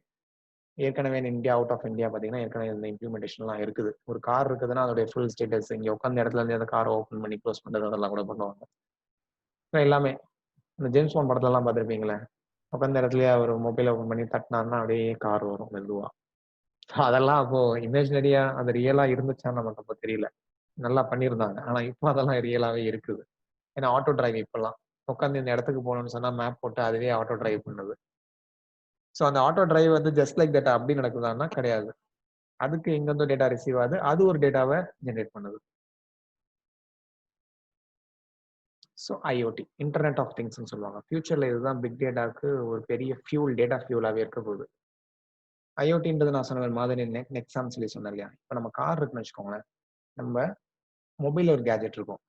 ஏற்கனவே இந்தியா, அவுட் ஆஃப் இந்தியா பார்த்தீங்கன்னா ஏற்கனவே இந்த இம்ப்ளிமெண்டேஷன்லாம் இருக்குது. ஒரு கார் இருக்குதுன்னா அதோடைய ஃபுல் ஸ்டேட்டஸ், இங்கே உட்காந்த இடத்துல இருந்து அந்த காரை ஓப்பன் பண்ணி க்ளோஸ் பண்ணுறது அதெல்லாம் கூட பண்ணுவாங்க. ஸோ எல்லாமே இந்த ஜேம்ஸ் பாண்ட் படத்துலலாம் பார்த்துருப்பீங்களே, உட்காந்த இடத்துலயே அவர் மொபைல் ஓப்பன் பண்ணி தட்டினாருன்னா அப்படியே கார் வரும் மெதுவா. அதெல்லாம் அப்போ இமேஜினரியா அது ரியலா இருந்துச்சான்னு நமக்கு அப்போ தெரியல. நல்லா பண்ணியிருந்தாங்க. ஆனா இப்போ அதெல்லாம் ரியலாவே இருக்குது. ஏன்னா ஆட்டோ டிரைவ் இப்பெல்லாம் உட்காந்து இந்த இடத்துக்கு போகணும்னு சொன்னா மேப் போட்டு அதுவே ஆட்டோ டிரைவ் பண்ணுது. ஸோ அந்த ஆட்டோ டிரைவ் வந்து ஜஸ்ட் லைக் தட் அப்படி நடக்குதான்னா கிடையாது. அதுக்கு எங்கேருந்தோ டேட்டா ரிசீவ் ஆகுது, அது ஒரு டேட்டாவை ஜென்ரேட் பண்ணுது. ஸோ IoT, இன்டர்நெட் ஆஃப் திங்ஸ்ன்னு சொல்லுவாங்க. ஃபியூச்சர்ல இதுதான் பிக் டேட்டாக்கு ஒரு பெரிய ஃபியூல், டேட்டா ஃபியூலாகவே இருக்க போகுது. IoTன்றது நான் சொன்ன மாதிரி நெக்ஸான்னு சொல்லி சொன்னேன் இல்லையா? இப்போ நம்ம கார் இருக்குன்னு வச்சுக்கோங்களேன், நம்ம மொபைலில் ஒரு கேஜெட் இருக்கும்,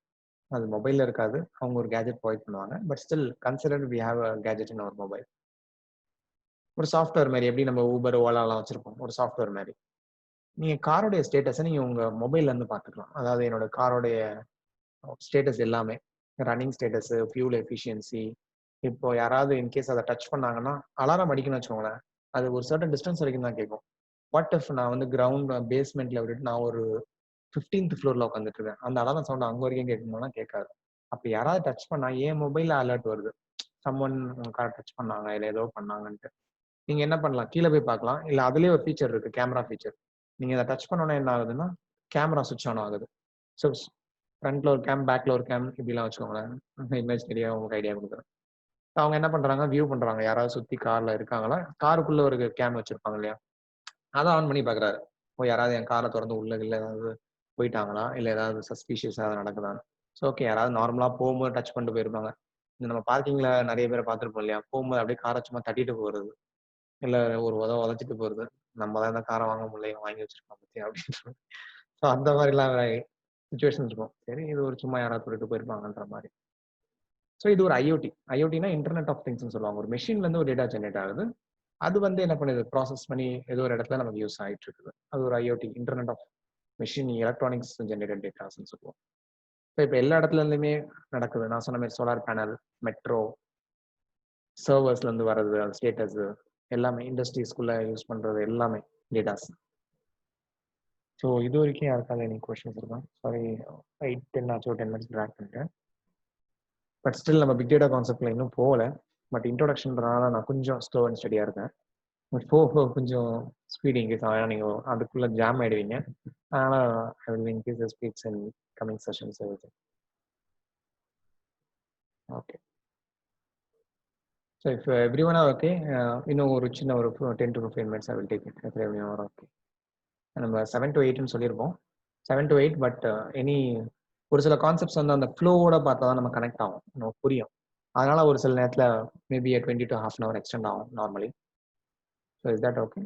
அது மொபைலில் இருக்காது, அவங்க ஒரு கேஜெட் ப்ரொவைட் பண்ணுவாங்க. But still consider we have a gadget in our mobile. ஒரு சாஃப்ட்வேர் மாதிரி, எப்படி நம்ம ஊபர், ஓலாலாம் வச்சிருப்போம், ஒரு சாஃப்ட்வேர் மாதிரி. நீங்க காரோடைய ஸ்டேட்டஸை நீங்க உங்க மொபைல்ல இருந்து பார்த்துக்கலாம். அதாவது என்னோட காரோடைய ஸ்டேட்டஸ் எல்லாமே, ரன்னிங் ஸ்டேட்டஸ், ஃபியூல் எஃபிஷியன்சி. இப்போ யாராவது இன்கேஸ் அதை டச் பண்ணாங்கன்னா அலாரம் அடிக்கணும்னு வச்சுக்கோங்களேன், அது ஒரு சர்டன் டிஸ்டன்ஸ் வரைக்கும் தான் கேட்கும். வாட் இஃப் நான் வந்து கிரவுண்ட் பேஸ்மெண்ட்ல விட்டுட்டு நான் ஒரு 15th ஃப்ளோர்ல உட்காந்துட்டு இருக்கேன், அந்த அலாரம் சவுண்ட் அங்க வரைக்கும் கேட்கணும்னா கேட்காது. அப்ப யாராவது டச் பண்ணா என் மொபைல்ல அலர்ட் வருது, சம்மன் உங்க கார் டச் பண்ணாங்க, இல்லை ஏதோ பண்ணாங்கன்ட்டு. நீங்க என்ன பண்ணலாம், கீழே போய் பார்க்கலாம். இல்ல அதுலயே ஒரு ஃபீச்சர் இருக்கு, கேமரா ஃபீச்சர். நீங்க இதை டச் பண்ணோன்னா என்ன ஆகுதுன்னா, கேமரா சுவிட்ச் ஆன் ஆகுது. ஸோ ஃப்ரண்ட்ல ஒரு கேம், பேக்ல ஒரு கேம் இப்படிலாம் வச்சுக்கோங்களேன். இமேஜ் தெரியா உங்களுக்கு ஐடியா கொடுக்குறேன். அவங்க என்ன பண்றாங்க, வியூ பண்றாங்க. யாராவது சுத்தி கார்ல இருக்காங்களா, காருக்குள்ள ஒரு கேம் வச்சிருப்பாங்க இல்லையா, அதை ஆன் பண்ணி பாக்குறாரு. ஓ யாராவது என் காரை திறந்து உள்ள இல்ல ஏதாவது போயிட்டாங்களா, இல்ல ஏதாவது சஸ்பீஷியஸ் ஏதாவது நடக்குதான்னு. ஸோ ஓகே, யாராவது நார்மலா போகும்போது டச் பண்ணிட்டு போயிருப்பாங்க. இந்த நம்ம பார்க்கிங்ல நிறைய பேரை பார்த்துருப்போம் இல்லையா, போகும்போது அப்படியே காரை சும்மா தட்டிட்டு போறது, இல்ல ஒரு உதச்சிட்டு போறது. நம்ம தான் இந்த காரை வாங்க முடியல, வாங்கி வச்சிருக்கோம் பத்தியா அப்படின்னு. ஸோ அந்த மாதிரிலாம் சுச்சுவேஷன் இருக்கும். சரி, இது ஒரு சும்மா யாராவது சொல்லிட்டு போயிருப்பாங்கன்ற மாதிரி. ஸோ இது ஒரு ஐஓடி. ஐஓடினா இன்டர்நெட் ஆஃப் திங்ஸ்னு சொல்லுவாங்க. ஒரு மெஷின்ல இருந்து ஒரு டேட்டா ஜெனரேட் ஆகுது. அது வந்து என்ன பண்ணுது, ப்ராசஸ் பண்ணி ஏதோ ஒரு இடத்துல நமக்கு யூஸ் ஆகிட்டு இருக்குது. அது ஒரு IoT, internet of machine electronics generated டேட்டாஸ்ன்னு சொல்லுவோம். இப்போ எல்லா இடத்துல இருந்துமே நடக்குது. நான் சொன்ன மாதிரி சோலார் பேனல், மெட்ரோ, சர்வர்ஸ்ல இருந்து வர்றது, அது ஸ்டேட்டஸ் எல்லாமே, இண்டஸ்ட்ரீஸ்குள்ள யூஸ் பண்றது எல்லாமே டேட்டாஸ். ஸோ இது வரைக்கும் யாருக்காவது எனக்கு கொஸ்டின்ஸ் இருக்கும்? சாரி, 8-10 ஆச்சு, 10 மினிட்ஸ் ட்ராக் பண்ணிட்டேன். பட் ஸ்டில் நம்ம பிக் டேட்டா கான்செப்ட்ல இன்னும் போகல. பட் இன்ட்ரோடக்ஷன்றனால நான் கொஞ்சம் ஸ்லோ அண்ட் ஸ்டடியாக இருக்கேன். பட் போக கொஞ்சம் ஸ்பீட் இன்க்ரீஸ் ஆகும். நீங்கள் அதுக்குள்ளே ஜாம் ஆகிடுவீங்க. அதனால் I will increase the speeds in coming sessions. Okay, so if every one okay, இன்னும் ஒரு சின்ன ஒரு 10 to 15 minutes I will take it. Every one okay. நம்ம 7 to 8ன்னு சொல்லியிருப்போம். 7 to 8, பட் எனி ஒரு சில கான்செப்ட்ஸ் வந்து அந்த ஃப்ளோவோட பார்த்தா தான் நம்ம கனெக்ட் ஆகும், நமக்கு புரியும். அதனால ஒரு சில நேரத்தில் maybe 20 to half an hour extend ஆகும் normally. So is that okay?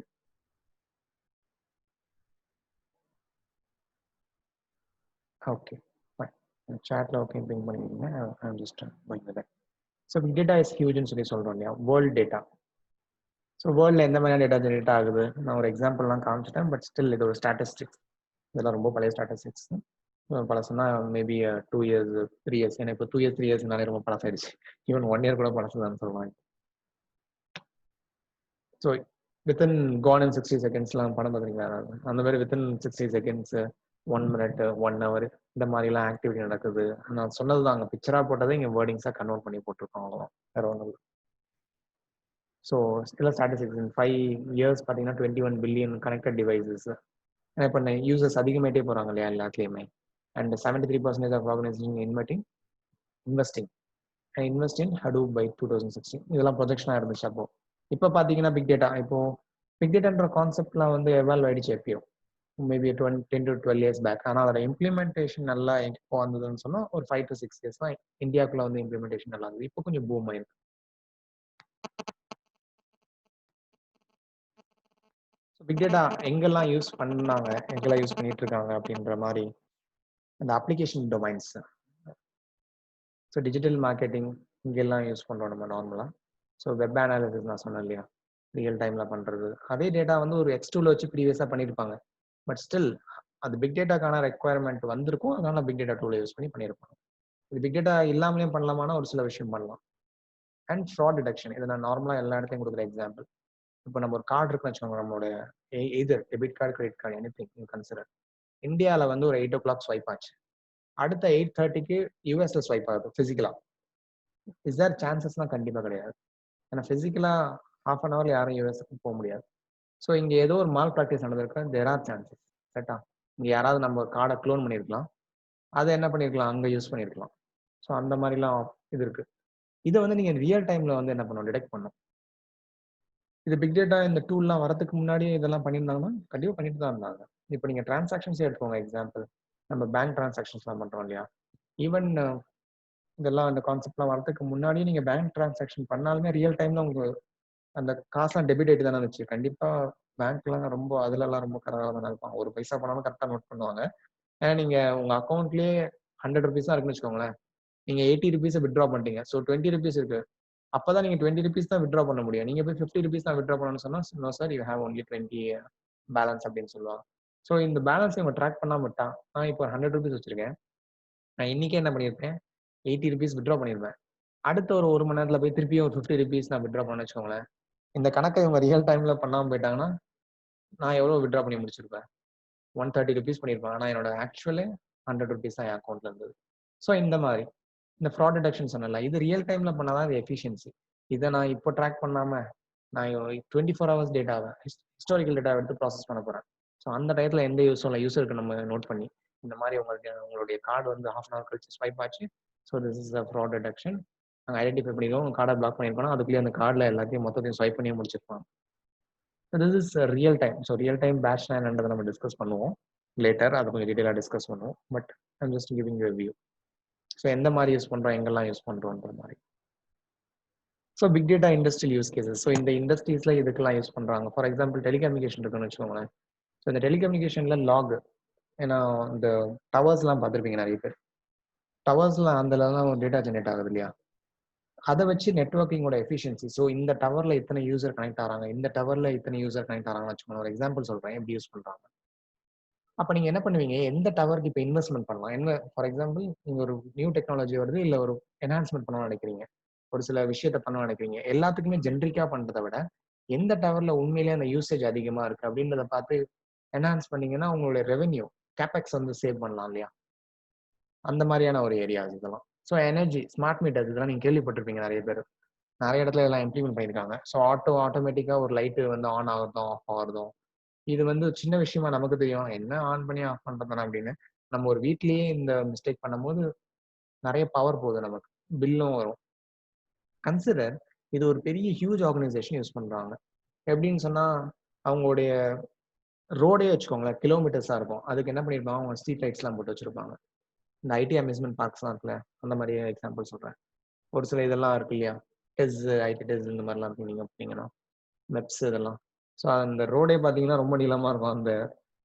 Okay, fine. சாட்ல ஓகே பிங் பண்ணிக்கிங்க. I'm just going with that. So big data is ஹியூஜ்னு சொல்லி சொல்கிறோம் இல்லையா, வேர்ல்டு டேட்டா. ஸோ வேர்ல்டில் எந்த மாதிரியான டேட்டா ஜெனரேட் ஆகுது, நான் ஒரு எக்ஸாம்பிள்லாம் காமிச்சிட்டேன். பட் ஸ்டில் இது ஒரு ஸ்டாட்டிஸ்டிக்ஸ். இதெல்லாம் ரொம்ப பழைய ஸ்டாட்டிஸ்டிக்ஸ். பழசுனா மேபி 2 years 3 years. ஏன்னா இப்போ 2 years 3 yearsனாலே ரொம்ப பழசாயிடுச்சு. ஈவன் 1 year கூட பழசுதான்னு சொல்லுவாங்க. ஸோ வித்தின் கான் இன் 60 செகண்ட்ஸ்லாம் படம் பார்க்குறீங்களா? அந்த மாதிரி வித்தின் 60 seconds, 1 minute, 1 hour இந்த மாதிரிலாம் ஆக்டிவிட்டி நடக்குது. நான் சொன்னது தான், அங்கே பிக்சராக போட்டதை இங்கே வேர்டிங்ஸாக கன்வெர்ட் பண்ணி போட்டிருக்கோம், அவ்வளோதான், வேற ஒன்றும் இல்லை. So still statistics in 5 years பார்த்தீங்கன்னா 21 billion கனெக்டட் டிவைசஸ். இப்போ யூசர்ஸ் அதிகமாகிட்டே போகிறாங்க இல்லையா எல்லாத்துலேயுமே. And 73% of organisation investing in Hadoop by 2016. இதெல்லாம் ப்ரொஜெக்ஷனாக இருந்துச்சு அப்போ. இப்போ பார்த்தீங்கன்னா பிக் டேட்டா, இப்போ பிக் டேட்டான்ற கான்செப்ட்லாம் வந்து எவால்வ் ஆயிடுச்சு எப்பயும், மேபி 10 to 12 years பேக். ஆனால் அதோட இம்ப்ளிமெண்டேஷன் நல்லா எப்போ வந்ததுன்னு சொன்னால் ஒரு 5 to 6 years தான் இந்தியாவுக்குள்ள வந்து இம்ப்ளிமெண்டேஷன் நல்லா இருந்தது. இப்போ கொஞ்சம் பூம் ஆயிருக்கு. ஸோ பிக் டேட்டா எங்கெல்லாம் யூஸ் பண்ணாங்க, எங்கெல்லாம் யூஸ் பண்ணிட்டு இருக்காங்க அப்படின்ற மாதிரி அந்த application domains. So digital marketing இங்கெல்லாம் யூஸ் பண்ணுறோம் நம்ம நார்மலாக. ஸோ வெப் அனாலிசிஸ் நான் சொன்னேன் இல்லையா, ரியல் டைமில் பண்ணுறது. அதே டேட்டா வந்து ஒரு X2ல வச்சு ப்ரீவியஸாக பண்ணியிருப்பாங்க. பட் ஸ்டில் அது பிக் டேட்டாக்கான ரெக்குவயர்மெண்ட் வந்திருக்கும். அதனால பிக் டேட்டா டூலை யூஸ் பண்ணியிருப்பாங்க. இது பிக் டேட்டா இல்லாமலேயும் பண்ணலாமான ஒரு சில விஷயம் பண்ணலாம். அண்ட் ஃப்ராட் டிடெக்ஷன், இதை நான் நார்மலாக எல்லா இடத்தையும் கொடுக்குற எக்ஸாம்பிள். இப்போ நம்ம ஒரு கார்டு இருக்குன்னு வச்சுக்கோங்க, நம்மளோட either debit card, credit card, anything consider. இந்தியாவில் வந்து ஒரு 8 o'clock ஸ்வைப் ஆச்சு. அடுத்த 8:30க்கு யூஎஸ்ல ஸ்வைப் ஆகுது பிசிக்கலா. இஸ் தேர் சான்சஸ்லாம் கண்டிப்பாக கிடையாது. ஏன்னா பிசிக்கலா half an hourல யாரும் யூஎஸ்க்கு போக முடியாது. ஸோ இங்கே ஏதோ ஒரு மால் ப்ராக்டிஸ் நடந்திருக்கு. There are chances. கரெக்டா? இங்கே யாராவது நம்ம கார்டை க்ளோன் பண்ணியிருக்கலாம், அதை என்ன பண்ணியிருக்கலாம், அங்கே யூஸ் பண்ணியிருக்கலாம். ஸோ அந்த மாதிரிலாம் இது இருக்கு. இதை வந்து நீங்கள் ரியல் டைம்ல வந்து என்ன பண்ணணும், டிடெக்ட் பண்ணணும். இது பிக் டேட்டா இந்த டூல்லாம் வரதுக்கு முன்னாடி இதெல்லாம் பண்ணியிருந்தாங்கன்னா கண்டிப்பாக பண்ணிட்டு தான் இருந்தாங்க. இப்போ நீங்கள் டிரான்சாக்ஷன்ஸே எடுத்துக்கோங்க எக்ஸாம்பிள். நம்ம பேங்க் டிரான்சாக்ஷன்ஸ்லாம் பண்ணுறோம் இல்லையா, ஈவன் இதெல்லாம் அந்த கான்செப்ட்லாம் வரதுக்கு முன்னாடியே நீங்கள் பேங்க் டிரான்சாக்ஷன் பண்ணாலுமே ரியல் டைம்ல உங்களுக்கு அந்த காசுலாம் டெபிட் ஆகிட்டு தானே இருந்துச்சு. கண்டிப்பா பேங்க்லாம் ரொம்ப அதுலலாம் ரொம்ப கரெக்டாக தான் இருப்பாங்க. ஒரு பைசா பண்ணாலும் கரெக்டாக நோட் பண்ணுவாங்க. ஏன்னா நீங்க உங்க அக்கௌண்ட்லயே 100 rupees தான் இருக்குன்னு வச்சுக்கோங்களேன். நீங்க 80 rupees வித்ட்ரா பண்ணிட்டீங்க. ஸோ 20 rupees இருக்கு. அப்பதான் நீங்க 20 rupees தான் வித்ட்ரா பண்ண முடியும். நீங்க போய் 50 rupees தான் வித்ட்ரா பண்ணணும்னு சொன்னா, no sir you have only 20 balance அப்படின்னு சொல்லுவாங்க. ஸோ இந்த பேலன்ஸ் இவங்க ட்ராக் பண்ணாம விட்டா, நான் இப்போ 100 rupees வச்சிருக்கேன். நான் இன்னைக்கே என்ன பண்ணியிருப்பேன், 80 rupees வித்ட்ரா பண்ணியிருப்பேன். அடுத்த ஒரு மணி நேரத்துல போய் திருப்பியும் ஒரு 50 rupees நான் வித்ட்ரா பண்ண வச்சுக்கோங்களேன். இந்த கணக்கை இவங்க ரியல் டைம்ல பண்ணாம போயிட்டாங்கன்னா, நான் எவ்வளவு வித்ட்ரா பண்ணி முடிச்சிருப்பேன், 130 rupees பண்ணியிருப்பேன். ஆனா என்னோட ஆக்சுவலே 100 rupees தான் என் அக்கௌண்ட்ல இருந்தது. ஸோ இந்த மாதிரி இந்த ஃப்ராட் டிடெக்ஷன் சொன்னல, இது ரியல் டைம்ல பண்ணாதான் அது எஃபிஷியன்சி. இதை நான் இப்போ ட்ராக் பண்ணாம நான் 24 ஹவர்ஸ் டேட்டாவை ஹிஸ்டாரிக்கல் டேட்டாவை எடுத்து ப்ராசஸ் பண்ண போகிறேன். ஸோ அந்த டயத்தில் எந்த யூஸும் இல்லை, யூஸருக்கு நம்ம நோட் பண்ணி இந்த மாதிரி உங்களுடைய கார்டு வந்து ½ hour கழிச்சு ஸ்வைப் ஆச்சு, so this is a fraud detection, நாங்கள் ஐடென்டிஃபை பண்ணிடுவோம், உங்கள் கார்டை பிளாக் பண்ணியிருக்கோம், அதுக்குள்ளேயே அந்த கார்டில் எல்லாத்தையும் மொத்தத்தையும் ஸ்வைப் பண்ணியே முடிச்சிருப்பாங்க. So this is real time. So real time batch என்னன்றதை நம்ம டிஸ்கஸ் பண்ணுவோம் லேட்டர், அதை கொஞ்சம் டீட்டெயிலாக டிஸ்கஸ் பண்ணுவோம். But I'm just giving you view. So எந்த மாதிரி யூஸ் பண்ணுறோம், எங்கெல்லாம் யூஸ் பண்ணுறோன்ற மாதிரி. So big data industrial use cases. So இந்த இண்டஸ்ட்ரீஸ்ல இதுக்கெல்லாம் யூஸ் பண்ணுறாங்க. ஃபார் எக்ஸாம்பிள் டெலிகம்யூனிகேஷன் இருக்குன்னு வச்சுக்கோங்களேன். ஸோ இந்த டெலிகம்யூனிகேஷனில் லாக், ஏன்னா இந்த டவர்ஸ்லாம் பார்த்துருப்பீங்க நிறைய பேர், டவர்ஸ்ல அதுலலாம் டேட்டா ஜென்ரேட் ஆகுது இல்லையா, அதை வச்சு நெட்வொர்க்கிங்கோட எஃபிஷியன்சி. ஸோ இந்த டவர்ல இத்தனை யூசர் கனெக்ட் ஆகிறாங்க, இந்த டவர்ல இத்தனை யூசர் கனெக்ட் ஆகிறாங்கன்னு வச்சுக்கோங்க. ஒரு எக்ஸாம்பிள் சொல்றேன் எப்படி யூஸ் பண்றாங்க. அப்போ நீங்க என்ன பண்ணுவீங்க, எந்த டவருக்கு இப்போ இன்வெஸ்ட்மெண்ட் பண்ணலாம், என்ன ஃபார் எக்ஸாம்பிள் நீங்க ஒரு நியூ டெக்னாலஜி வருது, இல்லை ஒரு என்ஹான்ஸ்மெண்ட் பண்ணணும்னு நினைக்கிறீங்க, ஒரு சில விஷயத்த பண்ணணும்னு நினைக்கிறீங்க, எல்லாத்துக்குமே ஜென்ரிக்கா பண்றதை விட எந்த டவர்ல உண்மையிலேயே அந்த யூசேஜ் அதிகமா இருக்கு அப்படின்றத பார்த்து என்ஹான்ஸ் பண்ணீங்கன்னா உங்களுடைய ரெவென்யூ கேபெக்ஸ் வந்து சேவ் பண்ணலாம் இல்லையா. அந்த மாதிரியான ஒரு ஏரியாஸ் இதெல்லாம். ஸோ எனர்ஜி ஸ்மார்ட் மீட்டர்ஸ் இதெல்லாம் நீங்க கேள்விப்பட்டிருப்பீங்க, நிறைய பேர் நிறைய இடத்துல இதெல்லாம் இம்ப்ளிமெண்ட் பண்ணியிருக்காங்க. ஸோ ஆட்டோமேட்டிக்கா ஒரு லைட்டு வந்து ஆன் ஆகுறதும் ஆஃப் ஆகுறதும், இது வந்து சின்ன விஷயமா நமக்கு தெரியும், என்ன ஆன் பண்ணி ஆஃப் பண்றதுனா அப்படின்னு. நம்ம ஒரு வீட்லயே இந்த மிஸ்டேக் பண்ணும்போது நிறைய பவர் போகுது, நமக்கு பில்லும் வரும். கன்சிடர் இது ஒரு பெரிய ஹியூஜ் ஆர்கனைசேஷன் யூஸ் பண்றாங்க. எப்படின்னு சொன்னா அவங்களுடைய ரோடே வச்சுக்கோங்களேன் கிலோமீட்டர்ஸா இருக்கும், அதுக்கு என்ன பண்ணிருப்பாங்க, அவங்க ஸ்ட்ரீட் லைட்ஸ் எல்லாம் போட்டு வச்சிருப்பாங்க. இந்த ஐடி அம்யூஸ்மெண்ட் பார்க்ஸ்லாம் இருக்குல்ல, அந்த மாதிரி எக்ஸாம்பிள் சொல்றேன். ஒரு சில இதெல்லாம் இருக்கு இல்லையா, டெஸ் ஐடி டெஸ் இந்த மாதிரிலாம் இருக்கு, நீங்க பார்த்தீங்கன்னா மெப்ஸ் இதெல்லாம். ஸோ அந்த ரோடே பார்த்தீங்கன்னா ரொம்ப நீளமா இருக்கும், அந்த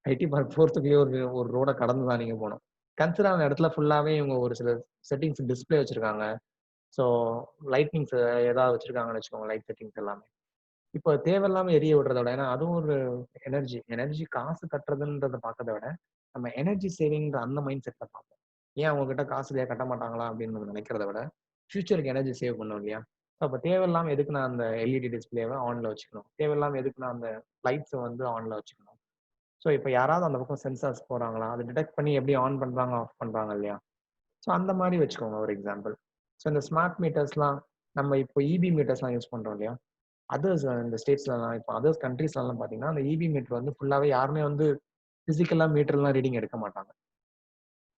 ஐடி பார்க் போகிறதுக்குள்ளேயே ஒரு ரோடை கடந்து தான் நீங்க போகணும். கன்சிடர் அந்த இடத்துல ஃபுல்லாவே இவங்க ஒரு சில செட்டிங்ஸ் டிஸ்பிளே வச்சிருக்காங்க. ஸோ லைட்னிங்ஸ் ஏதாவது வச்சிருக்காங்கன்னு வச்சுக்கோங்க, லைட் செட்டிங்ஸ் எல்லாமே. இப்போ தேவையில்லாம எரிய விடுறத விட, ஏன்னா அதுவும் ஒரு எனர்ஜி காசு கட்டுறதுன்றதை பார்க்கறத விட நம்ம எனர்ஜி சேவிங்ன்ற அந்த மைண்ட் செட்ல பார்ப்போம். ஏன் அவங்க கிட்ட காசு இல்லையா, கட்ட மாட்டாங்களா அப்படின்னு நினைக்கிறத விட ஃபியூச்சருக்கு எனர்ஜி சேவ் பண்ணும் இல்லையா. ஸோ அப்போ தேவையில்லாம எதுக்கு நான் அந்த எல்இடி டிஸ்பிளேவை ஆன்ல வச்சுக்கணும், தேவையில்லாம எதுக்கு நான் அந்த லைட்ஸை வந்து ஆன்ல வச்சுக்கணும். ஸோ இப்போ யாராவது அந்த பக்கம் சென்சார்ஸ் போறாங்களா, அதை டிடெக்ட் பண்ணி எப்படி ஆன் பண்றாங்க ஆஃப் பண்றாங்க இல்லையா. ஸோ அந்த மாதிரி வச்சுக்கோங்க ஒரு எக்ஸாம்பிள். ஸோ இந்த ஸ்மார்ட் மீட்டர்ஸ்லாம் நம்ம இப்போ இபி மீட்டர்ஸ்லாம் யூஸ் பண்றோம் இல்லையா. அதர்ஸ் இந்த ஸ்டேட்ஸ்லாம் இப்போ அதர்ஸ் கண்ட்ரீஸ்லாம் பார்த்தீங்கன்னா அந்த இபி மீட்டர் வந்து ஃபுல்லாவே யாருமே வந்து பிசிக்கலா மீட்டர்லாம் ரீடிங் எடுக்க மாட்டாங்க.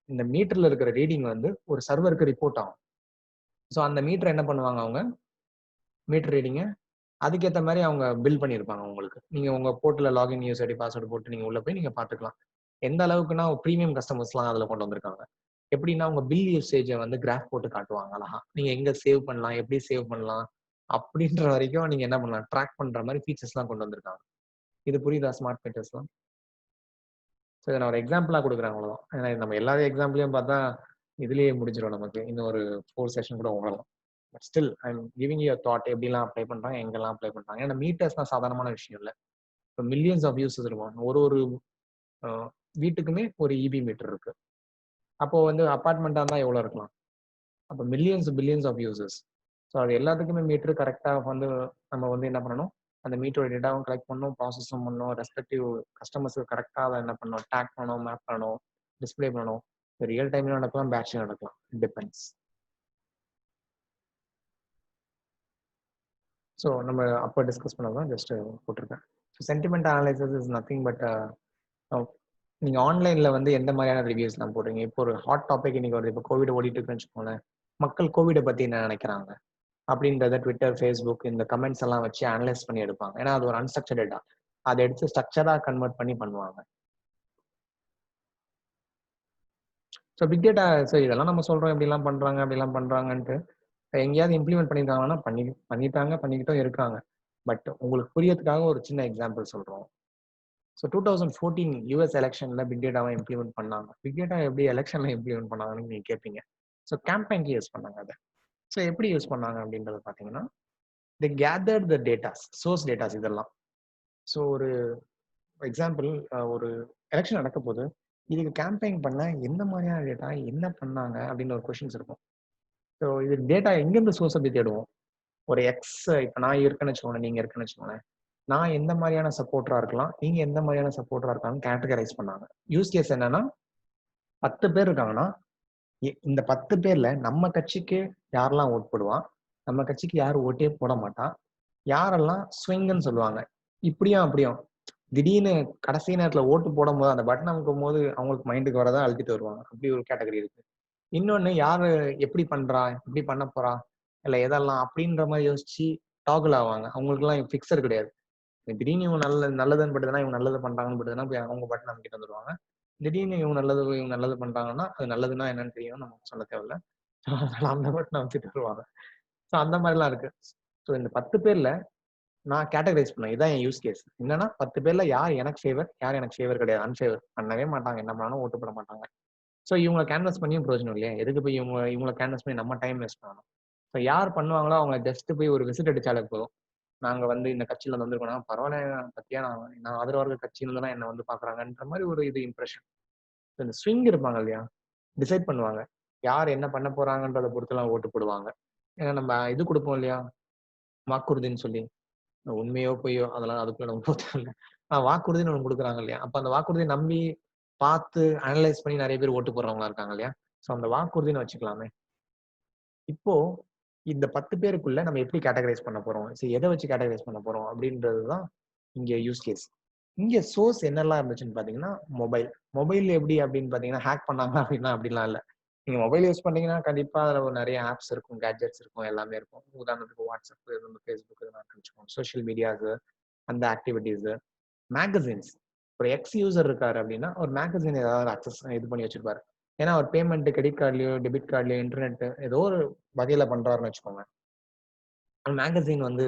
இந்த மீட்டர்ல இருக்கிற ரீடிங் வந்து ஒரு சர்வருக்கு ரிப்போர்ட் ஆகும். ஸோ அந்த மீட்டர் என்ன பண்ணுவாங்க, அவங்க மீட்டர் ரீடிங்க அதுக்கேற்ற மாதிரி அவங்க பில் பண்ணியிருப்பாங்க உங்களுக்கு. நீங்க உங்க போர்ட்ல லாகின் யூஸ் ஐடி பாஸ்வேர்டு போட்டு நீங்க உள்ள போய் நீங்க பார்த்துக்கலாம். எந்த அளவுக்குன்னா ப்ரீமியம் கஸ்டமர்ஸ்லாம் அதில் கொண்டு வந்திருக்காங்க. எப்படின்னா உங்க பில் யூசேஜை வந்து கிராஃப் போட்டு காட்டுவாங்க அழகா. நீங்க எங்க சேவ் பண்ணலாம், எப்படி சேவ் பண்ணலாம் அப்படின்ற வரைக்கும் நீங்க என்ன பண்ணலாம், ட்ராக் பண்ற மாதிரி ஃபீச்சர்ஸ்லாம் கொண்டு வந்திருக்காங்க. இது புரியுதா ஸ்மார்ட் மீட்டர்ஸ்லாம்? ஸோ இதை நான் ஒரு எக்ஸாம்பிளா கொடுக்குறேன், அவ்வளோதான். ஏன்னா நம்ம எல்லா எக்ஸாம்பிளையும் பார்த்தா இதுலயே முடிஞ்சிடும் நமக்கு, இன்னும் ஒரு 4 செஷன் கூட ஓடலாம். But still I am giving you thought எப்படிலாம் அப்ளை பண்றாங்க, எங்கெல்லாம் அப்ளை பண்றாங்க. ஏன்னா மீட்டர்ஸ்லாம் சாதாரணமான விஷயம் இல்லை. இப்போ மில்லியன்ஸ் ஆஃப் யூசஸ் இருக்கும், ஒரு வீட்டுக்குமே ஒரு இபி மீட்டர் இருக்கு. அப்போ வந்து அப்பார்ட்மெண்ட்டாக இருந்தால் எவ்வளோ இருக்கலாம், அப்போ பில்லியன்ஸ் ஆஃப் யூசர்ஸ். ஸோ அது எல்லாத்துக்குமே மீட்டர் கரெக்டாக வந்து நம்ம வந்து என்ன பண்ணணும், அந்த மீட்டரோட டேட்டாவும் கலெக்ட் பண்ணணும், ப்ராசஸும் பண்ணணும், ரெஸ்பெக்டிவ் கஸ்டமர்ஸுக்கு கரெக்டாக அதை என்ன பண்ணணும், டேக் பண்ணணும், மேப் பண்ணணும், டிஸ்பிளே பண்ணணும். ரியல் டைம்ல நடக்கலாம், பேட்ச்ல நடக்கலாம், டிபெண்ட்ஸ். ஸோ நம்ம அப்போ டிஸ்கஸ் பண்ணதான் ஜஸ்ட் போட்டிருக்கேன். So sentiment analysis is nothing but நீங்கள் ஆன்லைனில் வந்து எந்த மாதிரியான ரிவ்யூஸ்லாம் போடுறீங்க. இப்போ ஒரு ஹாட் டாபிக் இன்னைக்கு வருது, இப்போ கோவிட் ஓடிட்டு இருக்குன்னு வச்சுக்கோங்களேன். மக்கள் கோவிடை பற்றி என்ன நினைக்கிறாங்க அப்படின்றத ட்விட்டர், ஃபேஸ்புக் இந்த கமெண்ட்ஸ் எல்லாம் வச்சு அனலைஸ் பண்ணி எடுப்பாங்க. ஏன்னா அது ஒரு அன்ஸ்ட்ரக்சர்ட் டேட்டா, அதை எடுத்து ஸ்ட்ரக்சராக கன்வெர்ட் பண்ணி பண்ணுவாங்க. ஸோ பிக் டேட்டா, ஸோ இதெல்லாம் நம்ம சொல்கிறோம் இப்படிலாம் பண்ணுறாங்கன்ட்டு எங்கேயாவது இம்ப்ளிமெண்ட் பண்ணியிருக்காங்கன்னா பண்ணிக்கிட்டும் இருக்காங்க. பட் உங்களுக்கு புரியறதுக்காக ஒரு சின்ன எக்ஸாம்பிள் சொல்கிறோம். ஸோ 2014 யூஎஸ் எலெக்ஷனில் பிக் டேட்டாவை இம்ப்ளிமெண்ட் பண்ணாங்க. பிக் டேட்டா எப்படி எலெக்ஷனில் இம்ப்ளிமெண்ட் பண்ணாங்கன்னு நீங்கள் கேட்பீங்க. ஸோ கேம்பெயின்க்கு யூஸ் பண்ணாங்க அதை. ஸோ எப்படி யூஸ் பண்ணாங்க அப்படின்றத பார்த்தீங்கன்னா, they gathered the datas, source datas இதெல்லாம். ஸோ ஒரு எக்ஸாம்பிள், ஒரு எலெக்ஷன் நடக்க போது இதுக்கு கேம்பெயின் பண்ண எந்த மாதிரியான டேட்டா, என்ன பண்ணாங்க அப்படின்னு ஒரு கொஷின்ஸ் இருக்கும். ஸோ இது டேட்டா எங்கேருந்து சோர்ஸ் அப்படி தேடுவோம். ஒரு எக்ஸ், இப்போ நான் இருக்கேன்னு வச்சுக்கோங்களேன், நீங்கள் இருக்குன்னு வச்சுக்கோங்களேன். நான் எந்த மாதிரியான சப்போர்ட்டரா இருக்கலாம், நீங்க எந்த மாதிரியான சப்போர்ட்டரா இருக்காங்க கேட்டகரைஸ் பண்ணாங்க. யூஸ் கேஸ் என்னன்னா, 10 பேர் இருக்காங்கன்னா இந்த 10 பேர்ல நம்ம கட்சிக்கு யாரெல்லாம் ஓட் போடுவான், நம்ம கட்சிக்கு யார் ஓட்டே போட மாட்டான், யாரெல்லாம் ஸ்விங்குன்னு சொல்லுவாங்க, இப்படியும் அப்படியும் திடீர்னு கடைசி நேரத்துல ஓட்டு போடும்போது அந்த பட்டன் அமுக்கும் போது அவங்களுக்கு மைண்டுக்கு வரதா அழுத்திட்டு வருவாங்க. அப்படி ஒரு கேட்டகரி இருக்கு. இன்னொன்னு யாரு எப்படி பண்றா, எப்படி பண்ண போறா, இல்ல எதெல்லாம் அப்படின்ற மாதிரி யோசிச்சு டாகுல் ஆவாங்க. அவங்களுக்கு எல்லாம் பிக்சர் கிடையாது. திடீர்னு இவங்க நல்லதுன்னு படுதுன்னா இவங்க நல்லது பண்றாங்கன்னு படுதுன்னா போய் அவங்க பட்டன் அமைக்கிட்டு வந்துருவாங்க. திடீர்னு இவங்க நல்லது பண்றாங்கன்னா அது நல்லதுன்னா என்னன்னு தெரியும், நமக்கு சொல்ல தேவையில்ல. அதனால அந்த பட்டன் அமைச்சிட்டு வருவாங்க. ஸோ அந்த மாதிரிலாம் இருக்கு. ஸோ இந்த 10 பேர்ல நான் கேட்டகரைஸ் பண்ணேன். இதான் என் யூஸ் கேஸ். என்னன்னா 10 பேர்ல யார் எனக்கு ஃபேவர், யார் எனக்கு ஃபேவர் கிடையாது. அன்ஃபேவர் பண்ணவே மாட்டாங்க. என்ன பண்ணாலும் ஓட்டு போட மாட்டாங்க. ஸோ இவங்கள கேன்வாஸ் பண்ணியும் பிரயோஜனம் இல்லையா? எதுக்கு போய் இவங்கள கேன்வாஸ் பண்ணி நம்ம டைம் வேஸ்ட் பண்ணணும். ஸோ யார் பண்ணுவாங்களோ அவங்க ஜஸ்ட் போய் ஒரு விசிட் அடிச்சாலே போதும். நாங்க வந்து இந்த கட்சியில இருந்து வந்திருக்கோம்னா, பரவாயில்ல பத்தியா நான் ஆதரவாளர்கள் கட்சியில இருந்து தான் என்ன வந்து பாக்குறாங்கன்ற மாதிரி ஒரு இது இம்ப்ரெஷன். இந்த ஸ்விங் இருப்பாங்க இல்லையா? டிசைட் பண்ணுவாங்க. யார் என்ன பண்ண போறாங்கன்றத பொறுத்துலாம் ஓட்டு போடுவாங்க. ஏன்னா நம்ம இது குடுப்போம் இல்லையா? வாக்குறுதின்னு சொல்லி. உண்மையோ பொய்யோ அதெல்லாம் அதுக்குள்ள நம்ம போக தேவையில்ல. வாக்குறுதின்னு ஒண்ணு குடுக்குறாங்க இல்லையா? அப்ப அந்த வாக்குறுதிய நம்பி பார்த்து அனலைஸ் பண்ணி நெறைய பேர் ஓட்டு போடுறவங்களா இருக்காங்க இல்லையா? சோ அந்த வாக்குறுதின்னு வச்சுக்கலாமே. இப்போ இந்த 10 பேருக்குள்ள நம்ம எப்படி கேட்டகரைஸ் பண்ண போறோம்? சரி எத வச்சு கேட்டகரைஸ் பண்ண போறோம்? அப்படின்றது தான் இங்க யூஸ் கேஸ். இங்க சோர்ஸ் என்னெல்லாம் இருந்துச்சுன்னு பார்த்தீங்கன்னா, மொபைல். மொபைல் எப்படி அப்படின்னு பார்த்தீங்கன்னா, ஹேக் பண்ணாங்க அப்படின்னா அப்படிலாம் இல்ல. நீங்க மொபைல் யூஸ் பண்ணீங்கன்னா, கண்டிப்பா அதுல ஒரு நெறைய ஆப்ஸ் இருக்கும், கேட்ஜெட்ஸ் இருக்கும், எல்லாமே இருக்கும். உதாரணத்துக்கு WhatsApp, Facebook இதெல்லாம் வச்சுக்கோங்க. சோசியல் மீடியாஸ் அந்த ஆக்டிவிட்டீஸ், மேகசின்ஸ். ஒரு எக்ஸ் யூசர் இருக்காரு அப்படின்னா, ஒரு மேகசின் ஏதாவது அக்சஸ் இது பண்ணி வச்சிருப்பாரு. ஏன்னா அவர் பேமெண்ட் கிரெடிட் கார்ட்லயோ, டெபிட் கார்ட்லயோ, இன்டர்நெட் ஏதோ ஒரு வகையில பண்றாருன்னு வச்சுக்கோங்க. மேகசின் வந்து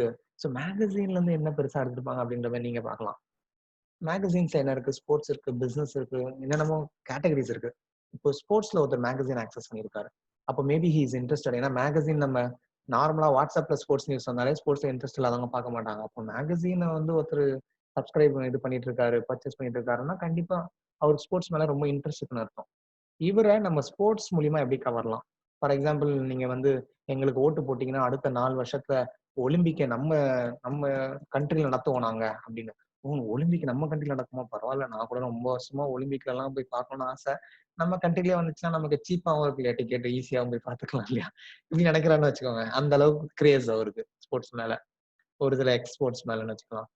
மேகசின்ல இருந்து என்ன பெருசா எடுத்துப்பாங்க அப்படின்ற மாதிரி நீங்க பார்க்கலாம். மேகசின்ஸ் என்ன இருக்கு? ஸ்போர்ட்ஸ் இருக்கு, பிசினஸ் இருக்கு, என்னென்னமோ கேட்டகரிஸ் இருக்கு. இப்போ ஸ்போர்ட்ஸ்ல ஒருத்தர் மேகசின் ஆக்சஸ் பண்ணியிருக்காரு. அப்போ மேபி ஹி இஸ் இன்ட்ரெஸ்டட். ஏன்னா மேகசின் நம்ம நார்மலா வாட்ஸ்அப்ல ஸ்போர்ட்ஸ் நியூஸ் வந்தாலே ஸ்போர்ட்ஸ்ல இன்ட்ரெஸ்ட் இல்லாதவங்க பார்க்க மாட்டாங்க. அப்போ மேகசினை வந்து ஒருத்தர் சப்ஸ்கிரைப் இது பண்ணிட்டு இருக்காரு, பர்ச்சேஸ் பண்ணிட்டு இருக்காருன்னா கண்டிப்பா அவருக்கு ஸ்போர்ட்ஸ் மேல ரொம்ப இன்ட்ரெஸ்ட் இருக்குன்னு அர்த்தம். இவரை நம்ம ஸ்போர்ட்ஸ் மூலியமா எப்படி கவரலாம்? ஃபார் எக்ஸாம்பிள் நீங்க வந்து எங்களுக்கு ஓட்டு போட்டீங்கன்னா அடுத்த 4 வருஷத்துல ஒலிம்பிக்கை நம்ம நம்ம கண்ட்ரில நடத்துவோம் நாங்க அப்படின்னு. ஒலிம்பிக் நம்ம கண்ட்ரில நடக்குமா? பரவாயில்ல. நான் கூட ரொம்ப வருஷமா ஒலிம்பிக்ல எல்லாம் போய் பார்க்கணும்னு ஆசை. நம்ம கண்ட்ரிலேயே வந்துச்சுன்னா நமக்கு சீப்பாவும் இருக்கு இல்லையா டிக்கெட், ஈஸியாவும் போய் பார்த்துக்கலாம் இல்லையா? இப்படி நினைக்கிறான்னு வச்சுக்கோங்க. அந்த அளவுக்கு கிரேஸ் அவருக்கு ஸ்போர்ட்ஸ் மேல. ஒரு சில எக்ஸ்போர்ட்ஸ் மேலன்னு வச்சுக்கலாம்.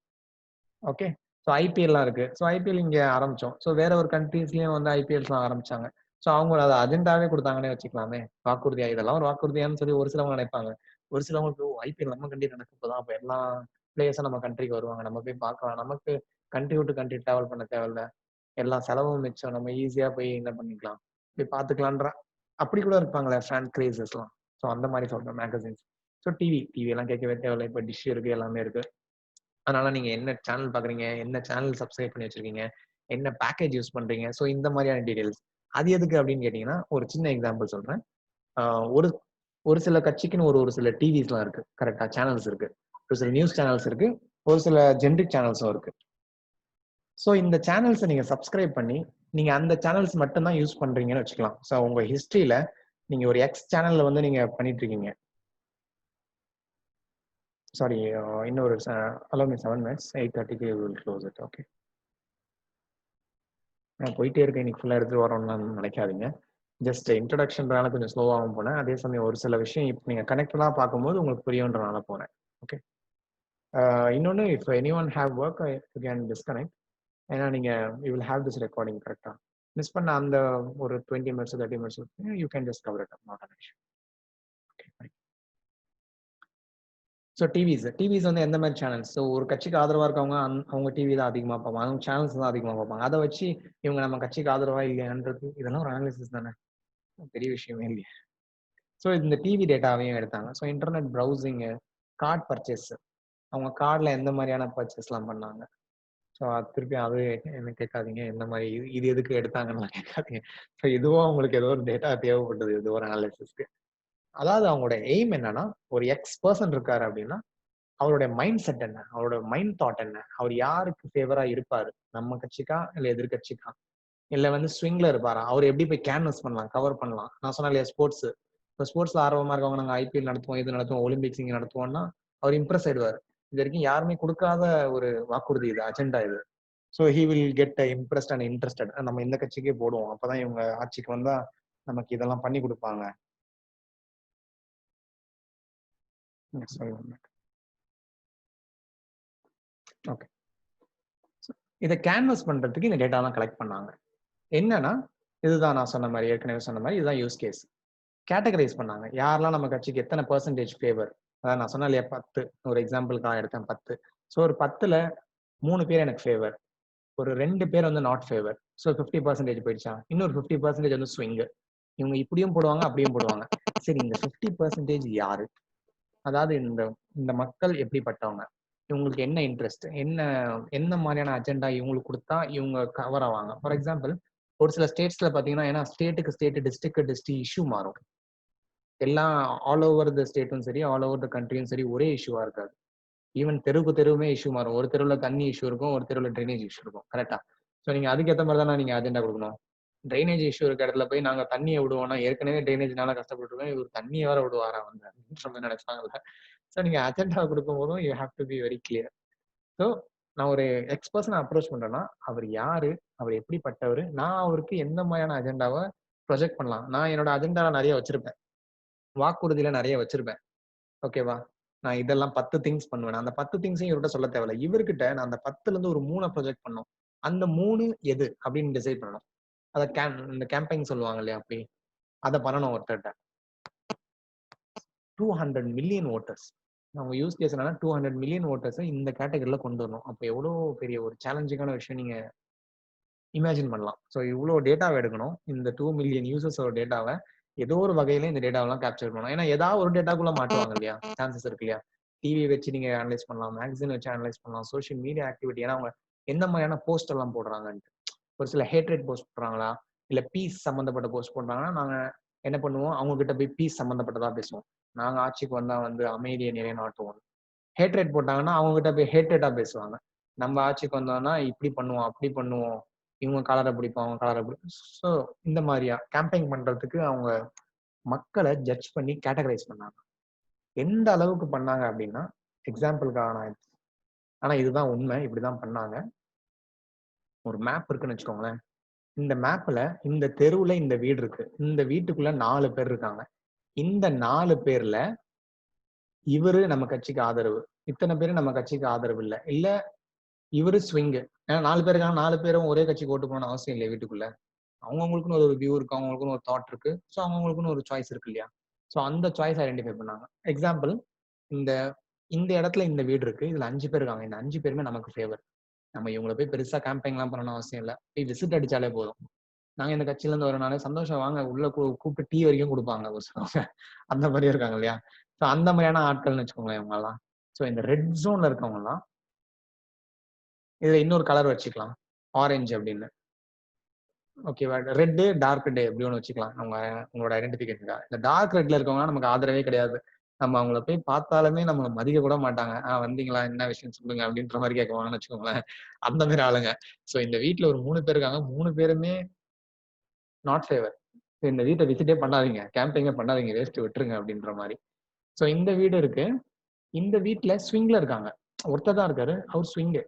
ஓகே. ஸோ ஐபிஎல்லாம் இருக்கு. ஸோ ஐபிஎல் இங்க ஆரம்பிச்சோம். ஸோ வேற ஒரு கண்ட்ரீஸ்லயும் வந்து ஐபிஎல்ஸ்லாம் ஆரம்பிச்சாங்க. ஸோ அவங்க அத அஜெண்டாவே குடுத்தாங்கன்னே வச்சுக்கலாமே. வாக்குறுதியா இதெல்லாம் ஒரு வாக்குறுதியான்னு சொல்லி ஒரு சிலவங்க நினைப்பாங்க. ஒரு சிலவங்களுக்கு ஐபிஎல் நம்ம கண்ட்ரி நடக்க போதா, அப்ப எல்லா பிளேயர்ஸும் நம்ம கண்ட்ரிக்கு வருவாங்க. நம்ம போய் பார்க்கலாம். நமக்கு கண்ட்ரி விட்டு கண்ட்ரி டிராவல் பண்ண தேவையில்ல. எல்லா செலவும் மிச்சம். நம்ம ஈஸியா போய் என்ன பண்ணிக்கலாம். போய் பார்த்துக்கலான்ற அப்படி கூட இருப்பாங்களே ஃபேன் கிரேசஸ்லாம். ஸோ அந்த மாரி சொல்றேன் மேகசின்ஸ். ஸோ டிவி எல்லாம் கேட்கவே தேவையில்ல. இப்ப டிஷ் இருக்கு, எல்லாமே இருக்கு. அதனால நீங்க என்ன சேனல் பார்க்குறீங்க? என்ன சேனல் சப்ஸ்கிரைப் பண்ணி வச்சிருக்கீங்க? என்ன பேக்கேஜ் யூஸ் பண்றீங்க? ஸோ இந்த மாதிரியான டீடைல்ஸ். அது எதுக்கு அப்படின்னு கேட்டீங்கன்னா, ஒரு சின்ன எக்ஸாம்பிள் சொல்றேன். ஆ ஒரு ஒரு சில கட்சிக்குன்னு ஒரு சில டிவிஸ்லாம் இருக்கு. கரெக்ட்டா? சேனல்ஸ் இருக்கு. ஒரு சில நியூஸ் சேனல்ஸ் இருக்கு. ஒரு சில ஜெனரிக் சேனல்ஸும் இருக்கு. ஸோ இந்த சேனல்ஸ நீங்க சப்ஸ்கிரைப் பண்ணி, நீங்க அந்த சேனல்ஸ் மட்டும் தான் யூஸ் பண்றீங்கன்னு வச்சுக்கலாம். ஸோ உங்க ஹிஸ்டரியில நீங்க ஒரு எக்ஸ் சேனல்ல வந்து நீங்க பண்ணிட்டு இருக்கீங்க. சாரி இன்னொரு அலோவ் மீ 7 மினிட்ஸ். 8:30க்கு we will close it. Okay. நான் போயிட்டே இருக்கேன். இன்னைக்கு ஃபுல்லா எடுத்துட்டு வரோம்லாம் நினைக்காதீங்க. ஜஸ்ட் இன்ட்ரோடக்ஷன்றனால கொஞ்சம் ஸ்லோவாவும் போனேன். அதே சமயம் ஒரு சில விஷயம் இப்ப நீங்க கனெக்டடா பார்க்கும்போது உங்களுக்கு புரியும்ன்றனால போனேன். ஓகே. இன்னொன்னு if anyone have work you can disconnect. ஏன்னா நீங்க you will have this recording கரெக்ட்டா? மிஸ் பண்ண அந்த ஒரு 20 minutes 30 minutes you can just cover it up. Not an issue. Okay fine. So TVS வந்து எந்த மாதிரி சேனல்ஸ்? ஸோ ஒரு கட்சிக்கு ஆதரவா இருக்கவங்க அவங்க டிவி தான் அதிகமா பார்ப்பாங்க. அவங்க சேனல்ஸ் தான் அதிகமா பார்ப்பாங்க. அத வச்சு இவங்க நம்ம கட்சிக்கு ஆதரவா இல்லையான்றது இதெல்லாம் ஒரு அனாலிசிஸ் தானே. பெரிய விஷயமே இல்லையே. ஸோ இந்த டிவி டேட்டாவையும் எடுத்தாங்க. So internet browsing, card purchase. அவங்க கார்ட்ல எந்த மாதிரியான பர்ச்சேஸ்லாம் பண்ணாங்க. ஸோ திருப்பி அது என்ன கேட்காதீங்க. எந்த மாதிரி இது எதுக்கு எடுத்தாங்கன்னுலாம் கேட்காதீங்க. ஸோ இதுவும் அவங்களுக்கு ஏதோ ஒரு டேட்டா தேவைப்பட்டது. இது ஒரு அனாலிசிஸ்க்கு. அதாவது அவங்களோட எய்ம் என்னன்னா, ஒரு எக்ஸ் பெர்சன் இருக்காரு அப்படின்னா, அவருடைய மைண்ட் செட் என்ன? அவரோட மைண்ட் தாட் என்ன? அவர் யாருக்கு ஃபேவரா இருப்பாரு? நம்ம கட்சிக்கா? இல்ல எதிர்க்கட்சிக்கா? இல்ல வந்து ஸ்விங்ல இருப்பாரா? அவர் எப்படி போய் கேன்வாஸ் பண்ணலாம், கவர் பண்ணலாம்? நான் சொன்னேன் இல்லையா ஸ்போர்ட்ஸ். இப்ப ஸ்போர்ட்ஸ்ல ஆர்வமா இருக்கவங்க நாங்க ஐபிஎல் நடத்துவோம், இது நடத்துவோம், ஒலிம்பிக்ஸ் இங்க நடத்துவோம்னா, அவர் இம்ப்ரெஸ் ஆயிடுவாரு. இது வரைக்கும் யாருமே குடுக்காத ஒரு வாக்குறுதி இது, அஜெண்டா இது. So he will get impressed and interested. நம்ம இந்த கட்சிக்கே போடுவோம். அப்பதான் இவங்க ஆட்சிக்கு வந்தா நமக்கு இதெல்லாம் பண்ணி குடுப்பாங்க. sorry. ஓகே. இதை கேன்வஸ் பண்றதுக்கு இந்த டேட்டா தான் கலெக்ட் பண்ணாங்க. என்னன்னா இதுதான் நான் சொன்ன மாதிரி, ஏற்கனவே சொன்ன மாதிரி இதுதான் யூஸ் கேஸ். கேட்டகரைஸ் பண்ணாங்க. யாரெல்லாம் நம்ம கட்சிக்கு எத்தனை பெர்சன்டேஜ் ஃபேவர். அதாவது நான் சொன்னேன் இல்லையா 10, ஒரு எக்ஸாம்பிளுக்காக எடுத்தேன் 10. ஸோ ஒரு 10ல் 3 பேர் எனக்கு ஃபேவர், ஒரு 2 பேர் வந்து நாட் ஃபேவர். ஸோ 50% போயிடுச்சா, இன்னொரு 50% வந்து ஸ்விங்கு. இவங்க இப்படியும் போடுவாங்க அப்படியும் போடுவாங்க. சரி, இந்த 50% யாரு? அதாவது இந்த இந்த மக்கள் எப்படிப்பட்டவங்க, இவங்களுக்கு என்ன இன்ட்ரெஸ்ட், என்ன மாதிரியான அஜெண்டா இவங்களுக்கு கொடுத்தா இவங்க கவர் ஆவாங்க. ஃபார் எக்ஸாம்பிள், ஒரு சில ஸ்டேட்ஸ்ல பாத்தீங்கன்னா, ஏன்னா ஸ்டேட்டுக்கு ஸ்டேட், டிஸ்ட்ரிக்ட் டிஸ்ட்ரிக்ட் இஷ்யூ மாறும். எல்லாம் ஆல் ஓவர் த ஸ்டேட்டும் சரி, ஆல் ஓவர் த கண்ட்ரியும் சரி, ஒரே இஷ்யூவா இருக்காது. ஈவன் தெருவுக்கு தெருவுமே இஷ்யூ மாறும். ஒரு தெருவில் தண்ணி இஷ்யூ இருக்கும், ஒரு தெருவில் ட்ரைனேஜ் இஷ்யூ இருக்கும். கரெக்டா? ஸோ நீங்க அதுக்கேற்ற மாதிரி தானே நீங்க அஜெண்டா கொடுக்கணும். ட்ரைனேஜ் இஷ்யூ இருக்க இடத்துல போய் நாங்க தண்ணியை விடுவோம்னா, ஏற்கனவே ட்ரைனேஜ்னால கஷ்டப்பட்டுருக்கோம், இவர் தண்ணியை வேற விடுவாரா வந்து அப்படின்ற மாதிரி நினைச்சாங்கல்ல. ஸோ நீங்க அஜெண்டா கொடுக்கும் போதும் you have to be very clear. So நான் ஒரு எக்ஸ்பர்சனை அப்ரோச் பண்றேன்னா, அவர் யாரு, அவர் எப்படிப்பட்டவர், நான் அவருக்கு எந்த மாதிரியான அஜெண்டாவை ப்ரொஜெக்ட் பண்ணலாம். நான் என்னோட அஜெண்டாவை நிறைய வச்சிருப்பேன், வாக்குறுதியில நிறைய வச்சிருப்பேன். ஓகேவா? நான் இதெல்லாம் 10 திங்ஸ் பண்ணுவேன். அந்த 10 திங்ஸையும் இவர்கிட்ட சொல்ல தேவையில்ல. இவர்கிட்ட நான் அந்த 10ல இருந்து ஒரு 3 ப்ரொஜெக்ட் பண்ணணும். அந்த 3 எது அப்படின்னு டிசைட் பண்ணணும். அத இந்த கேம்பெயின் சொல்லுவாங்க இல்லையா, அப்படி அதை பண்ணணும் ஒருத்தர்கிட்ட. 200 மில்லியன் ஓட்டர்ஸ். அவங்க யூஸ் கேஸ் என்னன்னா 200 மில்லியன் ஓட்டர்ஸை இந்த கேட்டகரியில கொண்டு வரணும். அப்போ எவ்வளோ பெரிய ஒரு சேலஞ்சிங்கான விஷயம் நீங்க இமேஜின் பண்ணலாம். ஸோ இவ்வளோ டேட்டாவை எடுக்கணும். இந்த 2 மில்லியன் யூசர்ஸோட டேட்டாவை ஏதோ ஒரு வகையில இந்த டேட்டாவெல்லாம் கேப்சர் பண்ணணும். ஏன்னா ஏதாவது ஒரு டேட்டாக்குள்ள மாட்டுவாங்க இல்லையா, சான்சஸ் இருக்கு இல்லையா. டிவி வச்சு நீங்க அனலைஸ் பண்ணலாம், மேக்சின் வச்சு அனலைஸ் பண்ணலாம், சோஷியல் மீடியா ஆக்டிவிட்டி, ஏன்னா அவங்க எந்த மாதிரியான போஸ்ட் எல்லாம் போடுறாங்கன்ட்டு. ஒரு சில ஹேட்ரேட் போஸ்ட் போடுறாங்களா, இல்ல பீஸ் சம்பந்தப்பட்ட போஸ்ட் போடுறாங்கன்னா நாங்க என்ன பண்ணுவோம், அவங்க கிட்ட போய் பீஸ் சம்பந்தப்பட்டதா பேசுவோம். நாங்க ஆட்சிக்கு வந்தா வந்து அமைதியை நிலைநாட்டுவோம். ஹேட்ரேட் போட்டாங்கன்னா அவங்க கிட்ட போய் ஹேட்ரேட்டா பேசுவாங்க. நம்ம ஆட்சிக்கு வந்தோம்னா இப்படி பண்ணுவோம், அப்படி பண்ணுவோம், இவங்க கலரை பிடிப்போம், அவங்க கலரை பிடிப்போம். ஸோ இந்த மாதிரியா கேம்பெயின் பண்றதுக்கு அவங்க மக்களை ஜட்ஜ் பண்ணி கேட்டகரைஸ் பண்ணாங்க. எந்த அளவுக்கு பண்ணாங்க அப்படின்னா, எக்ஸாம்பிளுக்காக நான், ஆனா இதுதான் உண்மை, இப்படிதான் பண்ணாங்க. ஒரு மேப் இருக்குன்னு வச்சுக்கோங்களேன். இந்த மேப்ல இந்த தெருவுல இந்த வீடு இருக்கு, இந்த வீட்டுக்குள்ள 4 பேர் இருக்காங்க. இந்த 4 பேர்ல இவரு நம்ம கட்சிக்கு ஆதரவு, இத்தனை பேரு நம்ம கட்சிக்கு ஆதரவு இல்ல, இல்ல இவரு ஸ்விங்கு. ஏன்னா 4 பேர் இருக்காங்க, 4 பேரும் ஒரே கட்சிக்கு ஓட்டு போகணும்னு அவசியம் இல்லை. வீட்டுக்குள்ள அவங்கவுங்களுக்குன்னு ஒரு வியூ இருக்கு, அவங்களுக்குன்னு ஒரு தாட் இருக்கு. ஸோ அவங்களுக்குன்னு ஒரு சாய்ஸ் இருக்கு இல்லையா. ஸோ அந்த சாய்ஸ் ஐடென்டிஃபை பண்ணாங்க. எக்ஸாம்பிள், இந்த இந்த இடத்துல இந்த வீடு இருக்கு, இதுல 5 பேர் இருக்காங்க, இந்த 5 பேருமே நமக்கு ஃபேவர். நம்ம இவங்களை போய் பெருசா கேம்பெயின்லாம் பண்ணணும் அவசியம் இல்லை, போய் விசிட் அடிச்சாலே போதும். நாங்க இந்த கட்சியில இருந்து வரனால சந்தோஷம் வாங்க உள்ள கூப்பிட்டு டீ வரைக்கும் கொடுப்பாங்க ஒரு சிலவங்க. அந்த மாதிரி இருக்காங்க இல்லையா. ஸோ அந்த மாதிரியான ஆட்கள்னு வச்சுக்கோங்களேன் இவங்க எல்லாம். ஸோ இந்த ரெட் ஜோன்ல இருக்கவங்க எல்லாம், இதுல இன்னொரு கலர் வச்சுக்கலாம், ஆரஞ்சு அப்படின்னு. ஓகேவா, ரெட்டு டார்க் ரெட் எப்படி ஒன்று வச்சுக்கலாம் அவங்க உங்களோட ஐடென்டிஃபிகேஷனுக்காக. இந்த டார்க் ரெட்ல இருக்கவங்க நமக்கு ஆதரவே கிடையாது. நம்ம அவங்கள போய் பார்த்தாலுமே நம்மளை மதிக்க கூட மாட்டாங்க. வந்தீங்களா, என்ன விஷயம் சொல்லுங்க அப்படின்ற மாதிரி கேட்குவாங்கன்னு வச்சுக்கோங்களேன். அந்த மாதிரி ஆளுங்க. ஸோ இந்த வீட்டுல ஒரு 3 பேர் இருக்காங்க, 3 பேருமே நாட் ஃபேவர். இந்த வீட்டை விசிட்டே பண்ணாதீங்க, கேம்பெயிங்கே பண்ணாதீங்க, வேஸ்ட் விட்டுருங்க அப்படின்ற மாதிரி. ஸோ இந்த வீடு இருக்கு, இந்த வீட்டுல ஸ்விங்ல இருக்காங்க. ஒருத்தர் தான் இருக்காரு, அவர் ஸ்விங்கு.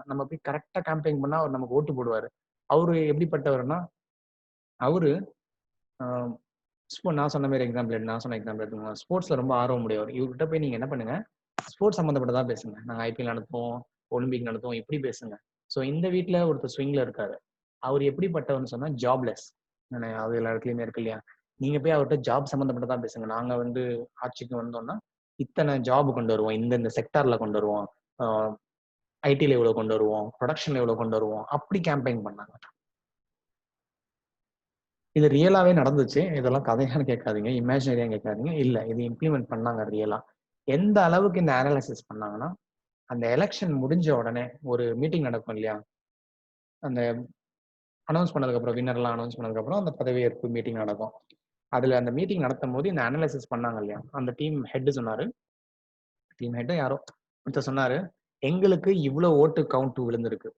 நம்ம போய் கரெக்டா கேம்பெயின் பண்ணா அவர் நமக்கு ஓட்டு போடுவாரு. அவரு எப்படிப்பட்டவர்னா, அவரு நான் சொன்ன மாதிரி எக்ஸாம்பிள், நான் சொன்ன எக்ஸாம்பிள் எடுத்துக்கோங்க. ஸ்போர்ட்ஸ்ல ரொம்ப ஆர்வம் உடையவர். இவர்கிட்ட போய் நீங்க என்ன பண்ணுங்க, ஸ்போர்ட்ஸ் சம்மந்தப்பட்டதா பேசுங்க. நாங்க ஐபிஎல் நடத்துவோம், ஒலிம்பிக் நடத்துவோம், இப்படி பேசுங்க. ஸோ இந்த வீட்டுல ஒருத்தர் ஸ்விங்ல இருக்காரு. அவர் எப்படிப்பட்டவர்னு சொன்னா ஜாப்லெஸ். அது எல்லா இடத்துலயுமே இருக்கு இல்லையா. நீங்க போய் அவர்கிட்ட ஜாப் சம்மந்தப்பட்டதா பேசுங்க. நாங்க வந்து ஆட்சிக்கு வந்தோம்னா இத்தனை ஜாப் கொண்டு வருவோம், இந்த செக்டார்ல கொண்டு வருவோம், ஐடில இவ்வளவு கொண்டு வருவோம், ப்ரொடக்ஷன்ல இவ்வளவு கொண்டு வருவோம், அப்படி கேம்பெயின் பண்ணாங்க. இது ரியலாவே நடந்துச்சு. இதெல்லாம் கதையான்னு கேட்காதீங்க, இமேஜினரியா கேட்காதீங்க. இல்ல, இது இம்ப்ளிமெண்ட் பண்ணாங்க ரியலா. எந்த அளவுக்கு இந்த அனாலிசிஸ் பண்ணாங்கன்னா, அந்த எலெக்ஷன் முடிஞ்ச உடனே ஒரு மீட்டிங் நடக்கும் இல்லையா, அந்த அனௌன்ஸ் பண்ணதுக்கு அப்புறம், வின்னர்லாம் அனௌன்ஸ் பண்ணதுக்கு அப்புறம் அந்த பதவியேற்பு மீட்டிங் நடக்கும். அதுல அந்த மீட்டிங் நடத்தும் போது இந்த அனாலிசிஸ் பண்ணாங்க இல்லையா, அந்த டீம் ஹெட் சொன்னாரு, டீம் ஹெட் யாரோ ஒருத்தர் சொன்னாரு, எங்களுக்கு இவ்வளவு ஓட்டு கவுண்ட் விழுந்திருக்கு,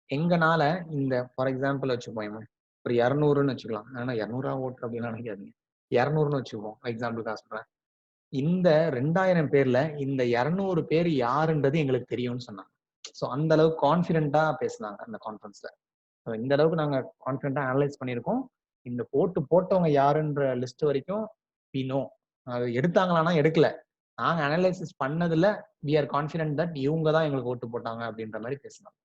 எங்கனால இந்த ஃபார் எக்ஸாம்பிள் வச்சுப்போம், ஒரு 200ன்னு வச்சுக்கலாம். ஆனா 200 ஓட்டு அப்படின்னு நினைக்காதீங்க, 200ன்னு வச்சுப்போம் எக்ஸாம்பிளுக்காக சொல்றேன். இந்த 2000 பேர்ல இந்த 200 பேர் யாருன்றது எங்களுக்கு தெரியும்னு சொன்னாங்க. ஸோ அந்த அளவுக்கு கான்பிடென்ட்டா பேசினாங்க அந்த கான்ஃபரன்ஸ்ல. இந்த அளவுக்கு நாங்க கான்பிடென்ட்டா அனலைஸ் பண்ணியிருக்கோம். இந்த ஓட்டு போட்டவங்க யாருன்ற லிஸ்ட் வரைக்கும் வி நோ. அது எடுத்தாங்களான்னா எடுக்கல, நாங்க அனலைசிஸ் பண்ணதுல வி ஆர் கான்ஃபிடென்ட் தட் இவங்க தான் எங்களுக்கு ஓட்டு போட்டாங்க அப்படின்ற மாதிரி பேசலாம்.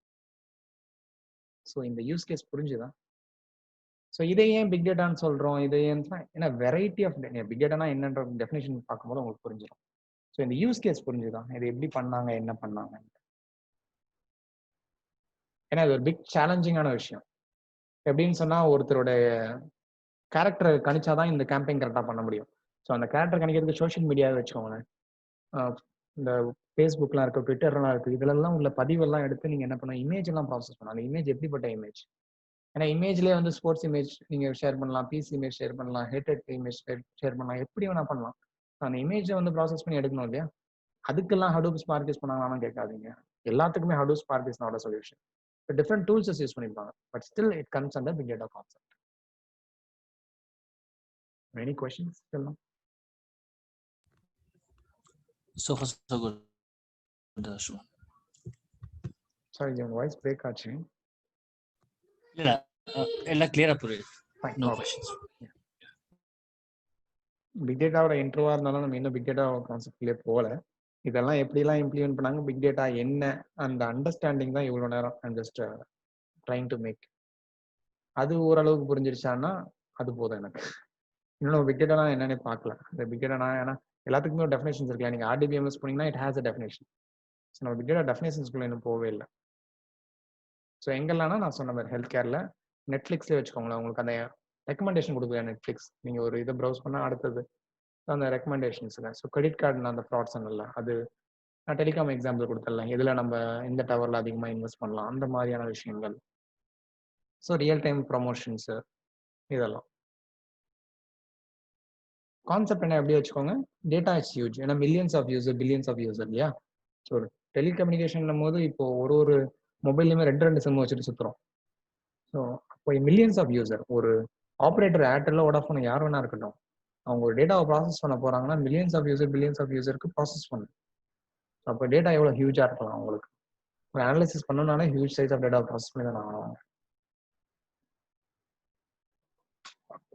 ஸோ இந்த யூஸ் கேஸ் புரிஞ்சுதான். ஸோ இதை ஏன் பிக் டேட்டான்னு சொல்றோம், இதை ஏன்னா வெரைட்டி ஆஃப் பிக் டேட்டானா என்னன்ற டெஃபினேஷன் பார்க்கும்போது உங்களுக்கு புரிஞ்சிடும். ஸோ இந்த யூஸ் கேஸ் புரிஞ்சுதான் இது எப்படி பண்ணாங்க, என்ன பண்ணாங்க. ஏன்னா இது ஒரு பிக் சேலஞ்சிங்கான விஷயம். எப்படின்னு சொன்னா ஒருத்தரோட கேரக்டரை கணிச்சாதான் இந்த கேம்பெயின் கரெக்டாக பண்ண முடியும். ஸோ அந்த கேரக்டர் கணிக்கிறதுக்கு சோஷியல் மீடியாவை வச்சுக்கோங்களேன். இந்த ஃபேஸ்புக்லாம் இருக்கு, ட்விட்டர்லாம் இருக்கு, இதுலலாம் உள்ள பதிவெல்லாம் எடுத்து நீங்க என்ன பண்ணணும், இமேஜ் எல்லாம் ப்ராசஸ் பண்ணலாம். அந்த இமேஜ் எப்படிப்பட்ட இமேஜ்? ஏன்னா இமேஜ்லேயே வந்து ஸ்போர்ட்ஸ் இமேஜ் நீங்க ஷேர் பண்ணலாம், பீஸ் இமேஜ் ஷேர் பண்ணலாம், ஹேட்டட் இமேஜ் ஷேர் பண்ணலாம், எப்படி வேணா பண்ணலாம். அந்த இமேஜை வந்து ப்ராசஸ் பண்ணி எடுக்கணும் இல்லையா? அதுக்கெல்லாம் ஹடூப் ஸ்பார்க் யூஸ் பண்ணாங்களான்னு கேட்காதீங்க. எல்லாத்துக்குமே Hadoop Spark is not a solution. Different tools use பண்ணிருப்பாங்க. But still it comes under big data concept. Any questions? Still no? So far so good. Sorry, your voice break ஆச்சு. இல்ல எல்லாம் கிளியரா புரியுது. Fine. No Okay. questions. Big டேட்டாவோட இன்ட்ரோவா இருந்தாலும் நம்ம இன்னும் பிக் டேட்டா கான்செப்ட்லேயே போகல. இதெல்லாம் எப்படிலாம் இம்ப்ளிமெண்ட் பண்ணாங்க, பிக் டேட்டா என்ன, அந்த அண்டர்ஸ்டாண்டிங் தான் இவ்வளோ நேரம் I'm just trying to make. அது ஓரளவுக்கு புரிஞ்சிருச்சான்னா அது போதும் எனக்கு. இன்னும் பிக் டேட்டா என்னன்னு பார்க்கல. இந்த பிக் டேட்டா ஏன்னா எல்லாத்துக்குமே ஒரு டெஃபினேஷன்ஸ் இருக்குல்ல. நீங்கள் ஆர்டிபிஎம்எஸ் போனீங்கன்னா it has a definition. So நம்ம பிக் டேட்டா டெஃபினேஷன்ஸ்குள்ள இன்னும் போகவே இல்லை. ஸோ எங்கெல்லாம்னா நான் சொன்ன மாதிரி ஹெல்த் கேரில் நெட்ஃப்ளிக்ஸ்லேயே வச்சுக்கோங்களேன். உங்களுக்கு அந்த ரெக்கமெண்டேஷன் கொடுக்குற நெட்ஃப்ளிக்ஸ், நீங்கள் ஒரு இதை ப்ரௌஸ் பண்ணால் அடுத்தது அந்த ரெக்கமெண்டேஷன்ஸுங்க. ஸோ கிரெடிட் கார்டு அந்த ஃப்ராட்ஸ் இல்லை, அது நான் டெலிகாம் எக்ஸாம்பிள் கொடுத்துடலாம். இதில் நம்ம இந்த டவரில் அதிகமாக இன்வெஸ்ட் பண்ணலாம், அந்த மாதிரியான விஷயங்கள். ஸோ ரியல் டைம் ப்ரொமோஷன்ஸு இதெல்லாம் கான்செப்ட் என்ன எப்படி வச்சுக்கோங்க. Data is huge. ஏன்னா millions of user, billions of user இல்லையா? ஸோ ஒரு டெலிகம்யூனிகேஷன் போது இப்போ ஒரு மொபைல்லையுமே 2 சிம் வச்சுட்டு சுற்றுறோம். ஸோ அப்போ மில்லியன்ஸ் ஆஃப் யூசர், ஒரு ஆப்ரேட்டர் ஏர்டெல்ல வோடாஃபோன் யார் வேணா இருக்கட்டும், அவங்க ஒரு டேட்டாவை ப்ராசஸ் பண்ண போறாங்கன்னா millions of user, billions of யூசருக்கு ப்ராசஸ் பண்ணணும். அப்போ டேட்டா எவ்வளோ ஹியூஜா இருக்கலாம் அவங்களுக்கு. ஒரு analysis பண்ணனாலே huge size of data process பண்ணி தான் ஆகணும்.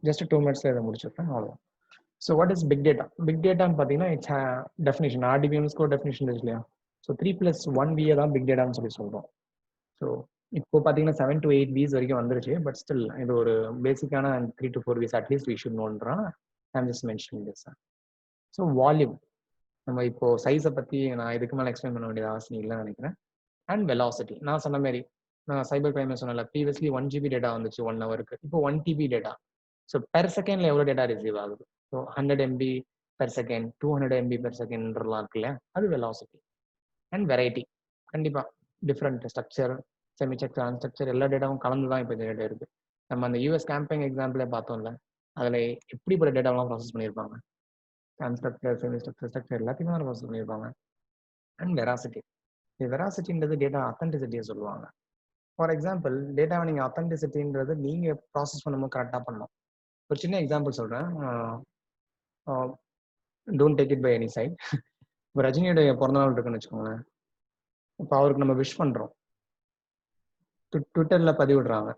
ஜஸ்ட் 2 minutes இதை முடிச்சிருக்கேன், அவ்வளோ. So what is big data? Big டேட்டான்னு பார்த்தீங்கன்னா இட்ஸ் டெஃபினேஷன், ஆர்டிபிஎம்ஸ்க்கு ஒரு டெஃபினேஷன் இருக்கு இல்லையா? ஸோ 3+1 V தான் பிக் டேட்டான்னு சொல்லி சொல்றோம். ஸோ இப்போ பார்த்தீங்கன்னா 7 to 8 Vs வரைக்கும் வந்துருச்சு. பட் ஸ்டில் இது ஒரு பேசிக்கான 3 to 4 Vs at least we should நோன்றான். I'm just mentioning this. So volume, நம்ம இப்போ சைஸை பற்றி நான் இதுக்கு மேலே எக்ஸ்பிளைன் பண்ண வேண்டியது அவசியம் இல்லைன்னு நினைக்கிறேன். அண்ட் வெலாசிட்டி, நான் சொன்ன மாதிரி நான் சைபர் கிரைம் சொன்னல, ப்ரீவியஸ்லி 1 GB டேட்டா வந்துச்சு 1 ஹவருக்கு, இப்போ 1 TB டேட்டா. ஸோ பெர் செகண்ட்ல எவ்வளோ டேட்டா ரிசீவ் ஆகுது? So 100 MB per second, 200 MB per செகண்ட்லாம் இருக்கு இல்லையா? அது வெலாசிட்டி. அண்ட் வெரைட்டி, கண்டிப்பாக different structure, semi structure, unstructure எல்லா டேட்டாவும் கலந்து தான் இப்போ இந்த டேட்டா இருக்கு. நம்ம அந்த US கேம்பெயின் எக்ஸாம்பிளே பார்த்தோம்ல, அதில் எப்படிப்பட்ட டேட்டாவெல்லாம் ப்ராசஸ் பண்ணியிருப்பாங்க. அன்ஸ்ட்ரக்சர், செமி ஸ்ட்ரக்சர், ஸ்ட்ரக்சர் எல்லாத்தையுமே தான் ப்ராசஸ் பண்ணியிருப்பாங்க. அண்ட் வெராசிட்டி, வெராசிட்டின்றது டேட்டா அத்தன்டிசிட்டியை சொல்லுவாங்க. ஃபார் எக்ஸாம்பிள் டேட்டாவை நீங்கள் அத்தன்டிசிட்டின்றது நீங்கள் ப்ராசஸ் பண்ணும்போது கரெக்டாக பண்ணணும். ஒரு சின்ன எக்ஸாம்பிள் சொல்கிறேன், don't take it by any side. இப்போ ரஜினியோடைய பிறந்தநாள் இருக்குன்னு வச்சுக்கோங்களேன். இப்போ அவருக்கு நம்ம விஷ் பண்ணுறோம், ட்விட்டரில் பதிவிடுறாங்க.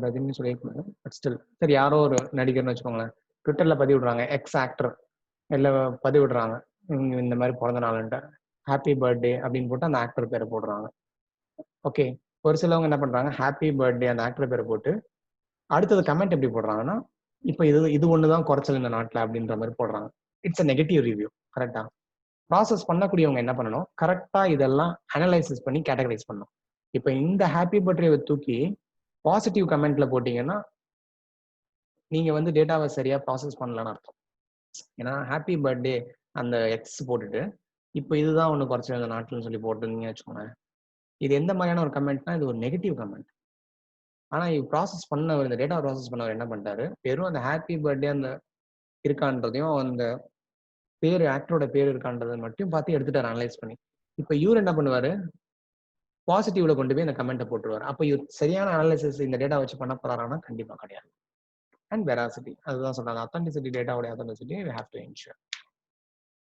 ரஜினி சொல்லியிருக்காங்க, பட் ஸ்டில் சரி யாரோ ஒரு நடிகர்னு வச்சுக்கோங்களேன், ட்விட்டரில் பதிவிடுறாங்க, எக்ஸ் ஆக்டர் இல்லை பதிவிடுறாங்க இந்த மாதிரி பிறந்த நாளுன்ட்டு, ஹாப்பி பர்த்டே அப்படின்னு போட்டு அந்த ஆக்டர் பேரை போடுறாங்க. ஓகே, ஒரு சிலவங்க என்ன பண்ணுறாங்க, ஹாப்பி பர்த்டே அந்த ஆக்டர் பேரை போட்டு அடுத்தது கமெண்ட் எப்படி போடுறாங்கன்னா, இப்போ இது ஒன்று தான் குறைச்சல் இந்த நாட்டில் அப்படின்ற மாதிரி போடுறாங்க. It's a negative review. கரெக்டாக ப்ராசஸ் பண்ணக்கூடியவங்க என்ன பண்ணணும், கரெக்டாக இதெல்லாம் அனலைசிஸ் பண்ணி கேட்டகரைஸ் பண்ணணும். இப்போ இந்த ஹாப்பி பர்த்டேவை தூக்கி பாசிட்டிவ் கமெண்ட்ல போட்டீங்கன்னா நீங்க வந்து டேட்டாவை சரியா ப்ராசஸ் பண்ணலன்னு அர்த்தம். ஏன்னா ஹாப்பி பர்த்டே அந்த எக்ஸ் போட்டுட்டு இப்போ இதுதான் ஒன்று குறைச்சி அந்த நாட்டில்னு சொல்லி போட்டுருந்தீங்க வச்சுக்கோங்க, இது எந்த மாதிரியான ஒரு கமெண்ட்னா இது ஒரு நெகட்டிவ் கமெண்ட். ஆனால் இது ப்ராசஸ் பண்ணவர், இந்த டேட்டா ப்ராசஸ் பண்ணவர் என்ன பண்ணிட்டாரு, வெறும் அந்த ஹாப்பி பர்த்டே அந்த இருக்கான்றதையும் அந்த பேர் ஆக்டரோட பேர் இருக்கான்றதை மட்டும் பார்த்து எடுத்துட்டாரு அனலைஸ் பண்ணி. இப்போ இவர் என்ன பண்ணுவாரு, பாசிட்டிவ்ல கொண்டு போய் இந்த கமெண்ட்டை போட்டுருவார். அப்போ இவர் சரியான அனாலிசிஸ் இந்த டேட்டா வச்சு பண்ண போறாரானா கண்டிப்பா கிடையாது. அண்ட் வெராசிட்டி, அதுதான் சொல்றாங்க, அத்தன்டிசிட்டி, டேட்டாவோட authenticity we have to ensure.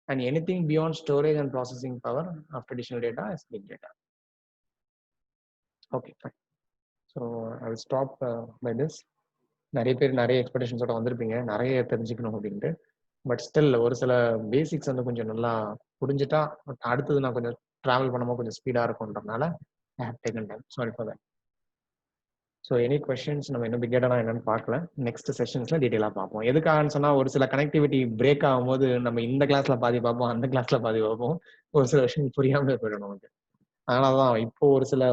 And anything beyond storage and processing power of traditional data is big data. Okay, fine. So I will stop by this. நிறைய பேர் நிறைய எக்ஸ்பெக்டேஷன்ஸோட வந்திருப்பீங்க, நிறைய தெரிஞ்சுக்கணும் அப்படின்ட்டு. பட் ஸ்டில் ஒரு சில பேசிக்ஸ் வந்து கொஞ்சம் நல்லா புரிஞ்சுட்டா அடுத்தது நான் கொஞ்சம் ட்ராவல் பண்ணும்போது கொஞ்சம் ஸ்பீடாக இருக்கும்ன்றதுனால I have taken time. Sorry for that. So any questions நம்ம இன்னும் பிகேட்டடாக என்னன்னு பார்க்கல. நெக்ஸ்ட் செஷன்ஸ்ல டீட்டெயிலாக பார்ப்போம். எதுக்காகன்னு சொன்னால் ஒரு சில கனெக்டிவிட்டி பிரேக் ஆகும்போது நம்ம இந்த கிளாஸ்ல பாதி பார்ப்போம், அந்த கிளாஸ்ல பாதி பார்ப்போம். ஒரு சில விஷயம் புரியாமல் போயிடும் நமக்கு. அதனால தான் இப்போ ஒரு சில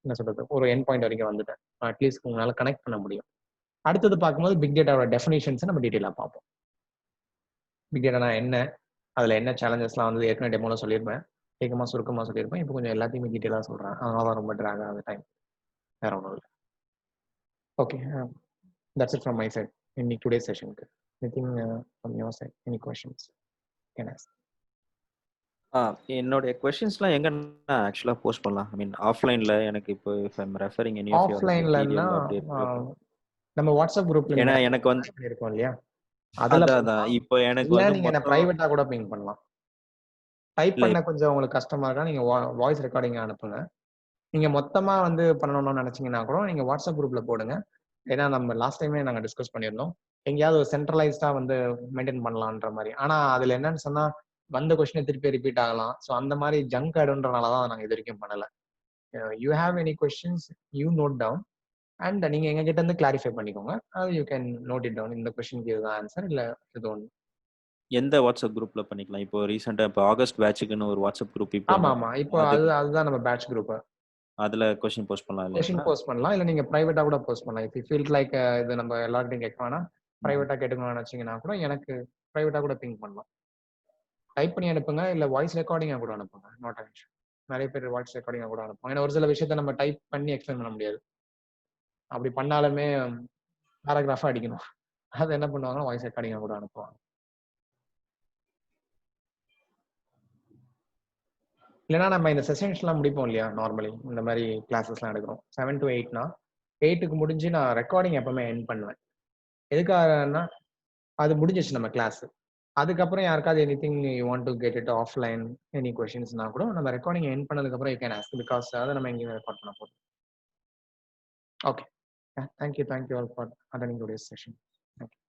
என்ன சொல்றது, ஒரு என் பாயிண்ட் வரைக்கும் வந்துட்டேன். அட்லீஸ்ட் உங்களால் கனெக்ட் பண்ண முடியும். அடுத்தது பார்க்கும்போது பிக் டேட்டாவோட டெஃபினேஷன்ஸை நம்ம டீட்டெயிலாக பார்ப்போம். பிக் டேட்டானா என்ன, அதில் என்ன சேலஞ்சஸ்லாம் வந்து ஏற்கனவே டெமோவில் சொல்லியிருப்பேன். வேகமாக சுருக்கமாக சொல்லியிருப்பேன். இப்போ கொஞ்சம் எல்லாத்தையுமே டீட்டெயிலாக சொல்கிறேன். அதனால தான் ரொம்ப ட்ராக் ஆகுது டைம். வேற ஒன்றும் இல்லை. Okay, that's it from my side in today's session. Anything from your side? Any questions? Can ask. என்னோட கொஸ்டின்ஸ்லாம் எங்க நான் ஆக்சுவலா போஸ்ட் பண்ணலாம்? ஐ மீன் ஆஃப்லைன்ல எனக்கு இப்போ if I'm referring any of your ஆஃப்லைன்லன்னா மெட்டீரியல் அப்படி நம்ம வாட்ஸ்அப் குரூப்ல ஏன்னா எனக்கு வந்து பண்ணிருக்கோம் இல்லையா, அதுல அதான் இப்போ எனக்கு இல்ல வந்து நீங்க என்ன மொத்தம் பிரைவேட்டா கூட பிங் பண்ணலாம். டைப் இல்ல பண்ண கொஞ்சம் உங்களுக்கு கஷ்டமா இருக்கா, நீங்க வாய்ஸ் ரெக்கார்டிங் அனுப்புங்க. நீங்க மொத்தமா வந்து பண்ணணும்னு நினைச்சீங்கன்னா கூட நீங்க வாட்ஸ்அப் குரூப்ல போடுங்க. ஏன்னா நம்ம லாஸ்ட் டைமே நாங்க டிஸ்கஸ் பண்ணியிருந்தோம், எங்கேயாவது ஒரு சென்ட்ரலைஸ்டா வந்து மெயின்டைன் பண்ணலான்ற மாதிரி. ஆனா அதுல என்னன்னு சொன்னா வந்த கொஸ்டினை திருப்பி ரிப்பீட் ஆகலாம். ஸோ அந்த மாதிரி ஜங்க் ஆயிடும்ன்றனால தான் நாங்கள் இது வரைக்கும் பண்ணல. You have any questions you note down and நீங்க எங்க கிட்ட இருந்து கிளாரிஃபை பண்ணிக்கோங்க. அது you can note it down. இந்த கொஸ்டினுக்கு இதுதான் ஆன்சர், இல்ல இது ஒன்று. எந்த வாட்ஸ்அப் குரூப்ல பண்ணிக்கலாம்? இப்போ ரீசெண்டா இப்போ ஆகஸ்ட் பேட்சுக்குன்னு ஒரு வாட்ஸ்அப் குரூப் இப்போ ஆமா ஆமா, இப்போ அதுதான் நம்ம பேட்ச் குரூப். அதுல கொஸ்டின் போஸ்ட் பண்ணலாம் கொஸ்டின் இல்லையா? போஸ்ட் பண்ணலாம், இல்ல நீங்க பிரைவேட்டா கூட போஸ்ட் பண்ணலாம். இஃப் யூ ஃபீல் லைக் இது நம்ம எல்லார்கிட்டையும் கேட்க வேணாம், பிரைவேட்டா கேட்டுக்கணும்னு நினைச்சீங்கன்னா கூட எனக்கு பிரைவேட்டா கூட பிங் பண்ணலாம். டைப் பண்ணி அனுப்புங்க, இல்ல வாய்ஸ் ரெக்கார்டிங்கா கூட அனுப்புங்க. Not an issue. நிறைய பேர் வாய்ஸ் ரெக்கார்டிங்கா கூட அனுப்புவாங்க. ஏன்னா ஒரு சில விஷயத்த நம்ம டைப் பண்ணி எக்ஸ்பிளைன் பண்ண முடியாது. அப்படி பண்ணாலுமே பேராகிராஃபா அடிக்கணும். அது என்ன பண்ணுவாங்கன்னா வாய்ஸ் ரெக்கார்டிங்கா கூட அனுப்புவாங்க. இல்லைன்னா நம்ம இந்த செஷன்ஸ்லாம் முடிப்போம் இல்லையா, நார்மலி இந்த மாதிரி கிளாஸஸ்லாம் எடுக்கிறோம் 7 to 8னா 8க்கு முடிஞ்சு நான் ரெக்கார்டிங் எப்பவுமே எண்ட் பண்ணுவேன். எதுக்காகனா அது முடிஞ்சிச்சு நம்ம கிளாஸ். அதுக்கப்புறம் யாருக்காவது anything you want to get it offline any கொஸ்டின்ஸ்னா கூட நம்ம ரெக்கார்டிங் எண்ட் பண்ணதுக்கப்புறம் யூ கேன் ஆஸ்க், பிகாஸ் அதை நம்ம எங்கேயும் ரெக்கார்ட் பண்ண போகிறோம். Okay, thank you all for attending today's session. Thank you.